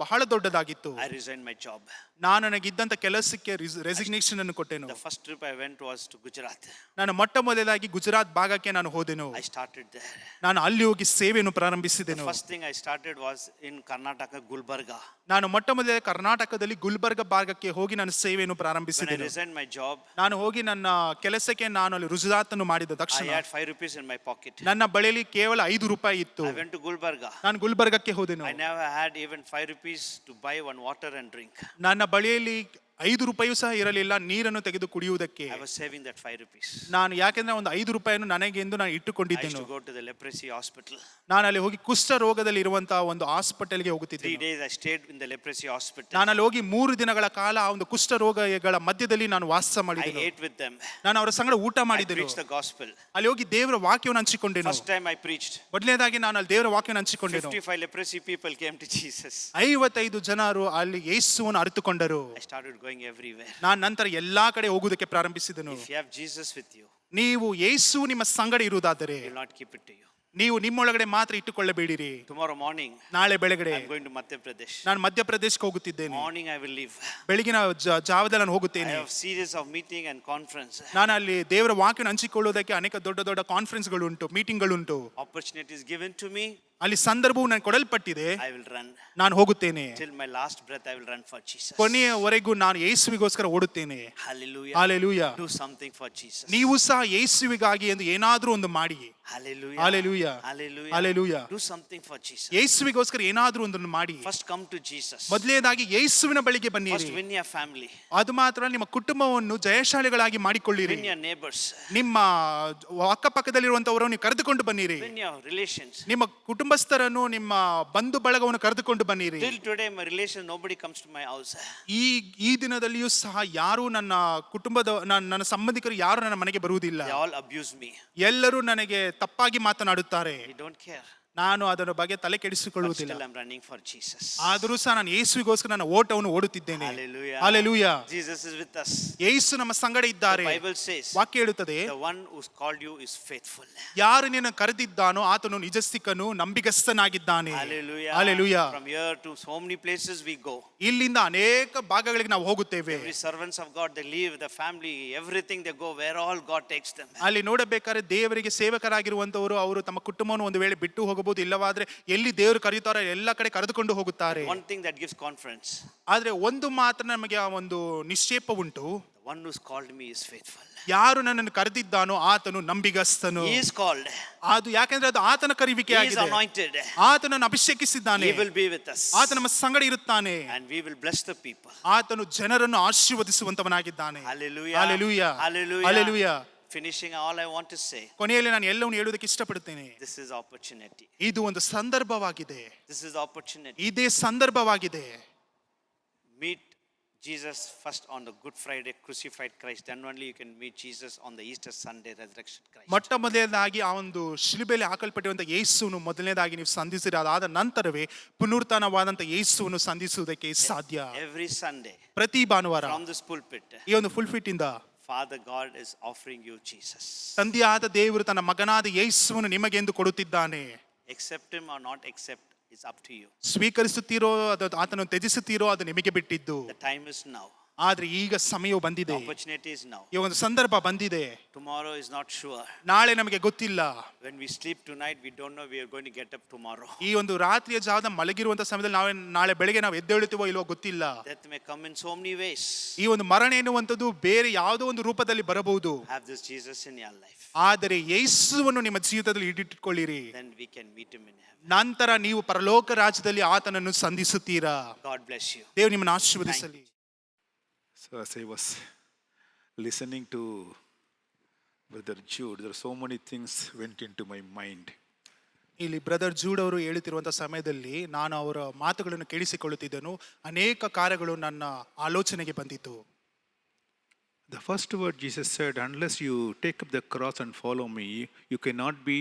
ಬಹಳ ದೊಡ್ಡದಾಗಿತ್ತು. I resigned my job. ನಾನು ನನಗಿದ್ದಂಥ ಕೆಲಸಕ್ಕೆ ರೆಸಿಗ್ನೇಷನ್ ಅನ್ನು ಕೊಟ್ಟೆನು. The first trip I went was to Gujarat. ನಾನು ಮೊಟ್ಟ ಮೊದಲಾಗಿ ಗುಜರಾತ್ ಭಾಗಕ್ಕೆ ನಾನು ಹೋದೆನು. I started there. ನಾನು ಅಲ್ಲಿ ಹೋಗಿ ಸೇವೆಯನ್ನು The ಪ್ರಾರಂಭಿಸಿದೆನು. first thing I started was in Karnataka, Gulbarga. ನಾನು ಮೊಟ್ಟ ಮೊದಲೇ ಕರ್ನಾಟಕದಲ್ಲಿ ಗುಲ್ಬರ್ಗ ಭಾಗಕ್ಕೆ ಹೋಗಿ ನಾನು ಸೇವೆಯನ್ನು When I ಪ್ರಾರಂಭಿಸಿದೆನು. resigned my job, ನಾನು ಹೋಗಿ ನನ್ನ ಕೆಲಸಕ್ಕೆ ನಾನು ಅಲ್ಲಿ ರುಜುರಾತನ್ನು ಮಾಡಿದ I ತಕ್ಷಣ had 5 rupees in my pocket. ನನ್ನ ಬಳಿಯಲ್ಲಿ ಕೇವಲ 5 ರೂಪಾಯಿ ಇತ್ತು. I went to Gulbarga. ನಾನು ಗುಲ್ಬರ್ಗಕ್ಕೆ ಹೋದೆನು. I never had even 5 rupees to buy one water and drink. ನನ್ನ ಬಳಿಯಲ್ಲಿ 5 ರೂಪಾಯಿಯೂ ಸಹ ಇರಲಿಲ್ಲ ನೀರನ್ನು ತೆಗೆದು ಕುಡಿಯುವುದಕ್ಕೆ. I was saving that 5 rupees. ನಾನು ಯಾಕೆಂದ್ರೆ ಒಂದು 5 ರೂಪಾಯಿಯನ್ನು ನನಗೆ ಎಂದು ನಾನು I used ಇಟ್ಟುಕೊಂಡಿದ್ದೆನು. to go to the leprosy hospital. ನಾನು ಅಲ್ಲಿ ಹೋಗಿ ಕುಷ್ಠ ರೋಗದಲ್ಲಿ ಇರುವಂತಹ ಒಂದು ಹಾಸ್ಪಿಟಲ್ಗೆ 3 ಹೋಗುತ್ತಿದ್ದೆ. days I stayed in the leprosy hospital. ನಾನು ಅಲ್ಲಿ ಹೋಗಿ 3 ದಿನಗಳ ಕಾಲ ಆ ಒಂದು ಕುಷ್ಠ ರೋಗಗಳ ಮಧ್ಯದಲ್ಲಿ ನಾನು ವಾಸ I ಮಾಡಿದೆನು. ate with them. ನಾನು ಅವರ ಸಂಗಡ ಊಟ I ಮಾಡಿದೆನು. preached the gospel. ಅಲ್ಲಿ ಹೋಗಿ ದೇವರ ವಾಕ್ಯವನ್ನು ಹಂಚಿಕೊಂಡೆನು. First time I preached, ಮೊದಲನೇದಾಗಿ ನಾನು ಅಲ್ಲಿ ದೇವರ ವಾಕ್ಯವನ್ನು ಹಂಚಿಕೊಂಡೆನು. 55 leprosy people came to Jesus. 55 ಜನರು ಅಲ್ಲಿ ಯೇಸುವನ್ನು ಅರಿತುಕೊಂಡರು. I started going everywhere. ನಾನು ನಂತರ ಎಲ್ಲಾ ಕಡೆ ಹೋಗುವುದಕ್ಕೆ ಪ್ರಾರಂಭಿಸಿದೆನು. If you have Jesus with you, ನೀವು ಯೇಸು ನಿಮ್ಮ ಸಂಗಡ ಇರುವುದಾದರೆ He will not keep it to you. ನೀವು ನಿಮ್ಮೊಳಗಡೆ ಮಾತ್ರ ಇಟ್ಟುಕೊಳ್ಳಬೇಡಿರಿ. Tomorrow morning, ನಾಳೆ ಬೆಳಗಡೆ I'm going to Madhya Pradesh. ನಾನು ಮಧ್ಯಪ್ರದೇಶಕ್ಕೆ ಹೋಗುತ್ತಿದ್ದೇನೆ. Morning I will leave. ಬೆಳಗಿನ ಜಾವದಲ್ಲಿ ನಾನು I ಹೋಗುತ್ತೇನೆ. have series of meeting and conference. ನಾನು ಅಲ್ಲಿ ದೇವರ ವಾಕ್ಯವನ್ನು ಹಂಚಿಕೊಳ್ಳುವುದಕ್ಕೆ ಅನೇಕ ದೊಡ್ಡ ದೊಡ್ಡ ಕಾನ್ಫರೆನ್ಸ್ಗಳು ಉಂಟು, ಮೀಟಿಂಗ್ಗಳುಂಟು. Opportunities given to me, ಅಲ್ಲಿ ಸಂದರ್ಭವು ನನಗೆ ಕೊಡಲ್ಪಟ್ಟಿದೆ. I will run. ನಾನು ಹೋಗುತ್ತೇನೆ. Till my last breath, I will run for Jesus. ಕೊನೆಯವರೆಗೂ ನಾನು ಯೇಸುವಿಗೋಸ್ಕರ ಓಡುತ್ತೇನೆ. Hallelujah. Hallelujah. Do something for Jesus. ನೀವು ಸಹ ಯೇಸುವಿಗಾಗಿ ಎಂದು ಏನಾದರೂ ಒಂದು ಮಾಡಿ. Hallelujah. Hallelujah. Hallelujah. Hallelujah. Do something for Jesus. ಯೇಸುವಿಗೋಸ್ಕರ ಏನಾದರೂ ಒಂದನ್ನು ಮಾಡಿ. First come to Jesus. ಮೊದಲನೇದಾಗಿ ಯೇಸುವಿನ ಬಳಿಗೆ First ಬನ್ನಿರಿ. win your family. ಅದು ಮಾತ್ರ ನಿಮ್ಮ ಕುಟುಂಬವನ್ನು ಜಯಶಾಲಿಗಳಾಗಿ ಮಾಡಿಕೊಳ್ಳಿರಿ. Win your neighbors. ನಿಮ್ಮ ಅಕ್ಕಪಕ್ಕದಲ್ಲಿರುವಂತವರನ್ನು ನೀವು ಕರೆದುಕೊಂಡು ಬನ್ನಿರಿ. Win your relations. ನಿಮ್ಮ ಕುಟುಂಬಸ್ಥರನ್ನು, ನಿಮ್ಮ ಬಂಧು ಬಳಗವನ್ನು ಕರೆದುಕೊಂಡು ಬನ್ನಿರಿ. Till today, my relation, nobody comes to my house. ಈ ದಿನದಲ್ಲಿಯೂ ಸಹ ಯಾರು ನನ್ನ ಕುಟುಂಬದ ನನ್ನ ಸಂಬಂಧಿಕರು ಯಾರು ನನ್ನ ಮನೆಗೆ ಬರುವುದಿಲ್ಲ. They all abuse me. ಎಲ್ಲರೂ ನನಗೆ ತಪ್ಪಾಗಿ ಮಾತನಾಡುತ್ತಾರೆ. I don't care. ನಾನು ಅದರ ಬಗ್ಗೆ ತಲೆ But ಕೆಡಿಸಿಕೊಳ್ಳುವುದಿಲ್ಲ. still I'm running for Jesus. ಆದರೂ ಸಹ ನಾನು ಯೇಸುವಿಗೋಸ್ಕರ ನನ್ನ ಓಟವನ್ನು ಓಡುತ್ತಿದ್ದೇನೆ. Hallelujah. Hallelujah. Jesus is with us. ಯೇಸು ನಮ್ಮ ಸಂಗಡ The ಇದ್ದಾರೆ. Bible says, ವಾಕ್ಯ ಹೇಳುತ್ತದೆ, the one who's called you is faithful. ಯಾರು ನಿನ್ನನ್ನು ಕರೆದಿದ್ದಾನೋ ಆತನು ನಿಜಸ್ಥಿಕನು, ನಂಬಿಗಸ್ತನಾಗಿದ್ದಾನೆ. Hallelujah. Hallelujah. From here to so many places we go. ಇಲ್ಲಿಂದ ಅನೇಕ ಭಾಗಗಳಿಗೆ ನಾವು ಹೋಗುತ್ತೇವೆ. Every servants of God, they leave the family, everything they go, where all God takes them. ಅಲ್ಲಿ ನೋಡಬೇಕಾದ್ರೆ ದೇವರಿಗೆ ಸೇವಕರಾಗಿರುವಂತವರು ಅವರು ತಮ್ಮ ಕುಟುಂಬವನ್ನು ಒಂದು ವೇಳೆ ಬಿಟ್ಟು ಹೋಗಬಹುದು, ಇಲ್ಲವಾದ್ರೆ ಎಲ್ಲಿ ದೇವರು ಕರೆಯುತ್ತಾರೋ ಎಲ್ಲ ಕಡೆ ಕರೆದುಕೊಂಡು ಹೋಗುತ್ತಾರೆ. One thing that gives confidence, ಆದ್ರೆ ಒಂದು ಮಾತ್ರ ನಮಗೆ ಆ ಒಂದು ನಿಶ್ಚೇಪ ಉಂಟು, the one who's called me is faithful. ಯಾರು ನನ್ನನ್ನು ಕರೆದಿದ್ದಾನೋ ಆತನು ನಂಬಿಗಸ್ತನು. He is called. ಅದು ಯಾಕೆಂದ್ರೆ ಅದು ಆತನ ಕರೆಯುವಿಕೆ He is ಆಗಿದೆ. anointed. ಆತನನ್ನು ಅಭಿಷೇಕಿಸಿದ್ದಾನೆ. He will be with us. ಆತ ನಮ್ಮ ಸಂಗಡ ಇರುತ್ತಾನೆ. And we will bless the people. ಆತನು ಜನರನ್ನು ಆಶೀರ್ವದಿಸುವಂತವನಾಗಿದ್ದಾನೆ. Hallelujah. Hallelujah. Hallelujah. Hallelujah. Finishing, all I want to say, ಕೊನೆಯಲ್ಲಿ ನಾನು ಎಲ್ಲವನ್ನು ಹೇಳುವುದಕ್ಕೆ ಇಷ್ಟಪಡುತ್ತೇನೆ. this is opportunity. ಇದು ಒಂದು ಸಂದರ್ಭವಾಗಿದೆ. This is opportunity. ಇದೇ ಸಂದರ್ಭವಾಗಿದೆ. Meet Jesus first on the Good Friday crucified Christ. Then only you can meet Jesus on the Easter Sunday resurrection Christ. ಮೊಟ್ಟ ಮೊದಲನೇದಾಗಿ ಆ ಒಂದು ಶಿಲುಬೆಯಲ್ಲಿ ಹಾಕಲ್ಪಟ್ಟಿರುವಂತ ಯೇಸುವನ್ನು ಮೊದಲನೇದಾಗಿ ನೀವು ಸಂಧಿಸಿರಿ. ಅದಾದ ನಂತರವೇ ಪುನರುತ್ಥಾನವಾದಂತ ಯೇಸುವನ್ನು ಸಂಧಿಸುವುದಕ್ಕೆ ಸಾಧ್ಯ. Every Sunday, ಪ್ರತಿ ಭಾನುವಾರ from this pulpit, ಈ ಒಂದು ಫುಲ್ ಫಿಟ್ ಇಂದ Father God is offering you Jesus. ತಂದೆಯಾದ ದೇವರು ತನ್ನ ಮಗನಾದ ಯೇಸುವನ್ನು ನಿಮಗೆಂದು ಕೊಡುತ್ತಿದ್ದಾನೆ. Accept him or not accept is up to you. ಸ್ವೀಕರಿಸುತ್ತೀರೋ ಅದು ಆತನು ತ್ಯಜಿಸುತ್ತೀರೋ ಅದು ನಿಮಗೆ ಬಿಟ್ಟಿದ್ದು. The time is now. ಆದ್ರೆ ಈಗ ಸಮಯವು The ಬಂದಿದೆ. opportunity is now. ಈ ಒಂದು ಸಂದರ್ಭ ಬಂದಿದೆ. Tomorrow is not sure. ನಾಳೆ ನಮಗೆ ಗೊತ್ತಿಲ್ಲ. When we sleep tonight, we don't know we are going to get up tomorrow. ಈ ಒಂದು ರಾತ್ರಿಯ ಜಾವದ ಮಲಗಿರುವಂತ ಸಮಯದಲ್ಲಿ ನಾಳೆ ಬೆಳಗ್ಗೆ ನಾವು ಎದ್ದೇಳುತ್ತೀವೋ ಇಲ್ವೋ ಗೊತ್ತಿಲ್ಲ. Death may come in so many ways. ಈ ಒಂದು ಮರಣ ಎನ್ನುವಂಥದ್ದು ಬೇರೆ ಯಾವುದೋ ಒಂದು ರೂಪದಲ್ಲಿ ಬರಬಹುದು. Have this Jesus in your life. ಆದರೆ ಯೇಸುವನ್ನು ನಿಮ್ಮ ಜೀವಿತದಲ್ಲಿ ಹಿಡಿದಿಟ್ಟುಕೊಳ್ಳಿರಿ. Then we can meet him in heaven. ನಂತರ ನೀವು ಪರಲೋಕ ರಾಜ್ಯದಲ್ಲಿ ಆತನನ್ನು ಸಂಧಿಸುತ್ತೀರಾ. God bless you. ದೇವರು ನಿಮ್ಮನ್ನು ಆಶೀರ್ವದಿಸಲಿ. So as I was listening to Brother Jude, there are so many things went into my mind. ಇಲ್ಲಿ ಬ್ರದರ್ ಜೂಡ್ ಅವರು ಹೇಳುತ್ತಿರುವಂತಹ ಸಮಯದಲ್ಲಿ ನಾನು ಅವರ ಮಾತುಗಳನ್ನು ಕೇಳಿಸಿಕೊಳ್ಳುತ್ತಿದ್ದೆನು. ಅನೇಕ ಕಾರ್ಯಗಳು ನನ್ನ ಆಲೋಚನೆಗೆ ಬಂದಿತು. The first word Jesus said, unless you take up the cross and follow me, you cannot be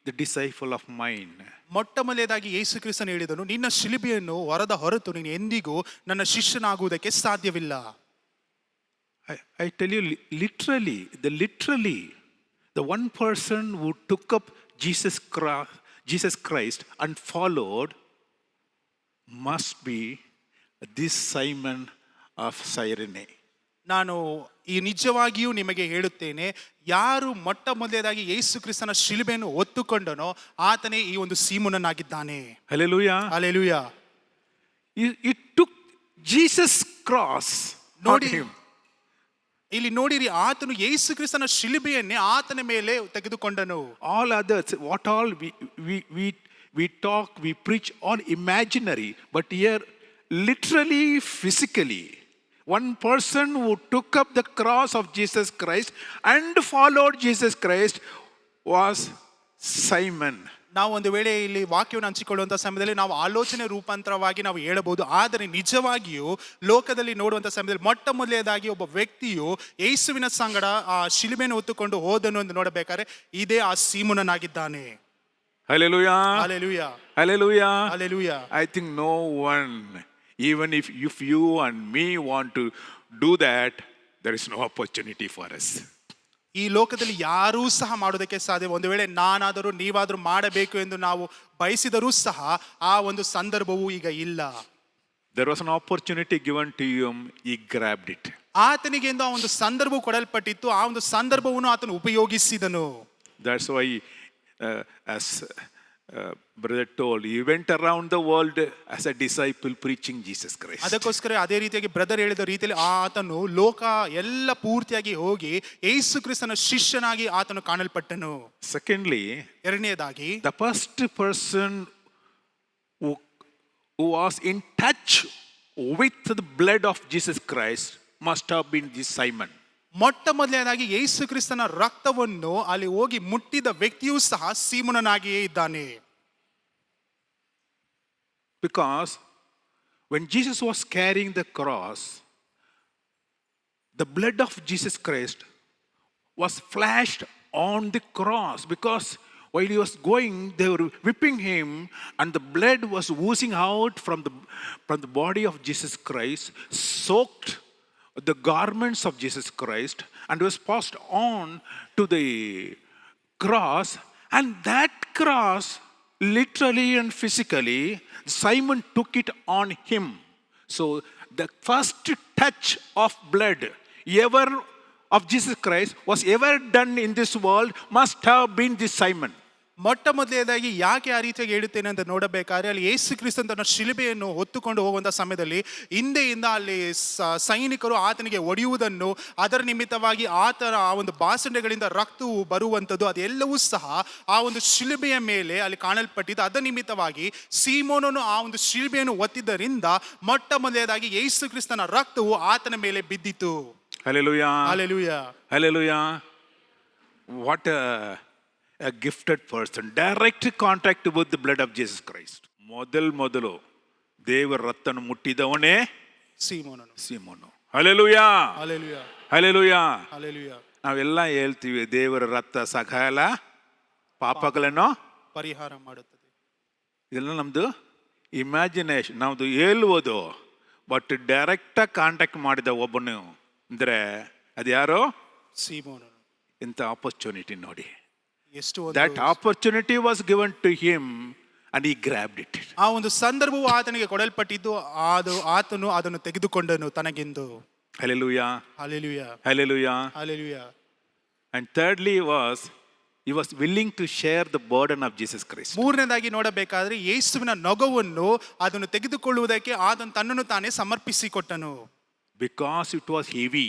the disciple of mine. ಮೊಟ್ಟ ಮೊದಲನೇದಾಗಿ ಯೇಸು ಕ್ರಿಸ್ತನು ಹೇಳಿದನು, ನಿನ್ನ ಶಿಲುಬೆಯನ್ನು ಹೊರದ ಹೊರತು ನೀನು ಎಂದಿಗೂ ನನ್ನ ಶಿಷ್ಯನಾಗುವುದಕ್ಕೆ ಸಾಧ್ಯವಿಲ್ಲ. I tell you literally, the one person who took up Jesus Christ and followed must be this Simon of Cyrene. ನಾನು ಈ ನಿಜವಾಗಿಯೂ ನಿಮಗೆ ಹೇಳುತ್ತೇನೆ, ಯಾರು ಮೊಟ್ಟ ಮೊದಲನೇದಾಗಿ ಯೇಸು ಕ್ರಿಸ್ತನ ಶಿಲುಬೆಯನ್ನು ಹೊತ್ತುಕೊಂಡನೋ ಆತನೇ ಈ ಒಂದು ಸೀಮೋನನಾಗಿದ್ದಾನೆ. Hallelujah. Hallelujah. It took Jesus' cross, not ನೋಡಿ, him. ಇಲ್ಲಿ ನೋಡಿರಿ, ಆತನು ಯೇಸು ಕ್ರಿಸ್ತನ ಶಿಲುಬೆಯನ್ನೇ ಆತನ ಮೇಲೆ ತೆಗೆದುಕೊಂಡನು. All others, what all we talk, we preach, all imaginary, but here literally, physically, one person who took up the cross of Jesus Christ and followed Jesus Christ was Simon. ನಾವು ಒಂದು ವೇಳೆ ಇಲ್ಲಿ ವಾಕ್ಯವನ್ನು ಹಂಚಿಕೊಳ್ಳುವಂಥ ಸಮಯದಲ್ಲಿ ನಾವು ಆಲೋಚನೆ ರೂಪಾಂತರವಾಗಿ ನಾವು ಹೇಳಬಹುದು, ಆದರೆ ನಿಜವಾಗಿಯೂ ಲೋಕದಲ್ಲಿ ನೋಡುವಂಥ ಸಮಯದಲ್ಲಿ ಮೊಟ್ಟ ಮೊದಲನೇದಾಗಿ ಒಬ್ಬ ವ್ಯಕ್ತಿಯು ಯೇಸುವಿನ ಸಂಗಡ ಆ ಶಿಲುಬೆಯನ್ನು ಹೊತ್ತುಕೊಂಡು ಹೋದನು ಎಂದು ನೋಡಬೇಕಾದ್ರೆ ಇದೇ ಆ ಸೀಮೋನನಾಗಿದ್ದಾನೆ. Hallelujah. Hallelujah. Hallelujah. Hallelujah. I think no one, even if you and me want to do that, there is no opportunity for us. ಈ ಲೋಕದಲ್ಲಿ ಯಾರೂ ಸಹ ಮಾಡೋದಕ್ಕೆ ಸಾಧ್ಯ. ಒಂದು ವೇಳೆ ನಾನಾದರೂ ನೀವಾದರೂ ಮಾಡಬೇಕು ಎಂದು ನಾವು ಬಯಸಿದರೂ ಸಹ ಆ ಒಂದು ಸಂದರ್ಭವೂ ಈಗ ಇಲ್ಲ. There was an opportunity given to him, he grabbed it. ಆತನಿಗೆ ಎಂದು ಆ ಒಂದು ಸಂದರ್ಭ ಕೊಡಲ್ಪಟ್ಟಿತ್ತು, ಆ ಒಂದು ಸಂದರ್ಭವನ್ನು ಆತನು ಉಪಯೋಗಿಸಿದನು. That's why, as brother told, he went around the world as a disciple preaching Jesus Christ. ಅದಕ್ಕೋಸ್ಕರ ಅದೇ ರೀತಿಯಾಗಿ ಬ್ರದರ್ ಹೇಳಿದ ರೀತಿಯಲ್ಲಿ ಆತನು ಲೋಕ ಎಲ್ಲ ಪೂರ್ತಿಯಾಗಿ ಹೋಗಿ ಯೇಸು ಕ್ರಿಸ್ತನ ಶಿಷ್ಯನಾಗಿ ಆತನು ಕಾಣಲ್ಪಟ್ಟನು. Secondly, ಎರಡನೆಯದಾಗಿ the first person who was in touch with the blood of Jesus Christ must have been this Simon. ಮೊಟ್ಟ ಮೊದಲನೇದಾಗಿ ಯೇಸು ಕ್ರಿಸ್ತನ ರಕ್ತವನ್ನು ಅಲ್ಲಿ ಹೋಗಿ ಮುಟ್ಟಿದ ವ್ಯಕ್ತಿಯೂ ಸಹ ಸೀಮೋನನಾಗಿಯೇ ಇದ್ದಾನೆ. Because when Jesus was carrying the cross, the blood of Jesus Christ was flashed on the cross. Because while he was going, they were whipping him, and the blood was oozing out from the body of Jesus Christ, soaked the garments of Jesus Christ, and was passed on to the cross. And that cross, literally and physically, Simon took it on him. So the first touch of blood ever of Jesus Christ was ever done in this world must have been this Simon. ಮೊಟ್ಟ ಮೊದಲನೇದಾಗಿ ಯಾಕೆ ಆ ರೀತಿಯಾಗಿ ಹೇಳುತ್ತೇನೆ ಅಂತ ನೋಡಬೇಕಾದ್ರೆ, ಅಲ್ಲಿ ಯೇಸು ಕ್ರಿಸ್ತನ ತನ್ನ ಶಿಲುಬೆಯನ್ನು ಹೊತ್ತುಕೊಂಡು ಹೋಗುವಂಥ ಸಮಯದಲ್ಲಿ ಹಿಂದೆಯಿಂದ ಅಲ್ಲಿ ಸೈನಿಕರು ಆತನಿಗೆ ಹೊಡೆಯುವುದನ್ನು, ಅದರ ನಿಮಿತ್ತವಾಗಿ ಆತನ ಆ ಒಂದು ಬಾಸಂಡೆಗಳಿಂದ ರಕ್ತವು ಬರುವಂಥದ್ದು ಅದೆಲ್ಲವೂ ಸಹ ಆ ಒಂದು ಶಿಲುಬೆಯ ಮೇಲೆ ಅಲ್ಲಿ ಕಾಣಲ್ಪಟ್ಟಿದ್ದು. ಅದರ ನಿಮಿತ್ತವಾಗಿ ಸೀಮೋನನು ಆ ಒಂದು ಶಿಲುಬೆಯನ್ನು ಒತ್ತಿದ್ದರಿಂದ ಮೊಟ್ಟ ಮೊದಲನೇದಾಗಿ ಯೇಸು ಕ್ರಿಸ್ತನ ರಕ್ತವು ಆತನ ಮೇಲೆ ಬಿದ್ದಿತು. Hallelujah. Hallelujah. Hallelujah. What a gifted person. Direct contact with the blood of Jesus Christ. ಮೊದಲು ದೇವರ ರಕ್ತನ ಮುಟ್ಟಿದವನೇ ಸೀಮೋನನು. Simon. Hallelujah. Hallelujah. Hallelujah. Hallelujah. ನಾವೆಲ್ಲ ಹೇಳ್ತೀವಿ ದೇವರ ರಕ್ತ ಸಕಲ ಪಾಪಗಳನ್ನು ಪರಿಹಾರ ಮಾಡುತ್ತದೆ. ಇದೆಲ್ಲ ನಮ್ದು ಇಮ್ಯಾಜಿನೇಷನ್, ನಮ್ದು ಹೇಳ್ಬೋದು. ಬಟ್ ಡೈರೆಕ್ಟಾಗಿ ಕಾಂಟ್ಯಾಕ್ಟ್ ಮಾಡಿದ ಒಬ್ಬನು ಅಂದರೆ ಅದು ಯಾರೋ ಸೀಮೋನನು. ಇಂಥ ಆಪರ್ಚುನಿಟಿ ನೋಡಿ. ಎಷ್ಟು That opportunity was given to him and he grabbed it. ಆ ಒಂದು ಸಂದರ್ಭವು ಆತನಿಗೆ ಕೊಡಲ್ಪಟ್ಟಿದ್ದು, ಆತನು ಅದನ್ನು ತೆಗೆದುಕೊಂಡನು ತನಗೆಂದು. Hallelujah. Hallelujah. Hallelujah. Hallelujah. And thirdly he was willing to share the burden of Jesus Christ. ಮೂರನೇದಾಗಿ ನೋಡಬೇಕಾದ್ರೆ ಯೇಸುವಿನ ನೊಗವನ್ನು ಅದನ್ನು ತೆಗೆದುಕೊಳ್ಳುವುದಕ್ಕೆ ಆತನು ತನ್ನನ್ನು ತಾನೇ ಸಮರ್ಪಿಸಿಕೊಟ್ಟನು. Because it was heavy,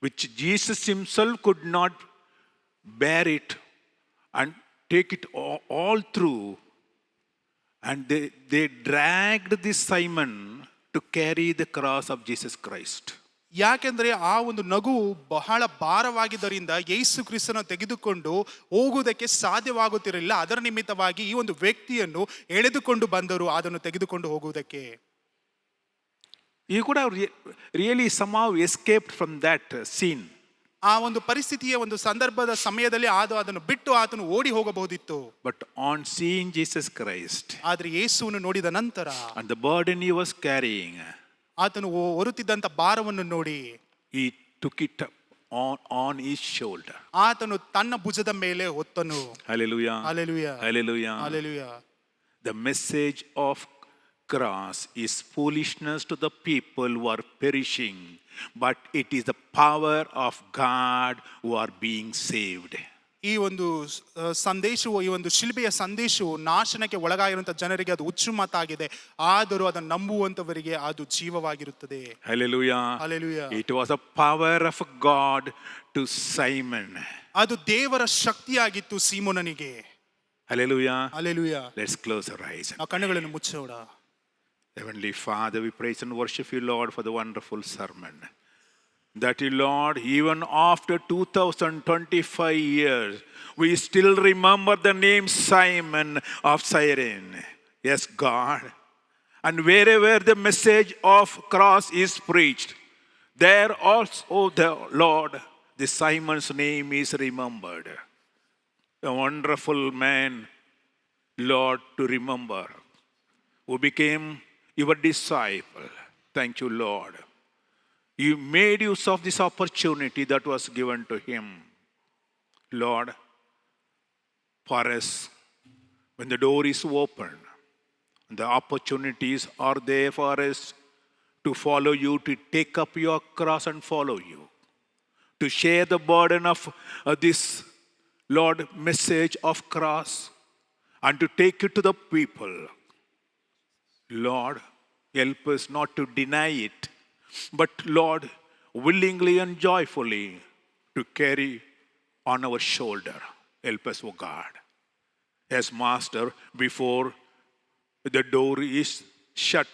which Jesus himself could not bear it and take it all through, and they dragged this Simon to carry the cross of Jesus Christ. ಯಾಕೆಂದ್ರೆ ಆ ಒಂದು ನಗು ಬಹಳ ಭಾರವಾಗಿದ್ದರಿಂದ ಯೇಸು ಕ್ರಿಸ್ತನ ತೆಗೆದುಕೊಂಡು ಹೋಗುವುದಕ್ಕೆ ಸಾಧ್ಯವಾಗುತ್ತಿರಲಿಲ್ಲ. ಅದರ ನಿಮಿತ್ತವಾಗಿ ಈ ಒಂದು ವ್ಯಕ್ತಿಯನ್ನು ಎಳೆದುಕೊಂಡು ಬಂದರು ಅದನ್ನು ತೆಗೆದುಕೊಂಡು ಹೋಗುವುದಕ್ಕೆ. He could have really somehow escaped from that scene. ಆ ಒಂದು ಪರಿಸ್ಥಿತಿಯ ಒಂದು ಸಂದರ್ಭದ ಸಮಯದಲ್ಲಿ ಅದನ್ನು ಬಿಟ್ಟು ಆತನು ಓಡಿ ಹೋಗಬಹುದಿತ್ತು. But on seeing Jesus Christ, ಆದ್ರೆ ಯೇಸುವನ್ನು ನೋಡಿದ ನಂತರ and the burden he was carrying, ಆತನು ಹೊರುತ್ತಿದ್ದಂತ ಭಾರವನ್ನು ನೋಡಿ he took it up on his shoulder. ಆತನು ತನ್ನ ಭುಜದ ಮೇಲೆ ಹೊತ್ತನು. Hallelujah. Hallelujah. Hallelujah. Hallelujah. The message of cross is foolishness to the people who are perishing, but it is the power of God who are being saved. ಈ ಒಂದು ಸಂದೇಶವು, ಈ ಒಂದು ಶಿಲ್ಬೆಯ ಸಂದೇಶವು ನಾಶನಕ್ಕೆ ಒಳಗಾಗಿರುವಂತಹ ಜನರಿಗೆ ಅದು ಹುಚ್ಚು ಮಾತಾಗಿದೆ, ಆದರೂ ಅದನ್ನು ನಂಬುವಂತವರಿಗೆ ಅದು ಜೀವವಾಗಿರುತ್ತದೆ. Hallelujah. Hallelujah. It was a power of God to Simon. ಅದು ದೇವರ ಶಕ್ತಿಯಾಗಿತ್ತು ಸೀಮೋನನಿಗೆ. Hallelujah. Hallelujah. Let's close our eyes. ನಾವು ಕಣ್ಣುಗಳನ್ನು ಮುಚ್ಚೋಣ. Heavenly Father, we praise and worship you, Lord, for the wonderful sermon. That you, Lord, even after 2025 years, we still remember the name Simon of Cyrene. Yes, God. And wherever the message of cross is preached, there also, the Lord, the Simon's name is remembered. A wonderful man, Lord, to remember, who became your disciple. Thank you, Lord. You made use of this opportunity that was given to him. Lord, for us, when the door is open, the opportunities are there for us to follow you, to take up your cross and follow you, to share the burden of this, Lord, message of cross, and to take it to the people. Lord, help us not to deny it, but Lord, willingly and joyfully to carry on our shoulder. Help us, O God. As Master, before the door is shut,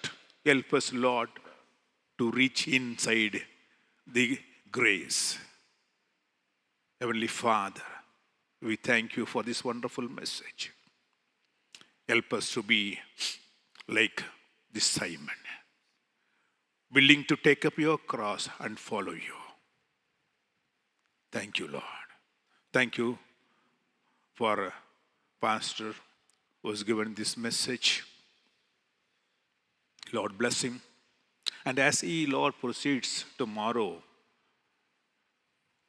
help us, Lord, to reach inside the grace. Heavenly Father, we thank you for this wonderful message. Help us to be like this Simon, willing to take up your cross and follow you. Thank you, Lord. Thank you for Pastor who has given this message. Lord, bless him. And as he, Lord, proceeds tomorrow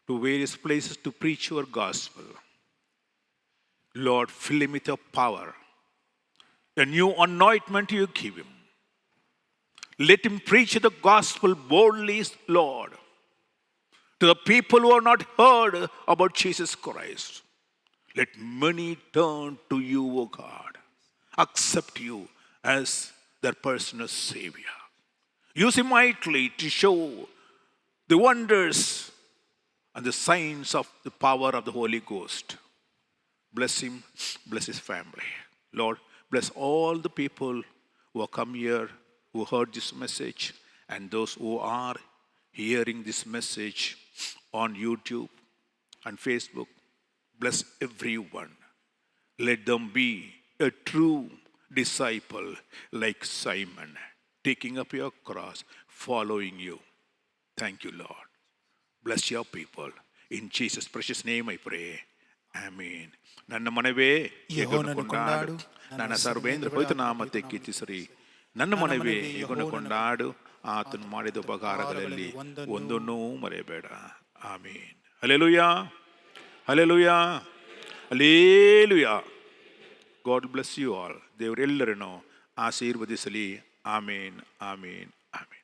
to various places to preach your gospel, Lord, fill him with your power. A new anointment you give him. Let him preach the gospel boldly, Lord, to the people who have not heard about Jesus Christ. Let many turn to you, O God. Accept you as their personal Savior. Use him mightily to show the wonders and the signs of the power of the Holy Ghost. Bless him, bless his family. Lord, bless all the people who have come here, who heard this message, and those who are hearing this message on YouTube and Facebook. Bless everyone. Let them be a true disciple like Simon, taking up your cross, following you. Thank you, Lord. Bless your people. In Jesus' precious name I pray. Amen. ನನ್ನ ಮನವೇ ಯೆಹೋವನನ್ನು ಕೊಂಡಾಡು, ನನ್ನ ಸರ್ವೇಂದ್ರ ಪವಿತ್ರ ನಾಮಕ್ಕೆ ಕೀರ್ತಿಸಿರಿ. ನನ್ನ ಮನವೇ ಯೆಹೋವನನ್ನು ಕೊಂಡಾಡು, ಆತನು ಮಾಡಿದ ಉಪಕಾರಗಳಲ್ಲಿ ಒಂದನ್ನೂ ಮರೆಯಬೇಡ. Amen. Hallelujah, hallelujah, hallelujah. God bless you all. ದೇವರೆಲ್ಲರನ್ನು ಆಶೀರ್ವದಿಸಲಿ. ಆಮೀನ್, ಆಮೀನ್, ಆಮೀನ್.